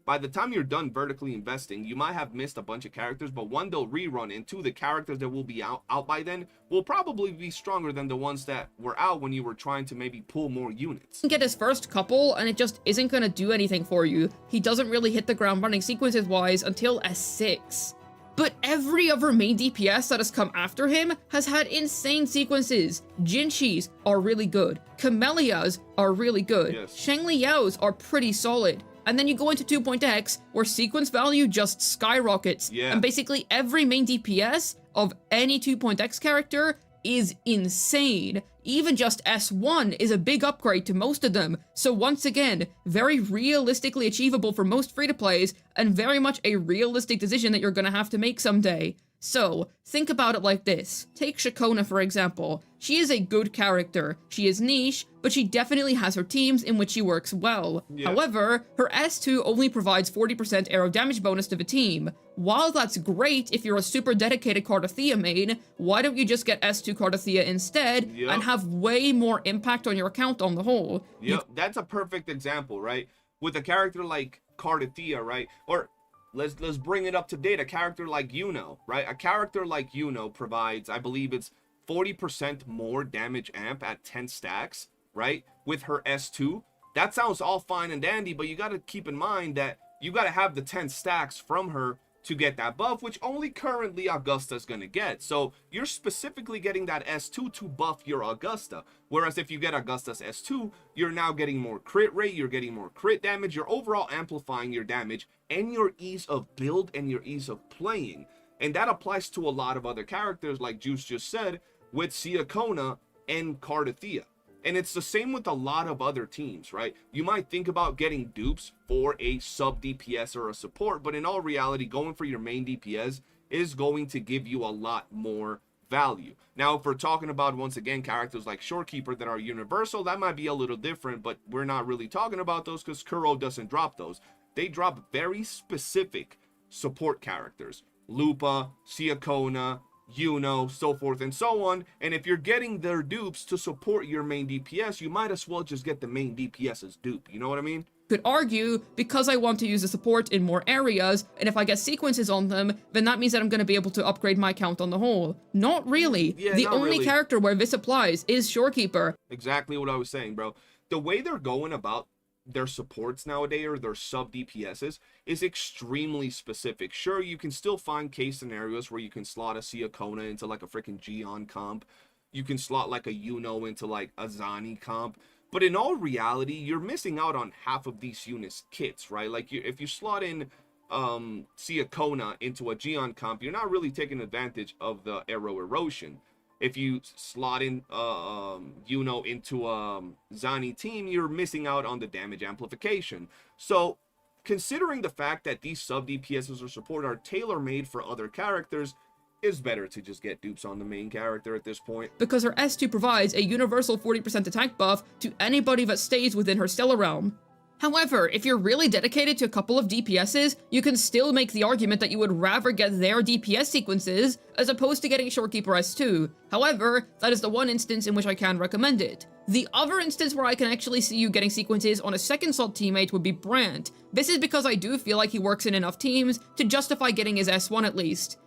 by the time you're done vertically investing, you might have missed a bunch of characters, but 1, they'll rerun, and 2, the characters that will be out by then will probably be stronger than the ones that were out when you were trying to maybe pull more units. Get his first couple, and it just isn't going to do anything for you. He doesn't really hit the ground running sequences-wise until S6. But every other main DPS that has come after him has had insane sequences. Jinxi's are really good. Camellia's are really good. Yes. Shangli Yao's are pretty solid. And then you go into 2.x, where sequence value just skyrockets. Yeah. And basically every main DPS of any 2.x character is insane. Even just S1 is a big upgrade to most of them. So once again, very realistically achievable for most free-to-plays, and very much a realistic decision that you're gonna have to make someday. So, think about it like this. Take Shakona for example. She is a good character. She is niche, but she definitely has her teams in which she works well. Yeah. However, her S2 only provides 40% arrow damage bonus to the team. While that's great if you're a super dedicated Cardathea main, why don't you just get S2 Cardathea instead Yep. and have way more impact on your account on the whole? Yep, that's a perfect example, right? With a character like Cardathea, right? Or let's bring it up to date. A character like YOOOO, right? A character like YOOOO provides, I believe it's 40% more damage amp at 10 stacks, right? With her S2. That sounds all fine and dandy, but you got to keep in mind that you got to have the 10 stacks from her to get that buff, which only currently Augusta is going to get. So you're specifically getting that S2 to buff your Augusta. Whereas if you get Augusta's S2, you're now getting more crit rate, you're getting more crit damage, you're overall amplifying your damage and your ease of build and your ease of playing. And that applies to a lot of other characters, like Juice just said, with Siakona and Cardathea. And it's the same with a lot of other teams, right? You might think about getting dupes for a sub DPS or a support, but in all reality, going for your main DPS is going to give you a lot more value. Now, if we're talking about, once again, characters like Shorekeeper that are universal, that might be a little different, but we're not really talking about those because Kuro doesn't drop those. They drop very specific support characters. Lupa, Siakona, YOOOO, so forth and so on. And if you're getting their dupes to support your main DPS, you might as well just get the main DPS's dupe. You know what I mean? Could argue, because I want to use the support in more areas, and if I get sequences on them, then that means that I'm going to be able to upgrade my count on the whole. Not really. Yeah, the not only really. character where this applies is Shorekeeper. Exactly what I was saying, bro. The way they're going about their supports nowadays, or their sub DPSs, is extremely specific. Sure, you can still find case scenarios where you can slot a Siakona into like a freaking Gion comp. You can slot like a YOOOO into like a Zani comp. But in all reality, you're missing out on half of these units' kits, right? Like if you slot in Siakona into a Gion comp, you're not really taking advantage of the arrow erosion. If you slot in YOOOO into a Zani team, you're missing out on the damage amplification. So considering the fact that these sub DPSs or support are tailor-made for other characters, it's better to just get dupes on the main character at this point. Because her S2 provides a universal 40% attack buff to anybody that stays within her stellar realm. However, if you're really dedicated to a couple of DPSs, you can still make the argument that you would rather get their DPS sequences as opposed to getting Shorekeeper S2. However, that is the one instance in which I can recommend it. The other instance where I can actually see you getting sequences on a second slot teammate would be Brandt. This is because I do feel like he works in enough teams to justify getting his S1 at least.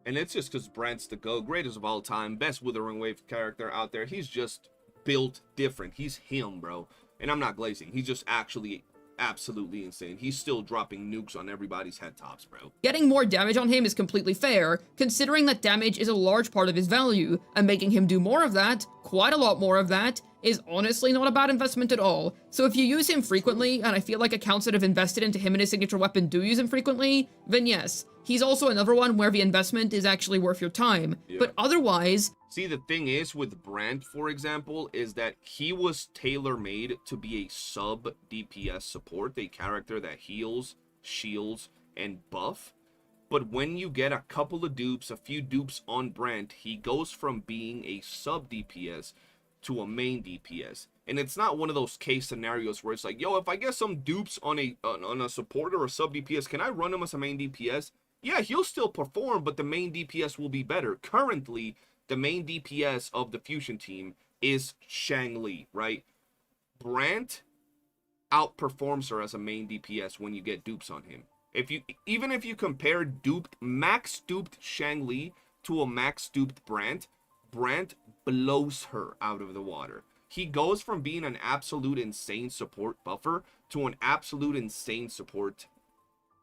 And it's just because Brandt's the GOAT, greatest of all time, best Withering Wave character out there. He's just built different. He's him, bro. And I'm not glazing. He's just actually absolutely insane. He's still dropping nukes on everybody's head tops, bro. Getting more damage on him is completely fair, considering that damage is a large part of his value, and making him do more of that, quite a lot more of that, is honestly not a bad investment at all. So if you use him frequently, and I feel like accounts that have invested into him and his signature weapon do use him frequently, then yes, he's also another one where the investment is actually worth your time. Yeah. But otherwise, See, the thing is with Brandt, for example, is that he was tailor-made to be a sub DPS support, a character that heals, shields, and buff. But when you get a couple of dupes, a few dupes on Brandt, he goes from being a sub DPS to a main DPS. And it's not one of those case scenarios where it's like, yo, if I get some dupes on a support or a sub DPS, can I run him as a main DPS? Yeah, he'll still perform, but the main DPS will be better. Currently, the main DPS of the Fusion team is Shangli, right? Brandt outperforms her as a main DPS when you get dupes on him. Even if you compare max duped Shangli to a max duped Brandt blows her out of the water. He goes from being an absolute insane support buffer to an absolute insane support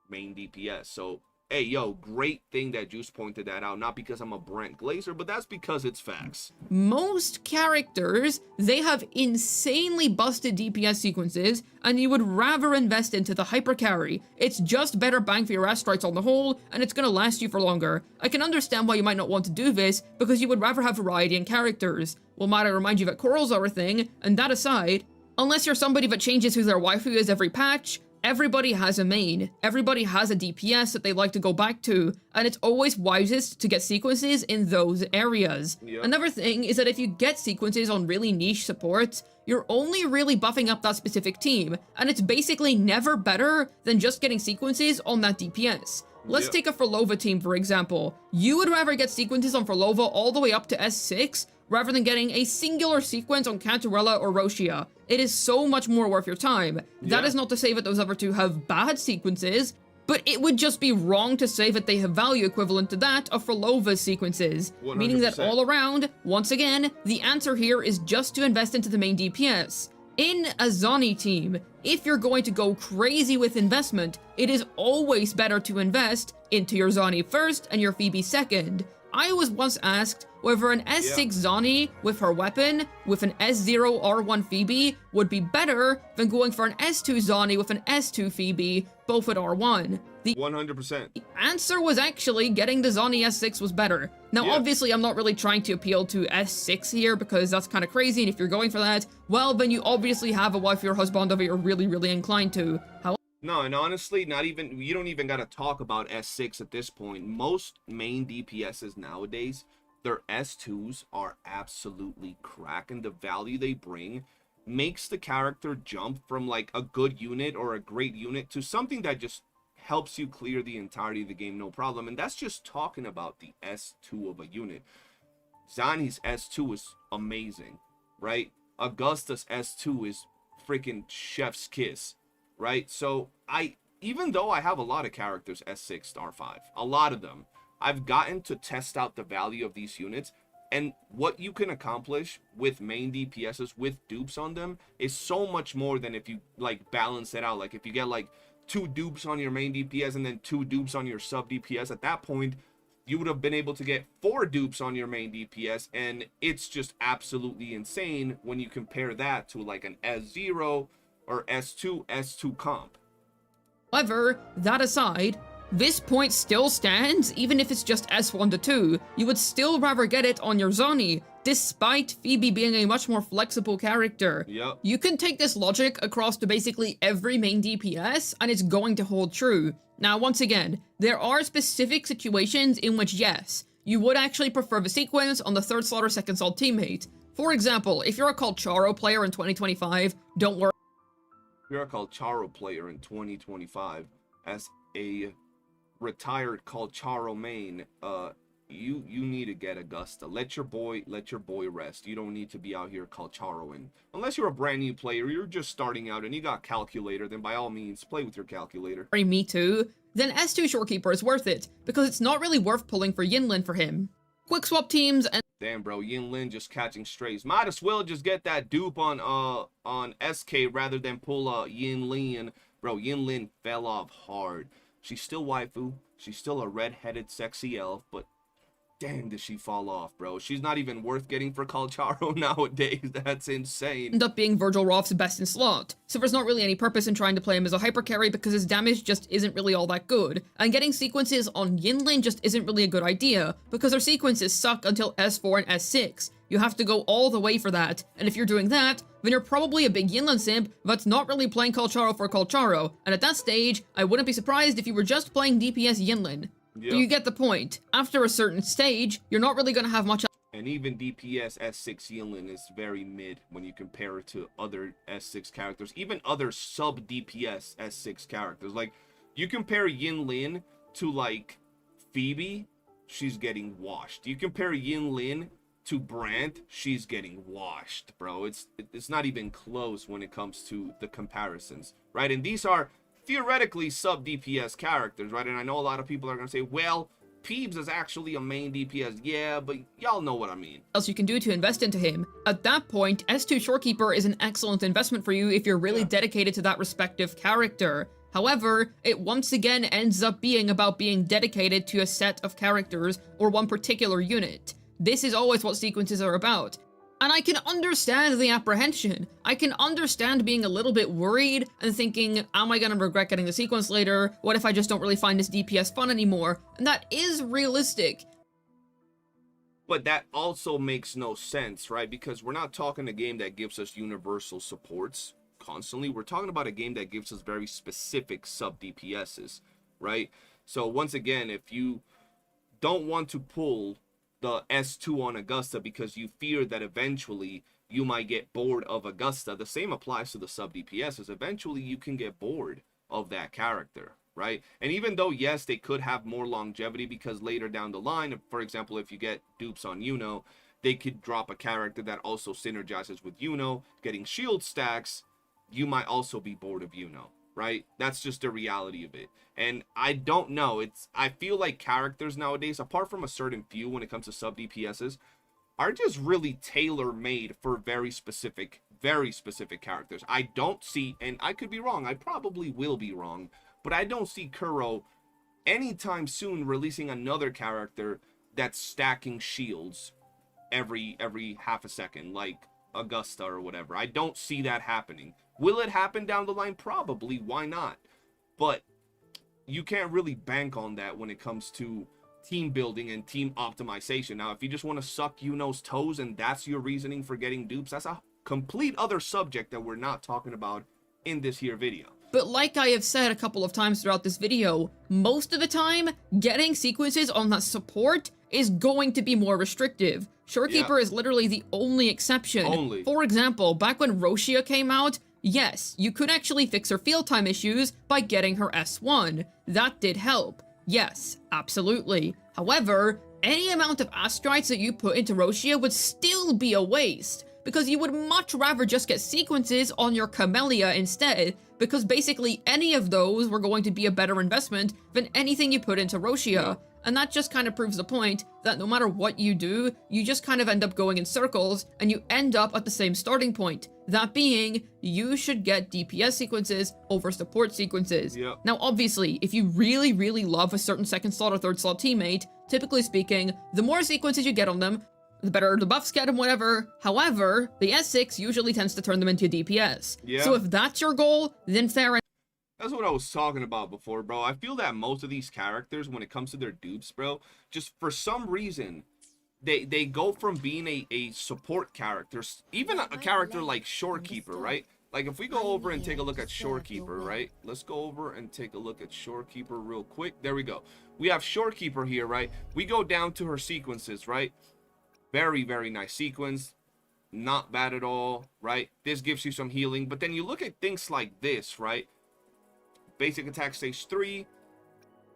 main DPS. So Hey, yo, great thing that Juice pointed that out. Not because I'm a Brent Glazer, but that's because it's facts. Most characters, they have insanely busted DPS sequences, and you would rather invest into the hyper carry. It's just better bang for your asteroids on the whole, and it's gonna last you for longer. I can understand why you might not want to do this, because you would rather have variety in characters. Well, might I remind you that corals are a thing, and that aside, unless you're somebody that changes who their waifu is every patch, everybody has a main. Everybody has a DPS that they like to go back to, and it's always wisest to get sequences in those areas. Yep. Another thing is that if you get sequences on really niche supports, you're only really buffing up that specific team, and it's basically never better than just getting sequences on that DPS. Let's Yep. take a Forlova team, for example. You would rather get sequences on Forlova all the way up to S6, rather than getting a singular sequence on Cantarella or Roshia. It is so much more worth your time. That Yeah. is not to say that those other two have bad sequences, but it would just be wrong to say that they have value equivalent to that of Forlova's sequences. Meaning that 100%. all around, once again, the answer here is just to invest into the main DPS. In a Zani team, if you're going to go crazy with investment, it is always better to invest into your Zani first and your Phoebe second. I was once asked whether an S6 Zani with her weapon with an S0 R1 Phoebe would be better than going for an S2 Zani with an S2 Phoebe, both at R1. The 100%. answer was actually getting the Zani S6 was better. Now, Yeah. obviously, I'm not really trying to appeal to S6 here because that's kind of crazy, and if you're going for that, well, then you obviously have a wife or husband that you're really, really inclined to. No, and honestly, you don't even gotta talk about S6 at this point. Most main DPSs nowadays, their S2s are absolutely crack, and the value they bring makes the character jump from like a good unit or a great unit to something that just helps you clear the entirety of the game, no problem. And that's just talking about the S2 of a unit. Zani's S2 is amazing, right? Augusta's S2 is freaking chef's kiss, right? So even though I have a lot of characters S6R5, a lot of them, I've gotten to test out the value of these units, and what you can accomplish with main DPSs with dupes on them is so much more than if you like balance it out. Like if you get like 2 dupes on your main DPS and then 2 dupes on your sub DPS, at that point you would have been able to get 4 dupes on your main DPS, and it's just absolutely insane when you compare that to like an S0 or S2 comp. However, that aside, this point still stands even if it's just S1 to 2. You would still rather get it on your Zani, despite Phoebe being a much more flexible character. Yep. You can take this logic across to basically every main DPS, and it's going to hold true. Now, once again, there are specific situations in which, yes, you would actually prefer the sequence on the 3rd slot or 2nd slot teammate. For example, if you're a Colcharo player in 2025, don't worry. If you're a Colcharo player in 2025, as a retired Colcharo main, you need to get Augusta. Let your boy rest. You don't need to be out here Colcharoing. Unless you're a brand new player, you're just starting out and you got calculator, then by all means play with your calculator. Me too, then S2 Shorekeeper is worth it, because it's not really worth pulling for Yinlin for him. Quick swap teams and Damn, bro, Yin Lin just catching strays. Might as well just get that dupe on SK rather than pull Yin Lin. Bro, Yin Lin fell off hard. She's still waifu. She's still a red-headed sexy elf, but dang, did she fall off, bro. She's not even worth getting for Colcharo nowadays. That's insane. end up being Virgil Roth's best in slot, so there's not really any purpose in trying to play him as a hyper carry because his damage just isn't really all that good, and getting sequences on Yinlin just isn't really a good idea, because her sequences suck until S4 and S6. You have to go all the way for that, and if you're doing that, then you're probably a big Yinlin simp that's not really playing Colcharo for Colcharo, and at that stage, I wouldn't be surprised if you were just playing DPS Yinlin. Yep. But you get the point. After a certain stage, you're not really gonna have much. And even DPS S6 Yinlin is very mid when you compare it to other S6 characters, even other sub DPS S6 characters. Like, you compare Yinlin to like Phoebe, she's getting washed. You compare Yinlin to Brant, she's getting washed, bro. It's not even close when it comes to the comparisons, right? And these are theoretically sub DPS characters, right? And I know a lot of people are gonna say, well, Peebs is actually a main DPS. Yeah, but y'all know what I mean. Else you can do to invest into him. At that point, S2 Shorekeeper is an excellent investment for you if you're really dedicated to that respective character. However, it once again ends up being about being dedicated to a set of characters or one particular unit. This is always what sequences are about. And I can understand the apprehension. I can understand being a little bit worried and thinking, am I gonna regret getting the sequence later? What if I just don't really find this DPS fun anymore? And that is realistic. But that also makes no sense, right? Because we're not talking a game that gives us universal supports constantly. We're talking about a game that gives us very specific sub DPSs, right? So once again, if you don't want to pull the S2 on Augusta because you fear that eventually you might get bored of Augusta, the same applies to the sub DPSs. Eventually you can get bored of that character, right? And even though, yes, they could have more longevity because later down the line, for example, if you get dupes on YOOOO, they could drop a character that also synergizes with YOOOO, getting shield stacks. You might also be bored of YOOOO, right? That's just the reality of it. And I don't know, I feel like characters nowadays, apart from a certain few when it comes to sub DPSs, are just really tailor-made for very specific characters. I don't see, and I could be wrong, I probably will be wrong, but I don't see Kuro anytime soon releasing another character that's stacking shields every half a second, like Augusta or whatever. I don't see that happening. Will it happen down the line? Probably. Why not? But you can't really bank on that when it comes to team building and team optimization. Now, if you just want to suck YOOOO's toes and that's your reasoning for getting dupes, that's a complete other subject that we're not talking about in this here video. But like I have said a couple of times throughout this video, most of the time, getting sequences on that support is going to be more restrictive. Shorekeeper is literally the only exception. For example, back when Roshia came out, yes, you could actually fix her field time issues by getting her S1. That did help. Yes, absolutely. However, any amount of Astrites that you put into Roshia would still be a waste, because you would much rather just get sequences on your Camellia instead, because basically any of those were going to be a better investment than anything you put into Roshia. And that just kind of proves the point that no matter what you do, you just kind of end up going in circles and you end up at the same starting point. That being, you should get DPS sequences over support sequences. Now, obviously, if you really, really love a certain second slot or third slot teammate, typically speaking, the more sequences you get on them, the better the buffs get and whatever. However, the S6 usually tends to turn them into DPS. So if that's your goal, then fair enough. That's what I was talking about before, bro. I feel that most of these characters, when it comes to their dupes, bro, just for some reason, they go from being a support character, even a character like Shorekeeper, right? Like, if we go over and take a look at Shorekeeper, right? Let's go over and take a look at Shorekeeper real quick. There we go. We have Shorekeeper here, right? We go down to her sequences, right? Very, very nice sequence. Not bad at all, right? This gives you some healing. But then you look at things like this, right? Basic attack stage 3.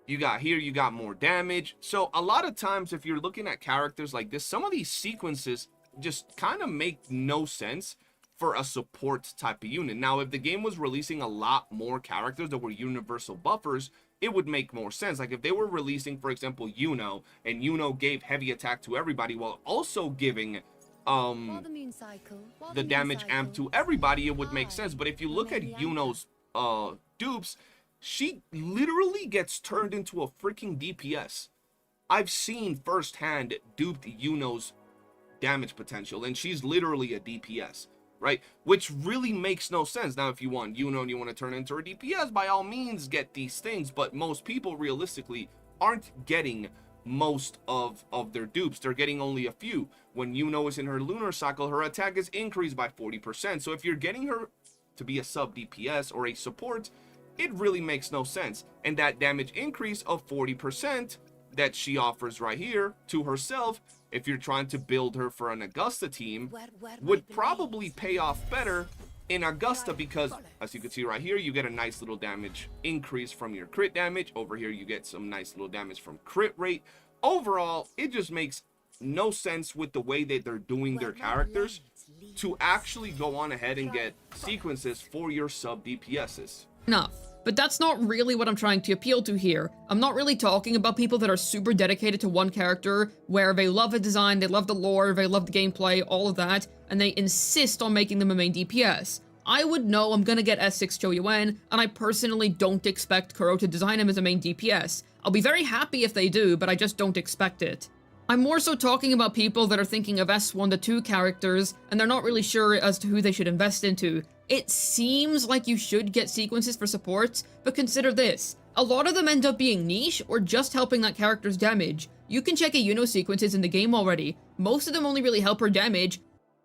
You got here, you got more damage. So a lot of times if you're looking at characters like this, some of these sequences just kind of make no sense for a support type of unit. Now, if the game was releasing a lot more characters that were universal buffers, it would make more sense. Like if they were releasing, for example, YOOOO, and YOOOO gave heavy attack to everybody while also giving the damage amp to everybody, it would make sense. But if you look at YOOOO's dupes, she literally gets turned into a freaking DPS. I've seen firsthand duped YOOOO's damage potential, and she's literally a DPS, right? Which really makes no sense. Now, if you want YOOOO and you want to turn into a DPS, by all means get these things, but most people realistically aren't getting most of their dupes. They're getting only a few. When YOOOO is in her lunar cycle, her attack is increased by 40%. So if you're getting her to be a sub DPS or a support, it really makes no sense. And that damage increase of 40% that she offers right here to herself, if you're trying to build her for an Augusta team, would probably pay off better in Augusta, because as you can see right here, you get a nice little damage increase from your crit damage. Over here, you get some nice little damage from crit rate. Overall, it just makes no sense with the way that they're doing their characters to actually go on ahead and get sequences for your sub DPSs. Enough. But that's not really what I'm trying to appeal to here. I'm not really talking about people that are super dedicated to one character, where they love the design, they love the lore, they love the gameplay, all of that, and they insist on making them a main DPS. I would know I'm gonna get S6 Choyuan, and I personally don't expect Kuro to design him as a main DPS. I'll be very happy if they do, but I just don't expect it. I'm more so talking about people that are thinking of S1 to 2 characters, and they're not really sure as to who they should invest into. It seems like you should get sequences for supports, but consider this. A lot of them end up being niche, or just helping that character's damage. You can check a YOOOO sequences in the game already. Most of them only really help her damage,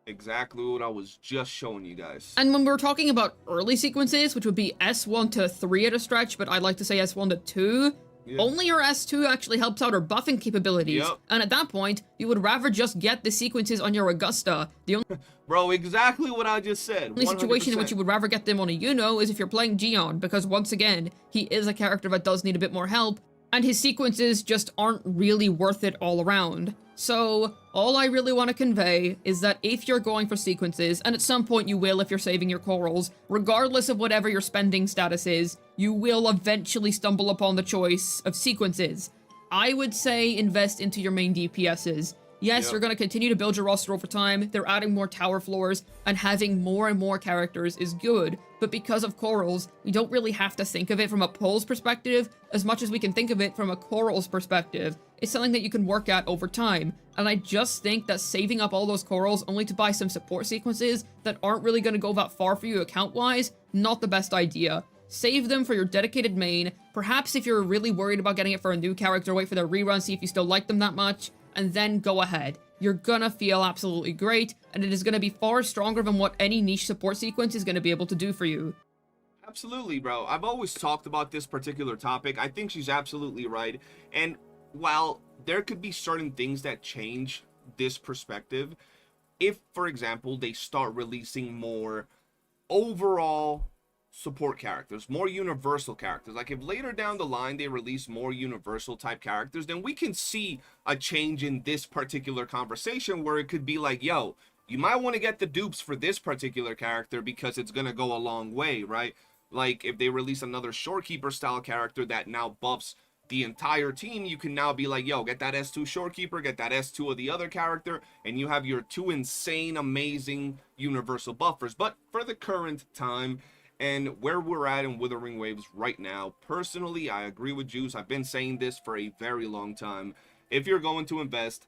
Exactly what I was just showing you guys. and when we're talking about early sequences, which would be S1 to 3 at a stretch, but I'd like to say S1 to 2, Yeah. only her S2 actually helps out her buffing capabilities. Yep. And at that point, you would rather just get the sequences on your Augusta. The Bro, exactly what I just said. only situation in which 100%. you would rather get them on a YOOOO is if you're playing Gion, because once again, he is a character that does need a bit more help, and his sequences just aren't really worth it all around. So, all I really want to convey is that if you're going for sequences, and at some point you will if you're saving your corals, regardless of whatever your spending status is, you will eventually stumble upon the choice of sequences. I would say invest into your main DPSs. Yes, Yep. you're going to continue to build your roster over time, they're adding more tower floors, and having more and more characters is good, but because of corals, we don't really have to think of it from a polls perspective as much as we can think of it from a corals perspective. It's something that you can work at over time, and I just think that saving up all those corals only to buy some support sequences that aren't really going to go that far for you account-wise, not the best idea. Save them for your dedicated main, perhaps if you're really worried about getting it for a new character, wait for their rerun, see if you still like them that much, and then go ahead. You're gonna feel absolutely great, and it is gonna be far stronger than what any niche support sequence is gonna be able to do for you. Absolutely, bro. I've always talked about this particular topic. I think she's absolutely right. And while there could be certain things that change this perspective, if, for example, they start releasing more overall support characters, more universal characters, like if later down the line they release more universal type characters, then we can see a change in this particular conversation where it could be like, yo, you might want to get the dupes for this particular character because it's going to go a long way, right? Like if they release another shorekeeper style character that now buffs the entire team, you can now be like, yo, get that S2 shorekeeper, get that S2 of the other character, and you have your 2 insane, amazing universal buffers. But for the current time and where we're at in Withering Waves right now, personally, I agree with Juice. I've been saying this for a very long time. If you're going to invest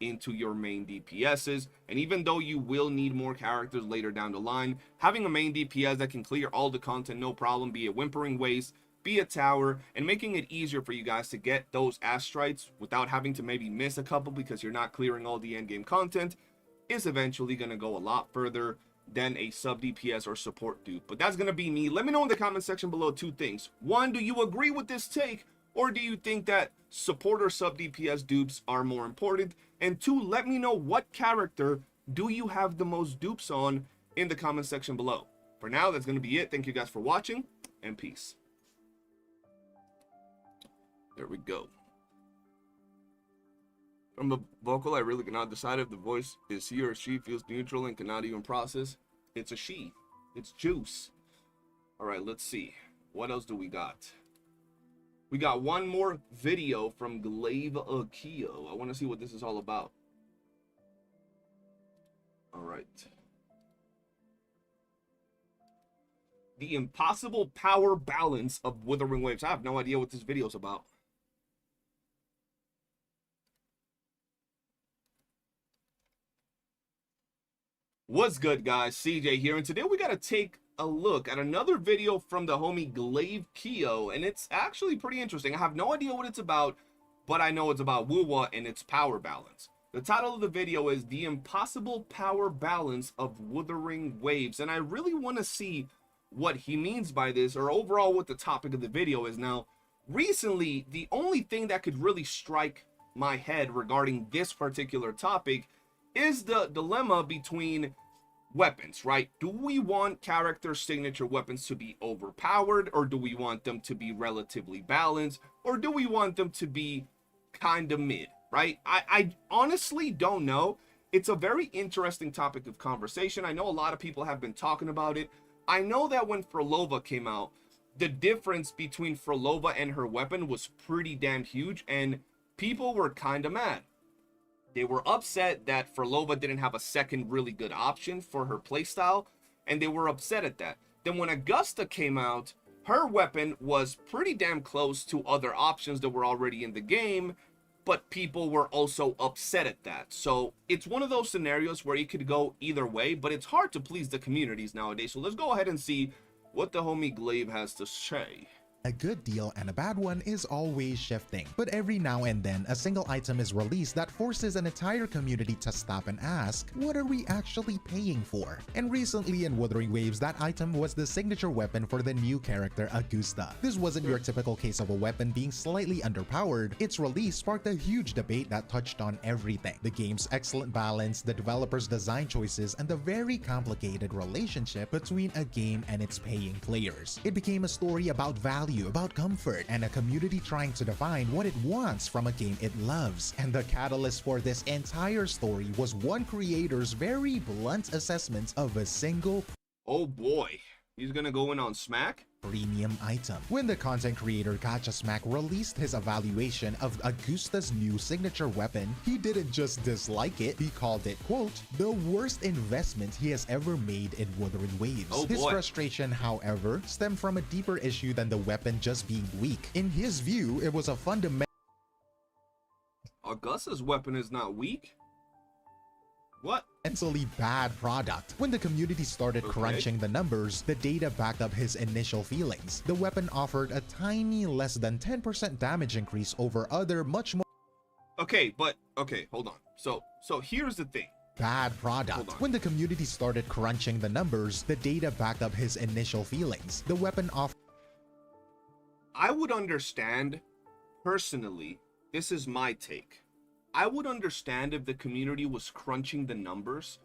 into your main DPSs, and even though you will need more characters later down the line, having a main DPS that can clear all the content no problem, be it Whimpering Waste, be a tower, and making it easier for you guys to get those astrites without having to maybe miss a couple because you're not clearing all the endgame content, is eventually going to go a lot further than a sub DPS or support dupe. But that's going to be me. Let me know in the comment section below 2 things. 1, do you agree with this take? Or do you think that support or sub DPS dupes are more important? And 2, let me know what character do you have the most dupes on in the comment section below. For now, that's going to be it. Thank you guys for watching, and peace. There we go. From the vocal, I really cannot decide if the voice is he or she, feels neutral and cannot even process. It's a she. It's Juice. Alright, let's see. What else do we got? We got one more video from GACHA. I want to see what this is all about. Alright. The impossible power balance of Withering Waves. I have no idea what this video is about. What's good, guys? CJ here, and today we gotta take a look at another video from the homie GACHA, and it's actually pretty interesting. I have no idea what it's about, but I know it's about WUWA and its power balance. The title of the video is The Impossible Power Balance of Withering Waves, and I really want to see what he means by this, or overall what the topic of the video is. Now, recently, the only thing that could really strike my head regarding this particular topic is the dilemma between weapons, right? Do we want character signature weapons to be overpowered, or do we want them to be relatively balanced, or do we want them to be kind of mid, right? I honestly don't know. It's a very interesting topic of conversation. I know a lot of people have been talking about it. I know that when Frolova came out, the difference between Frolova and her weapon was pretty damn huge, and people were kind of mad. They were upset that Frolova didn't have a second really good option for her playstyle, and they were upset at that. Then when Augusta came out, her weapon was pretty damn close to other options that were already in the game, but people were also upset at that. So it's one of those scenarios where it could go either way, but it's hard to please the communities nowadays. So let's go ahead and see what the homie Glaive has to say. A good deal and a bad one is always shifting, but every now and then a single item is released that forces an entire community to stop and ask, what are we actually paying for? And recently in Wuthering Waves, that item was the signature weapon for the new character Augusta. This wasn't your typical case of a weapon being slightly underpowered. Its release sparked a huge debate that touched on everything: the game's excellent balance, the developers' design choices, and the very complicated relationship between a game and its paying players. It became a story about value, about comfort, and a community trying to define what it wants from a game it loves. And the catalyst for this entire story was one creator's very blunt assessment of a single Oh boy, he's gonna go in on Smack? premium item. When the content creator Gacha Smack released his evaluation of Augusta's new signature weapon, he didn't just dislike it, he called it, quote, the worst investment he has ever made in Wuthering Waves. Oh His boy. frustration, however, stemmed from a deeper issue than the weapon just being weak. In his view, it was a fundamental Augusta's weapon is not weak? What? mentally bad product. When the community started Okay. crunching the numbers, the data backed up his initial feelings. The weapon offered a tiny less than 10% damage increase over other much more Okay, hold on. So here's the thing. bad Hold product. on. When the community started crunching the numbers, the data backed up his initial feelings. The weapon offered I would understand, personally, this is my take. I would understand if the community was crunching the numbers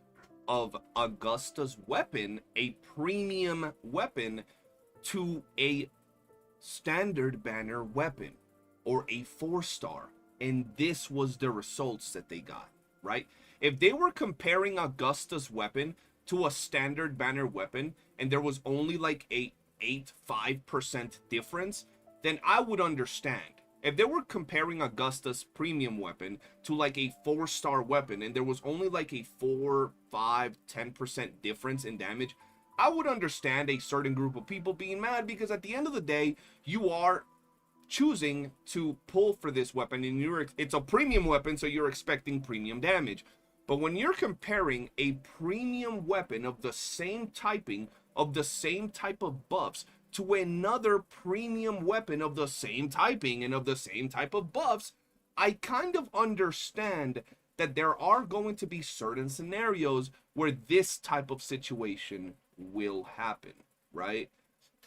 of Augusta's weapon, a premium weapon, to a standard banner weapon or a 4-star, and this was the results that they got, right? If they were comparing Augusta's weapon to a standard banner weapon and there was only like a 5% difference, then I would understand. If they were comparing Augusta's premium weapon to like a 4-star weapon and there was only like a 4, 5, 10% difference in damage, I would understand a certain group of people being mad, because at the end of the day, you are choosing to pull for this weapon and it's a premium weapon, so you're expecting premium damage. But when you're comparing a premium weapon of the same typing, of the same type of buffs, to another premium weapon of the same typing and of the same type of buffs, I kind of understand that there are going to be certain scenarios where this type of situation will happen, right?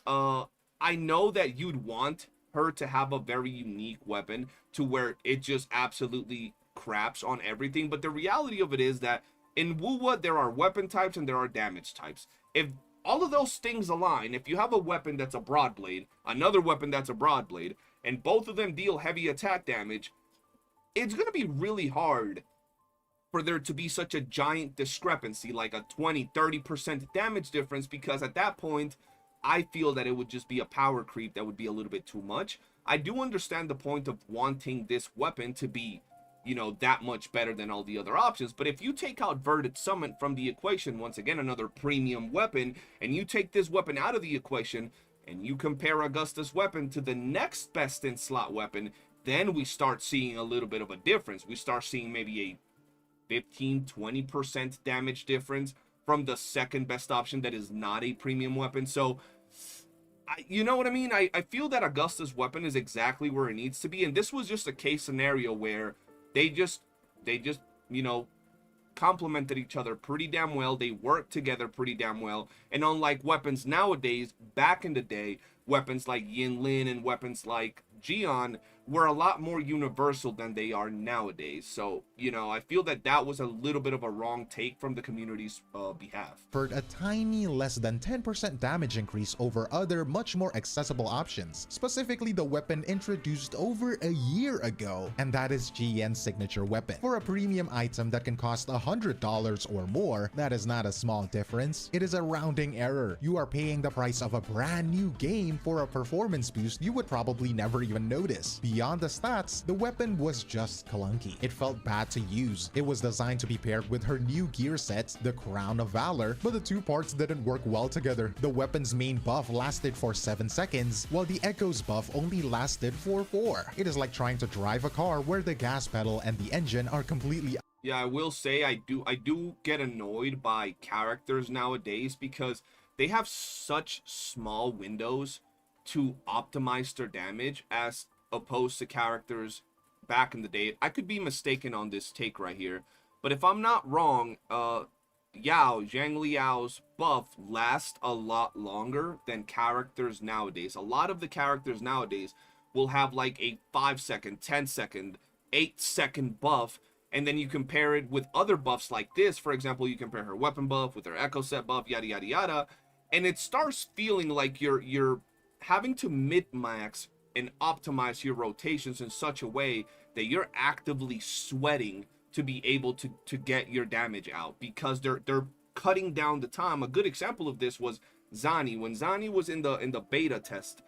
I know that you'd want her to have a very unique weapon to where it just absolutely craps on everything, but the reality of it is that in WUWA there are weapon types and there are damage types. If all of those things align, if you have a weapon that's a broad blade, another weapon that's a broad blade, and both of them deal heavy attack damage, it's going to be really hard for there to be such a giant discrepancy, like a 20-30% damage difference, because at that point I feel that it would just be a power creep that would be a little bit too much. I do understand the point of wanting this weapon to be, you know, that much better than all the other options, but if you take out Verdant Summit from the equation, once again another premium weapon, and you take this weapon out of the equation and you compare Augusta's weapon to the next best in slot weapon, then we start seeing a little bit of a difference. We start seeing maybe a 15-20% damage difference from the second best option that is not a premium weapon. So you know what I mean? I feel that Augusta's weapon is exactly where it needs to be, and this was just a case scenario where they just, you know, complemented each other pretty damn well. They worked together pretty damn well. And unlike weapons nowadays, back in the day, weapons like Yin Lin and weapons like Gion were a lot more universal than they are nowadays. So, you know, I feel that that was a little bit of a wrong take from the community's behalf. offered a tiny less than 10% damage increase over other much more accessible options, specifically the weapon introduced over a year ago, and that is GN's signature weapon. For a premium item that can cost $100 or more, that is not a small difference. It is a rounding error. You are paying the price of a brand new game for a performance boost you would probably never even notice. beyond the stats, the weapon was just clunky. It felt bad to use. It was designed to be paired with her new gear set, the Crown of Valor, but the two parts didn't work well together. The weapon's main buff lasted for 7 seconds, while the Echo's buff only lasted for 4. It is like trying to drive a car where the gas pedal and the engine are completely. Yeah, I will say I do get annoyed by characters nowadays because they have such small windows to optimize their damage as opposed to characters back in the day. I could be mistaken on this take right here, but if I'm not wrong, Zhang Liao's buff lasts a lot longer than characters nowadays. A lot of the characters nowadays will have like a 5-second, 10-second, 8-second buff, and then you compare it with other buffs like this. For example, you compare her weapon buff with her echo set buff, yada yada yada, and it starts feeling like you're having to mid-max and optimize your rotations in such a way that you're actively sweating to be able to get your damage out, because they're cutting down the time. A good example of this was Zani. When Zani was in the beta test,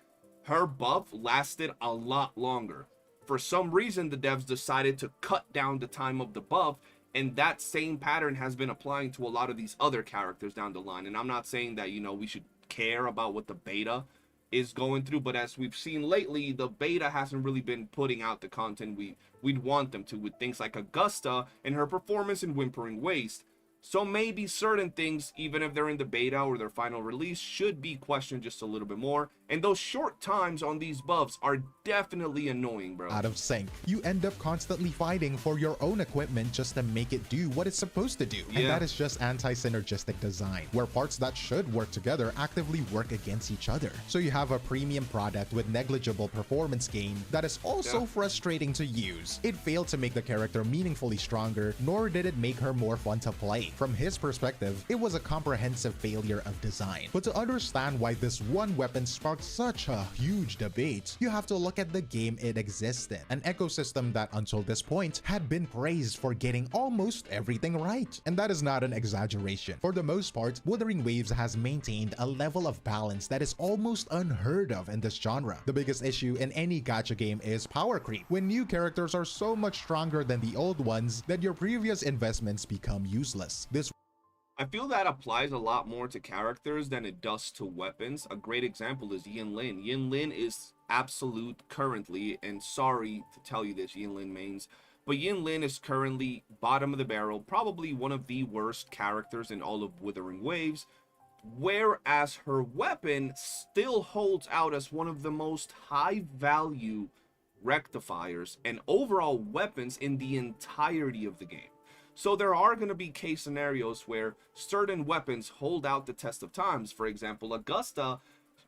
her buff lasted a lot longer. For some reason, the devs decided to cut down the time of the buff, and that same pattern has been applying to a lot of these other characters down the line. And I'm not saying that, you know, we should care about what the beta is going through, but as we've seen lately, the beta hasn't really been putting out the content we'd want them to, with things like Augusta and her performance in Whimpering Waste. So maybe certain things, even if they're in the beta or their final release, should be questioned just a little bit more. And those short times on these buffs are definitely annoying, bro. Out of sync. You end up constantly fighting for your own equipment just to make it do what it's supposed to do. Yeah. And that is just anti-synergistic design, where parts that should work together actively work against each other. So you have a premium product with negligible performance gain that is also frustrating to use. It failed to make the character meaningfully stronger, nor did it make her more fun to play. From his perspective, it was a comprehensive failure of design. But to understand why this one weapon sparked such a huge debate, you have to look at the game it exists in. An ecosystem that until this point had been praised for getting almost everything right. And that is not an exaggeration. For the most part, Wuthering Waves has maintained a level of balance that is almost unheard of in this genre. The biggest issue in any gacha game is power creep, when new characters are so much stronger than the old ones that your previous investments become useless. I feel that applies a lot more to characters than it does to weapons. A great example is Yin Lin. Yin Lin is absolute currently, and sorry to tell you this, Yin Lin mains, but Yin Lin is currently bottom of the barrel, probably one of the worst characters in all of Wuthering Waves, whereas her weapon still holds out as one of the most high value rectifiers and overall weapons in the entirety of the game. So there are going to be case scenarios where certain weapons hold out the test of times. For example, Augusta,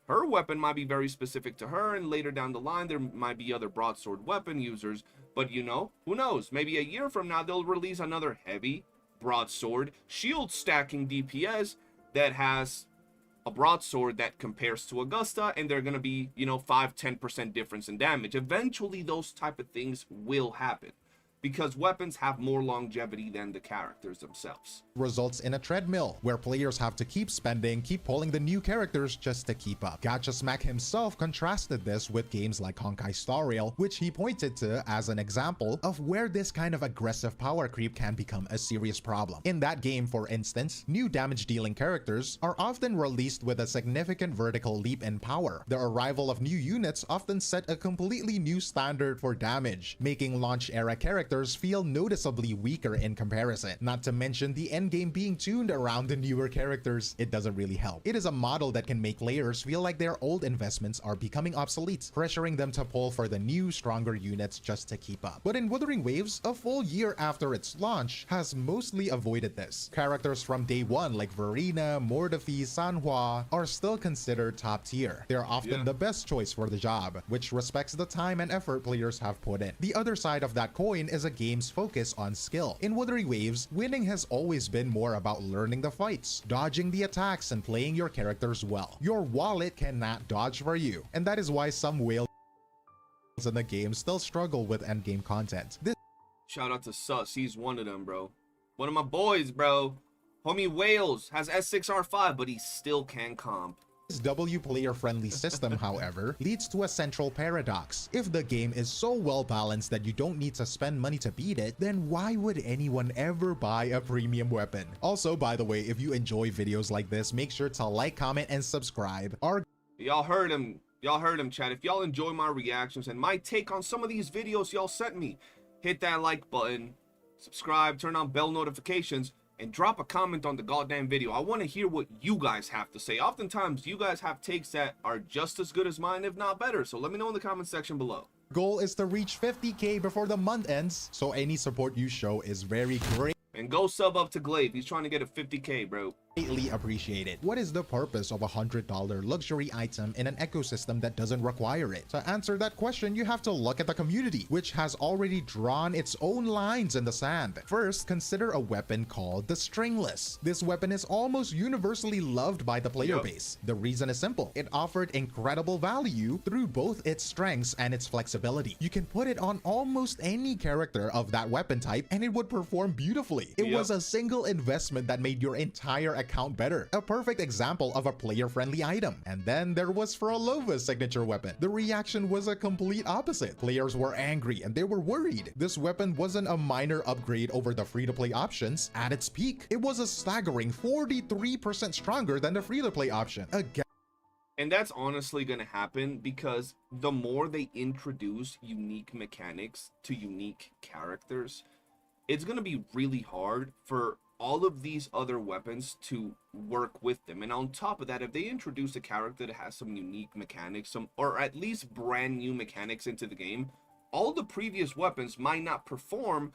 her weapon might be very specific to her, and later down the line there might be other broadsword weapon users. But you know, who knows? Maybe a year from now they'll release another heavy broadsword shield stacking DPS that has a broadsword that compares to Augusta, and they're going to be, you know, 5-10% difference in damage. Eventually those type of things will happen, because weapons have more longevity than the characters themselves. Results in a treadmill, where players have to keep spending, keep pulling the new characters just to keep up. Gacha Smack himself contrasted this with games like Honkai Star Rail, which he pointed to as an example of where this kind of aggressive power creep can become a serious problem. In that game, for instance, new damage-dealing characters are often released with a significant vertical leap in power. The arrival of new units often set a completely new standard for damage, making launch-era characters feel noticeably weaker in comparison. Not to mention the endgame being tuned around the newer characters. It doesn't really help. It is a model that can make players feel like their old investments are becoming obsolete, pressuring them to pull for the new, stronger units just to keep up. But in Wuthering Waves, a full year after its launch, has mostly avoided this. Characters from day one like Verena, Mordefi, Sanhua are still considered top tier. They're often the best choice for the job, which respects the time and effort players have put in. The other side of that coin is a game's focus on skill. In Wuthering Waves, winning has always been more about learning the fights, dodging the attacks, and playing your characters well. Your wallet cannot dodge for you, and that is why some whales in the game still struggle with endgame content. Shout out to Sus, he's one of them, bro. One of my boys, bro. Homie Wales has S6R5, but he still can comp. This W player-friendly system, however, leads to a central paradox. If the game is so well balanced that you don't need to spend money to beat it, then why would anyone ever buy a premium weapon? Also, by the way, if you enjoy videos like this, make sure to like, comment, and subscribe. Y'all heard him. Y'all heard him, chat. If y'all enjoy my reactions and my take on some of these videos y'all sent me, hit that like button, subscribe, turn on bell notifications, and drop a comment on the goddamn video. I want to hear what you guys have to say. Oftentimes, you guys have takes that are just as good as mine, if not better. So let me know in the comment section below. Goal is to reach 50K before the month ends, so any support you show is very great. And go sub up to Glaive. He's trying to get a 50K, bro. Greatly appreciated. What is the purpose of a $100 luxury item in an ecosystem that doesn't require it? To answer that question, you have to look at the community, which has already drawn its own lines in the sand. First, consider a weapon called the Stringless. This weapon is almost universally loved by the player base. The reason is simple. It offered incredible value through both its strengths and its flexibility. You can put it on almost any character of that weapon type and it would perform beautifully. It was a single investment that made your entire account better. A perfect example of a player-friendly item. And then there was Frolova's signature weapon. The reaction was a complete opposite. Players were angry and they were worried. This weapon wasn't a minor upgrade over the free-to-play options. At its peak, it was a staggering 43% stronger than the free-to-play option. And that's honestly going to happen because the more they introduce unique mechanics to unique characters, it's going to be really hard for all of these other weapons to work with them. And on top of that, if they introduce a character that has some unique mechanics, or at least brand new mechanics into the game, all the previous weapons might not perform,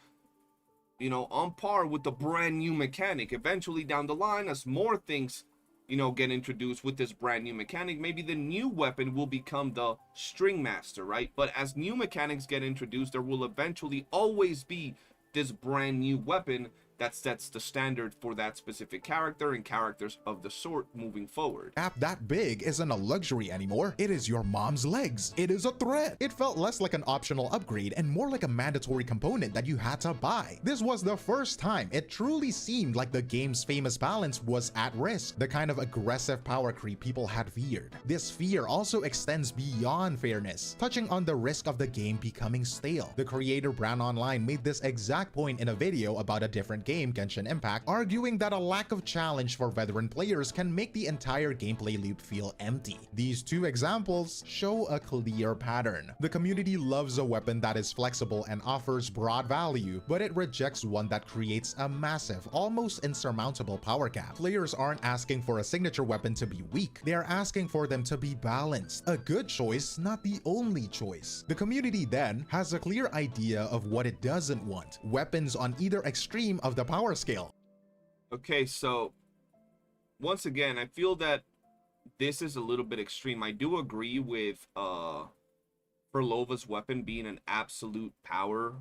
you know, on par with the brand new mechanic. Eventually down the line, as more things, you know, get introduced with this brand new mechanic, maybe the new weapon will become the String Master, right? But as new mechanics get introduced, there will eventually always be this brand new weapon that sets the standard for that specific character and characters of the sort moving forward. App that big isn't a luxury anymore. It is your mom's legs. It is a threat. It felt less like an optional upgrade and more like a mandatory component that you had to buy. This was the first time it truly seemed like the game's famous balance was at risk, the kind of aggressive power creep people had feared. This fear also extends beyond fairness, touching on the risk of the game becoming stale. The creator Brand Online made this exact point in a video about a different game, Genshin Impact, arguing that a lack of challenge for veteran players can make the entire gameplay loop feel empty. These two examples show a clear pattern. The community loves a weapon that is flexible and offers broad value, but it rejects one that creates a massive, almost insurmountable power gap. Players aren't asking for a signature weapon to be weak. They are asking for them to be balanced. A good choice, not the only choice. The community then has a clear idea of what it doesn't want. Weapons on either extreme of the power scale. Okay, so once again, I feel that this is a little bit extreme. I do agree with Frolova's weapon being an absolute power,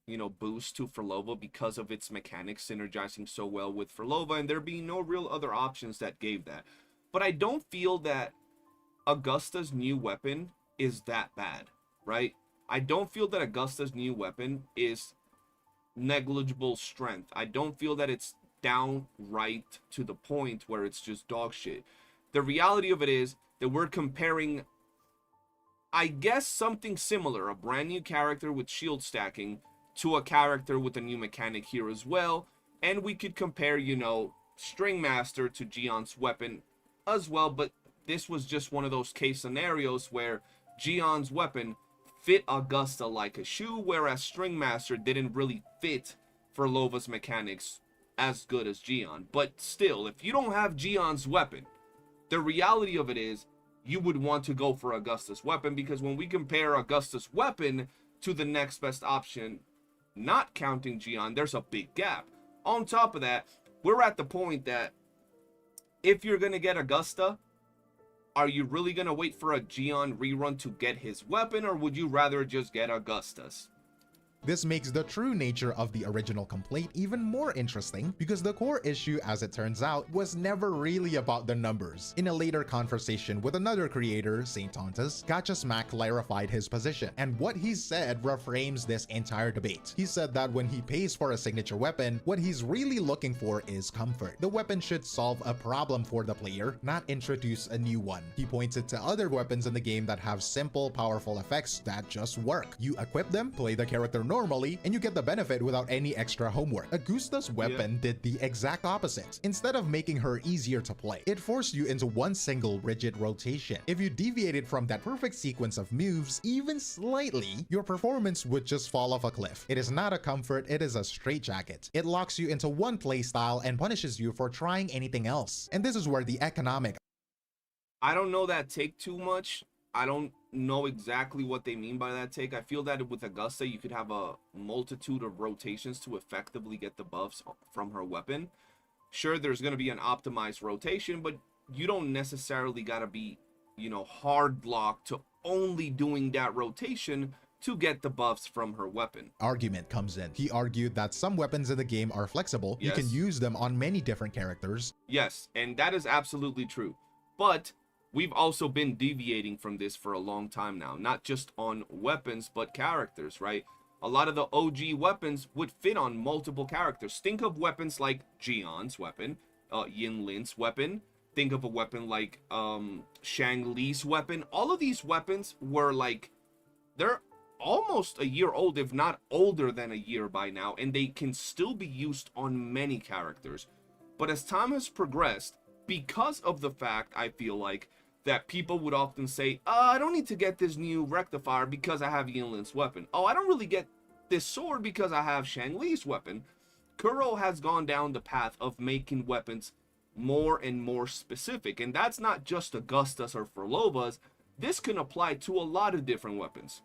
you know, boost to Frolova because of its mechanics synergizing so well with Frolova and there being no real other options that gave that. But I don't feel that Augusta's new weapon is that bad, right? I don't feel that Augusta's new weapon is negligible strength. I don't feel that it's downright to the point where it's just dog shit. The reality of it is that we're comparing, I guess, something similar, a brand new character with shield stacking to a character with a new mechanic here as well, and we could compare, you know, String Master to Gion's weapon as well, but this was just one of those case scenarios where Gion's weapon fit Augusta like a shoe, whereas String Master didn't really fit Frolova's mechanics as good as Gion. But still, if you don't have Gion's weapon, the reality of it is you would want to go for Augusta's weapon, because when we compare Augusta's weapon to the next best option, not counting Gion, there's a big gap. On top of that, we're at the point that if you're going to get Augusta, are you really going to wait for a Gion rerun to get his weapon, or would you rather just get Augusta's? This makes the true nature of the original complaint even more interesting because the core issue, as it turns out, was never really about the numbers. In a later conversation with another creator, St. Tontas, Gacha Smack clarified his position, and what he said reframes this entire debate. He said that when he pays for a signature weapon, what he's really looking for is comfort. The weapon should solve a problem for the player, not introduce a new one. He pointed to other weapons in the game that have simple, powerful effects that just work. You equip them, play the character normally, and you get the benefit without any extra homework. Augusta's weapon did the exact opposite. Instead of making her easier to play, it forced you into one single rigid rotation. If you deviated from that perfect sequence of moves even slightly, your performance would just fall off a cliff. It is not a comfort, it is a straitjacket. It locks you into one playstyle and punishes you for trying anything else. And this is where the economic I don't know that take too much. I don't know exactly what they mean by that take. I feel that with Augusta, you could have a multitude of rotations to effectively get the buffs from her weapon. Sure, there's going to be an optimized rotation, but you don't necessarily got to be, you know, hard locked to only doing that rotation to get the buffs from her weapon. argument comes in. He argued that some weapons in the game are flexible. You can Yes. use them on many different characters. Yes, and that is absolutely true. But we've also been deviating from this for a long time now, not just on weapons, but characters, right? A lot of the OG weapons would fit on multiple characters. Think of weapons like Gion's weapon, Yin Lin's weapon. Think of a weapon like Shang Li's weapon. All of these weapons were like, they're almost a year old, if not older than a year by now, and they can still be used on many characters. But as time has progressed, because of the fact, I feel like, that people would often say, I don't need to get this new rectifier because I have Yin Lin's weapon. Oh, I don't really get this sword because I have Shang Li's weapon. Kuro has gone down the path of making weapons more and more specific. And that's not just Augustas or Furlovas. This can apply to a lot of different weapons.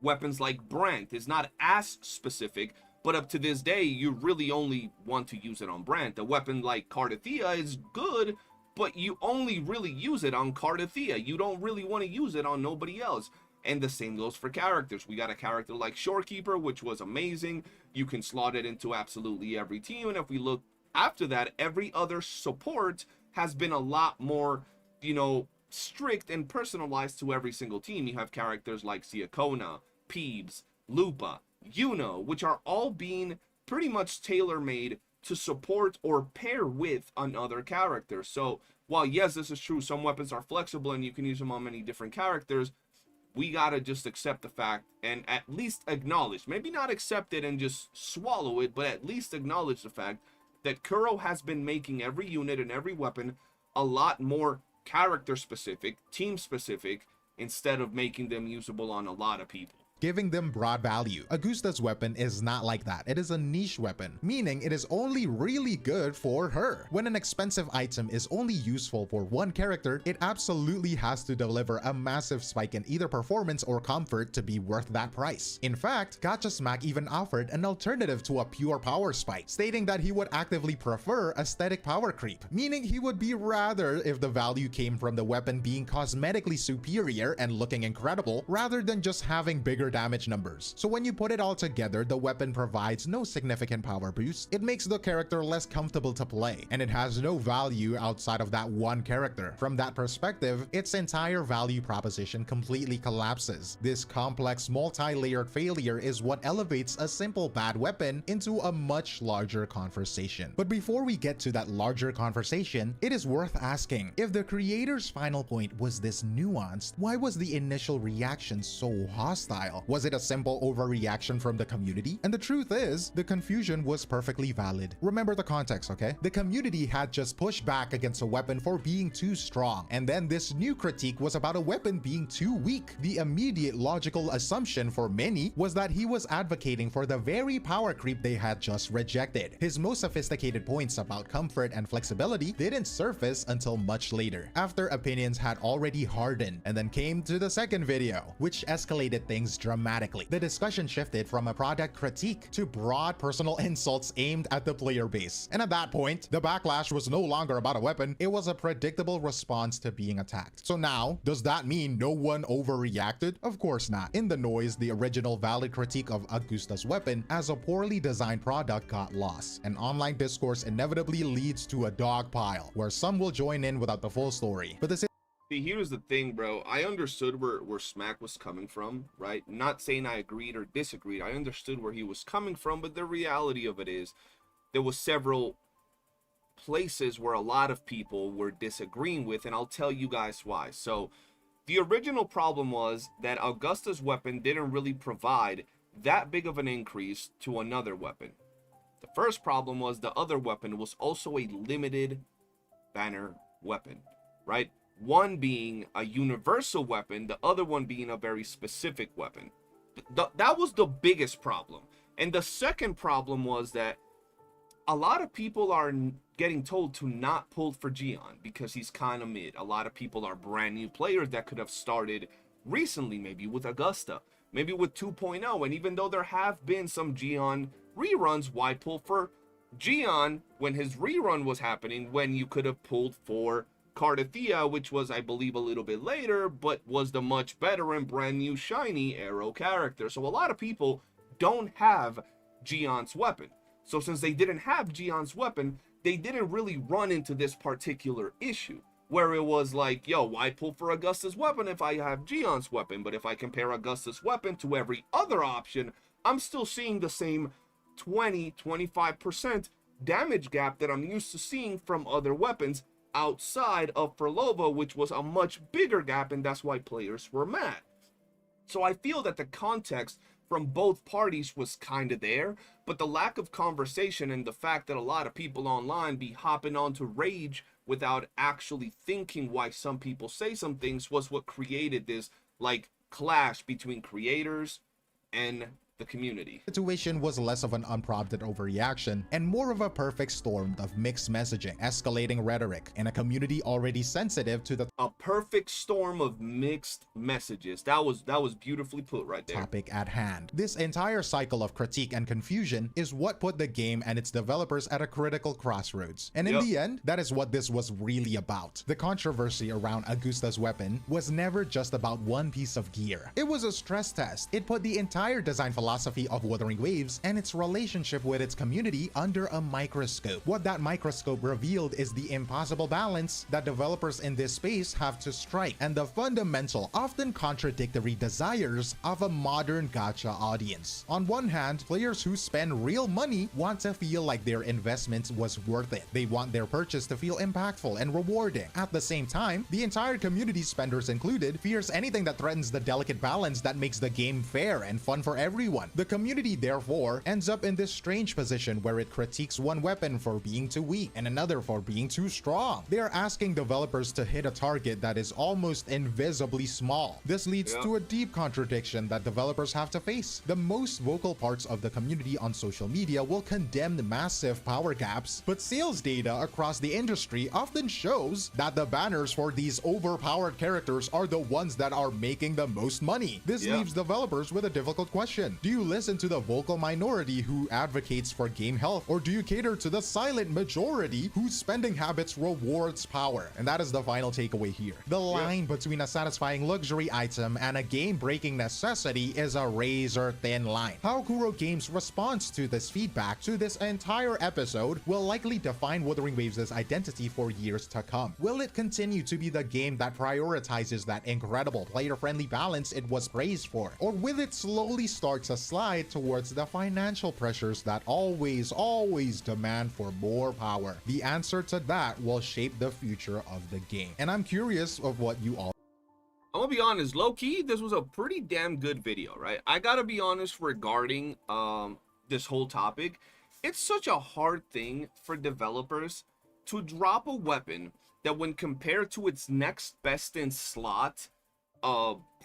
Weapons like Brandt is not as specific, but up to this day, you really only want to use it on Brandt. A weapon like Cardathea is good, but you only really use it on Cardathea. You don't really want to use it on nobody else. And the same goes for characters. We got a character like Shorekeeper, which was amazing. You can slot it into absolutely every team. And if we look after that, every other support has been a lot more, you know, strict and personalized to every single team. You have characters like Siakona, Peebs, Lupa, Yuno, which are all being pretty much tailor-made to support or pair with another character. So while yes, this is true, some weapons are flexible and you can use them on many different characters, we gotta just accept the fact and at least acknowledge, maybe not accept it and just swallow it, but at least acknowledge the fact that Kuro has been making every unit and every weapon a lot more character specific, team specific, instead of making them usable on a lot of people. Giving them broad value. Augusta's weapon is not like that. It is a niche weapon, meaning it is only really good for her. When an expensive item is only useful for one character, it absolutely has to deliver a massive spike in either performance or comfort to be worth that price. In fact, Gacha Smack even offered an alternative to a pure power spike, stating that he would actively prefer aesthetic power creep, meaning he would be rather if the value came from the weapon being cosmetically superior and looking incredible, rather than just having bigger damage numbers. So when you put it all together, the weapon provides no significant power boost, it makes the character less comfortable to play, and it has no value outside of that one character. From that perspective, its entire value proposition completely collapses. This complex multi-layered failure is what elevates a simple bad weapon into a much larger conversation. But before we get to that larger conversation, it is worth asking, if the creator's final point was this nuanced, why was the initial reaction so hostile? Was it a simple overreaction from the community? And the truth is, the confusion was perfectly valid. Remember the context, okay? The community had just pushed back against a weapon for being too strong, and then this new critique was about a weapon being too weak. The immediate logical assumption for many was that he was advocating for the very power creep they had just rejected. His most sophisticated points about comfort and flexibility didn't surface until much later, after opinions had already hardened, and then came to the second video, which escalated things dramatically. The discussion shifted from a product critique to broad personal insults aimed at the player base. And at that point, the backlash was no longer about a weapon, it was a predictable response to being attacked. So now, does that mean no one overreacted? Of course not. In the noise, the original valid critique of Augusta's weapon as a poorly designed product got lost, and online discourse inevitably leads to a dog pile, where some will join in without the full story. But the See, here's the thing, bro. I understood where Smack was coming from, right? Not saying I agreed or disagreed. I understood where he was coming from, but the reality of it is there was several places where a lot of people were disagreeing with, and I'll tell you guys why. So the original problem was that Augusta's weapon didn't really provide that big of an increase to another weapon. The first problem was the other weapon was also a limited banner weapon, right? One being a universal weapon, the other one being a very specific weapon. That was the biggest problem. And the second problem was that a lot of people are getting told to not pull for Gion because he's kind of mid. A lot of people are brand new players that could have started recently, maybe with Augusta, maybe with 2.0. And even though there have been some Gion reruns, why pull for Gion when his rerun was happening when you could have pulled for Cardathea, which was, I believe, a little bit later, but was the much better and brand new shiny Arrow character. So a lot of people don't have Gion's weapon. So since they didn't have Gion's weapon, they didn't really run into this particular issue where it was like, yo, why pull for Augusta's weapon if I have Gion's weapon? But if I compare Augusta's weapon to every other option, I'm still seeing the same 20-25% damage gap that I'm used to seeing from other weapons outside of Frolova, which was a much bigger gap, and that's why players were mad. So I feel that the context from both parties was kind of there, but the lack of conversation and the fact that a lot of people online be hopping on to rage without actually thinking why some people say some things was what created this like clash between creators and the community. The situation was less of an unprompted overreaction and more of a perfect storm of mixed messaging, escalating rhetoric, and a community already sensitive to the A perfect storm of mixed messages. That was beautifully put right there. topic at hand. This entire cycle of critique and confusion is what put the game and its developers at a critical crossroads. And in the end, that is what this was really about. The controversy around Augusta's weapon was never just about one piece of gear. It was a stress test. It put the entire design philosophy of Wuthering Waves and its relationship with its community under a microscope. What that microscope revealed is the impossible balance that developers in this space have to strike, and the fundamental, often contradictory desires of a modern gacha audience. On one hand, players who spend real money want to feel like their investment was worth it. They want their purchase to feel impactful and rewarding. At the same time, the entire community, spenders included, fears anything that threatens the delicate balance that makes the game fair and fun for everyone. The community, therefore, ends up in this strange position where it critiques one weapon for being too weak and another for being too strong. They are asking developers to hit a target that is almost invisibly small. This leads to a deep contradiction that developers have to face. The most vocal parts of the community on social media will condemn the massive power gaps, but sales data across the industry often shows that the banners for these overpowered characters are the ones that are making the most money. This leaves developers with a difficult question. Do you listen to the vocal minority who advocates for game health, or do you cater to the silent majority whose spending habits rewards power? And that is the final takeaway here. The line between a satisfying luxury item and a game-breaking necessity is a razor-thin line. How Kuro Games responds to this feedback to this entire episode will likely define Wuthering Waves' identity for years to come. Will it continue to be the game that prioritizes that incredible player-friendly balance it was praised for, or will it slowly start to slide towards the financial pressures that always demand for more power? The answer to that will shape the future of the game, and I'm curious of what you all. I'm gonna be honest, low-key, this was a pretty damn good video, right? I gotta be honest regarding this whole topic. It's such a hard thing for developers to drop a weapon that when compared to its next best in slot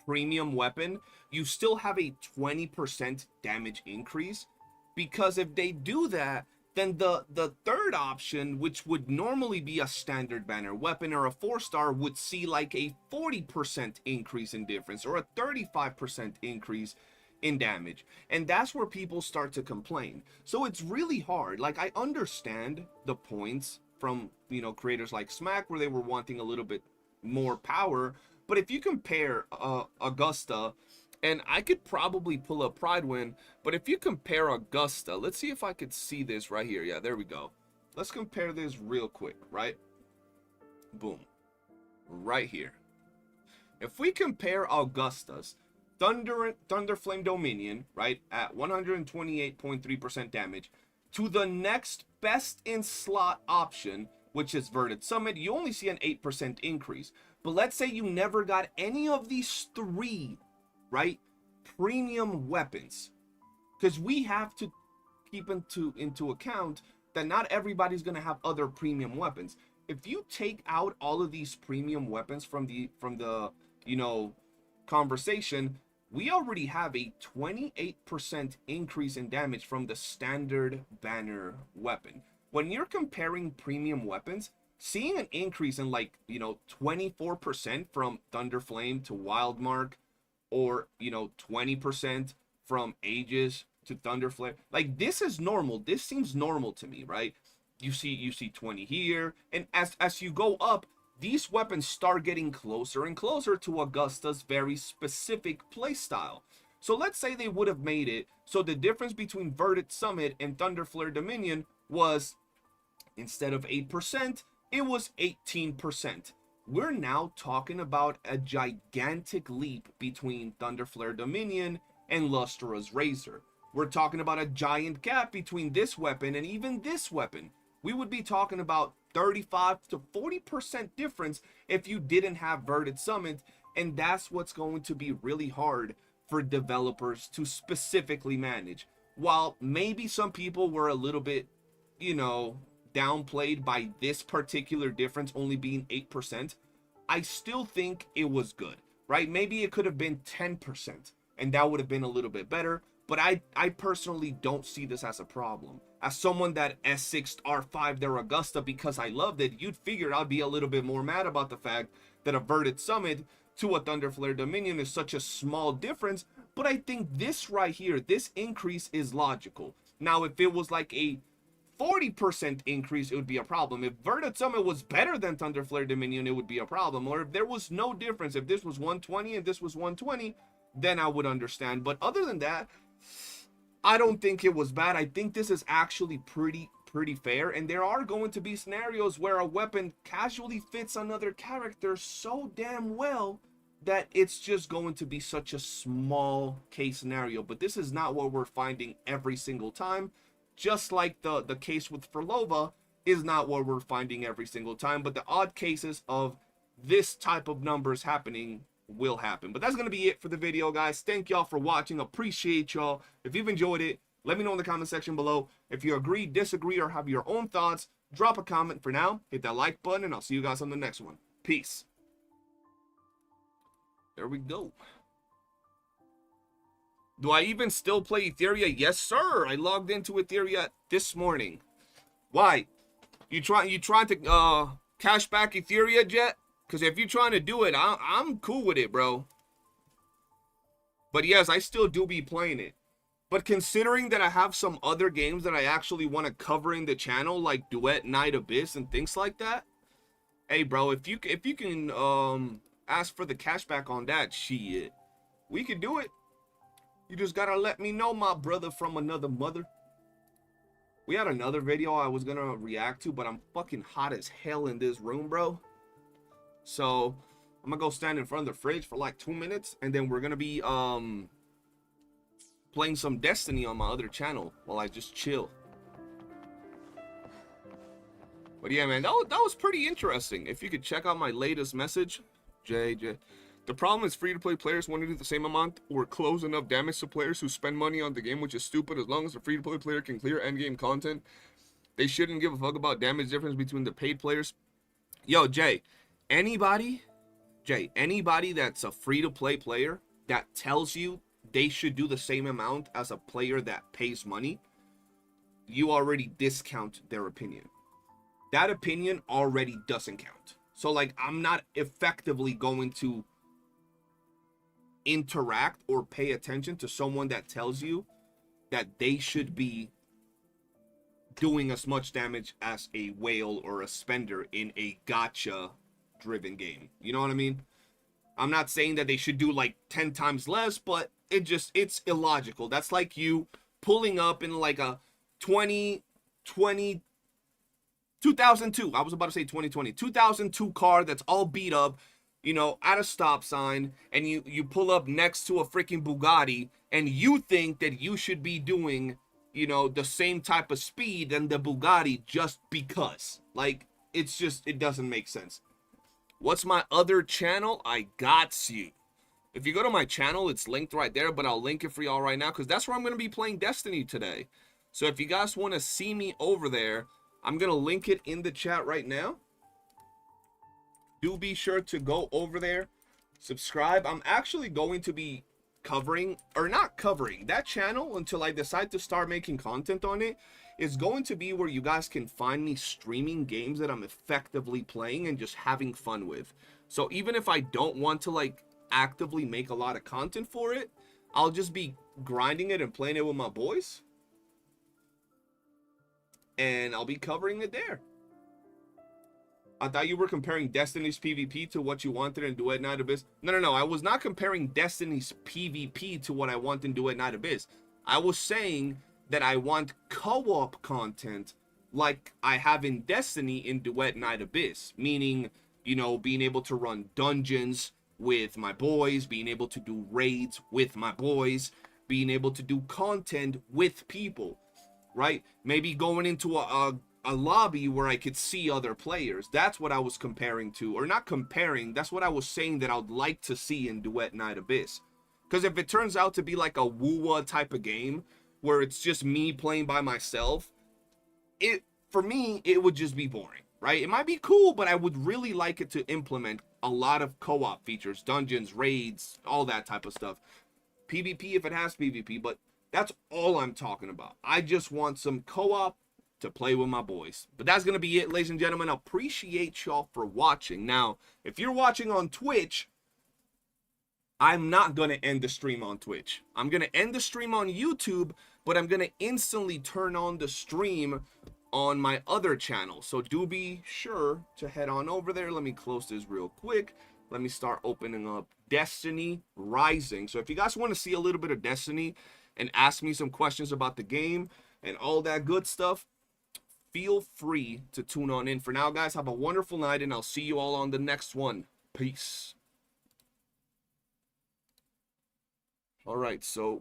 premium weapon, you still have a 20% damage increase. Because if they do that, then the third option, which would normally be a standard banner weapon or a 4-star, would see like a 40% increase in difference or a 35% increase in damage. And that's where people start to complain. So it's really hard. Like, I understand the points from, you know, creators like Smack, where they were wanting a little bit more power. But if you compare Augusta, and I could probably pull up Pride Win, but if you compare Augusta, let's see if I could see this right here. Yeah, there we go. Let's compare this real quick, right? Boom. Right here. If we compare Augusta's Thunderflame Dominion, right, at 128.3% damage, to the next best in slot option, which is Verdant Summit, you only see an 8% increase. But let's say you never got any of these three, right, premium weapons, because we have to keep into account that not everybody's going to have other premium weapons. If you take out all of these premium weapons from the you know, conversation, we already have a 28% increase in damage from the standard banner weapon. When you're comparing premium weapons, seeing an increase in, like, you know, 24% from Thunderflame to Wildmark, or, you know, 20% from Aegis to Thunderflame, like, this is normal. This seems normal to me, right? You see 20 here, and as you go up, these weapons start getting closer and closer to Augusta's very specific playstyle. So let's say they would have made it so the difference between Verdant Summit and Thunderflare Dominion was, instead of 8%, it was 18%. We're now talking about a gigantic leap between Thunderflare Dominion and Lustra's Razor. We're talking about a giant gap between this weapon and even this weapon. We would be talking about 35 to 40% difference if you didn't have Verdant Summit, and that's what's going to be really hard for developers to specifically manage. While maybe some people were a little bit, you know, downplayed by this particular difference only being 8%, I still think it was good, right? Maybe it could have been 10%, and that would have been a little bit better, but I personally don't see this as a problem. As someone that S6R5 their Augusta because I loved it, you'd figure I'd be a little bit more mad about the fact that a Verdant Summit to a Thunderflare Dominion is such a small difference, but I think this right here, this increase is logical. Now, if it was like a 40% increase, it would be a problem. If Verdant Summit was better than Thunderflare Dominion, it would be a problem. Or if there was no difference, if this was 120 and this was 120, then I would understand. But other than that, I don't think it was bad. I think this is actually pretty fair. And there are going to be scenarios where a weapon casually fits another character so damn well that it's just going to be such a small case scenario. But this is not what we're finding every single time. Just like the case with Frolova is not what we're finding every single time. But the odd cases of this type of numbers happening will happen. But that's going to be it for the video, guys. Thank y'all for watching. Appreciate y'all. If you've enjoyed it, let me know in the comment section below. If you agree, disagree, or have your own thoughts, drop a comment. For now, hit that like button, and I'll see you guys on the next one. Peace. There we go. Do I even still play Etheria? Yes, sir. I logged into Etheria this morning. Why? You trying to cash back Etheria, Jet? Because if you're trying to do it, I'm cool with it, bro. But yes, I still do be playing it. But considering that I have some other games that I actually want to cover in the channel, like Duet, Night Abyss, and things like that, hey, bro, if you can ask for the cashback on that, shit, we can do it. You just gotta let me know, my brother from another mother. We had another video I was gonna react to, but I'm fucking hot as hell in this room, bro. So I'm gonna go stand in front of the fridge for like 2 minutes, and then we're gonna be playing some Destiny on my other channel while I just chill. But yeah, man, that was pretty interesting. If you could check out my latest message, JJ. The problem is free-to-play players want to do the same amount or close enough damage to players who spend money on the game, which is stupid. As long as the free-to-play player can clear endgame content, they shouldn't give a fuck about damage difference between the paid players. Yo, Jay, anybody that's a free-to-play player that tells you they should do the same amount as a player that pays money, you already discount their opinion. That opinion already doesn't count. So like, I'm not effectively going to interact or pay attention to someone that tells you that they should be doing as much damage as a whale or a spender in a gacha driven game. You know what I mean? I'm not saying that they should do like 10 times less, but it's illogical. That's like you pulling up in like a 2002, I was about to say 2002 car that's all beat up, you know, at a stop sign, and you pull up next to a freaking Bugatti, and you think that you should be doing, you know, the same type of speed than the Bugatti just because. Like, it's just, it doesn't make sense. What's my other channel? I got you. If you go to my channel, it's linked right there, but I'll link it for y'all right now because that's where I'm going to be playing Destiny today. So if you guys want to see me over there, I'm going to link it in the chat right now. Do be sure to go over there, subscribe. I'm actually going to be covering, or not covering, that channel until I decide to start making content on it. Is going to be where you guys can find me streaming games that I'm effectively playing and just having fun with. So even if I don't want to like actively make a lot of content for it, I'll just be grinding it and playing it with my boys, and I'll be covering it there. I thought you were comparing Destiny's PvP to what you wanted in Duet Night Abyss. No, I was not comparing Destiny's PvP to what I want in Duet Night Abyss. I was saying that I want co-op content like I have in Destiny in Duet Night Abyss. Meaning, you know, being able to run dungeons with my boys, being able to do raids with my boys, being able to do content with people, right? Maybe going into a lobby where I could see other players. That's what I was comparing to, or not comparing, that's what I was saying that I would like to see in Duet Night Abyss. Because if it turns out to be like a WUWA type of game, where it's just me playing by myself, for me, it would just be boring, right? It might be cool, but I would really like it to implement a lot of co-op features, dungeons, raids, all that type of stuff. PvP if it has PvP, but that's all I'm talking about. I just want some co-op to play with my boys. But that's going to be it, ladies and gentlemen. I appreciate y'all for watching. Now, if you're watching on Twitch, I'm not going to end the stream on Twitch. I'm going to end the stream on YouTube, but I'm going to instantly turn on the stream on my other channel. So do be sure to head on over there. Let me close this real quick. Let me start opening up Destiny Rising. So if you guys want to see a little bit of Destiny and ask me some questions about the game and all that good stuff, feel free to tune on in. For now, guys, have a wonderful night, and I'll see you all on the next one. Peace. All right, so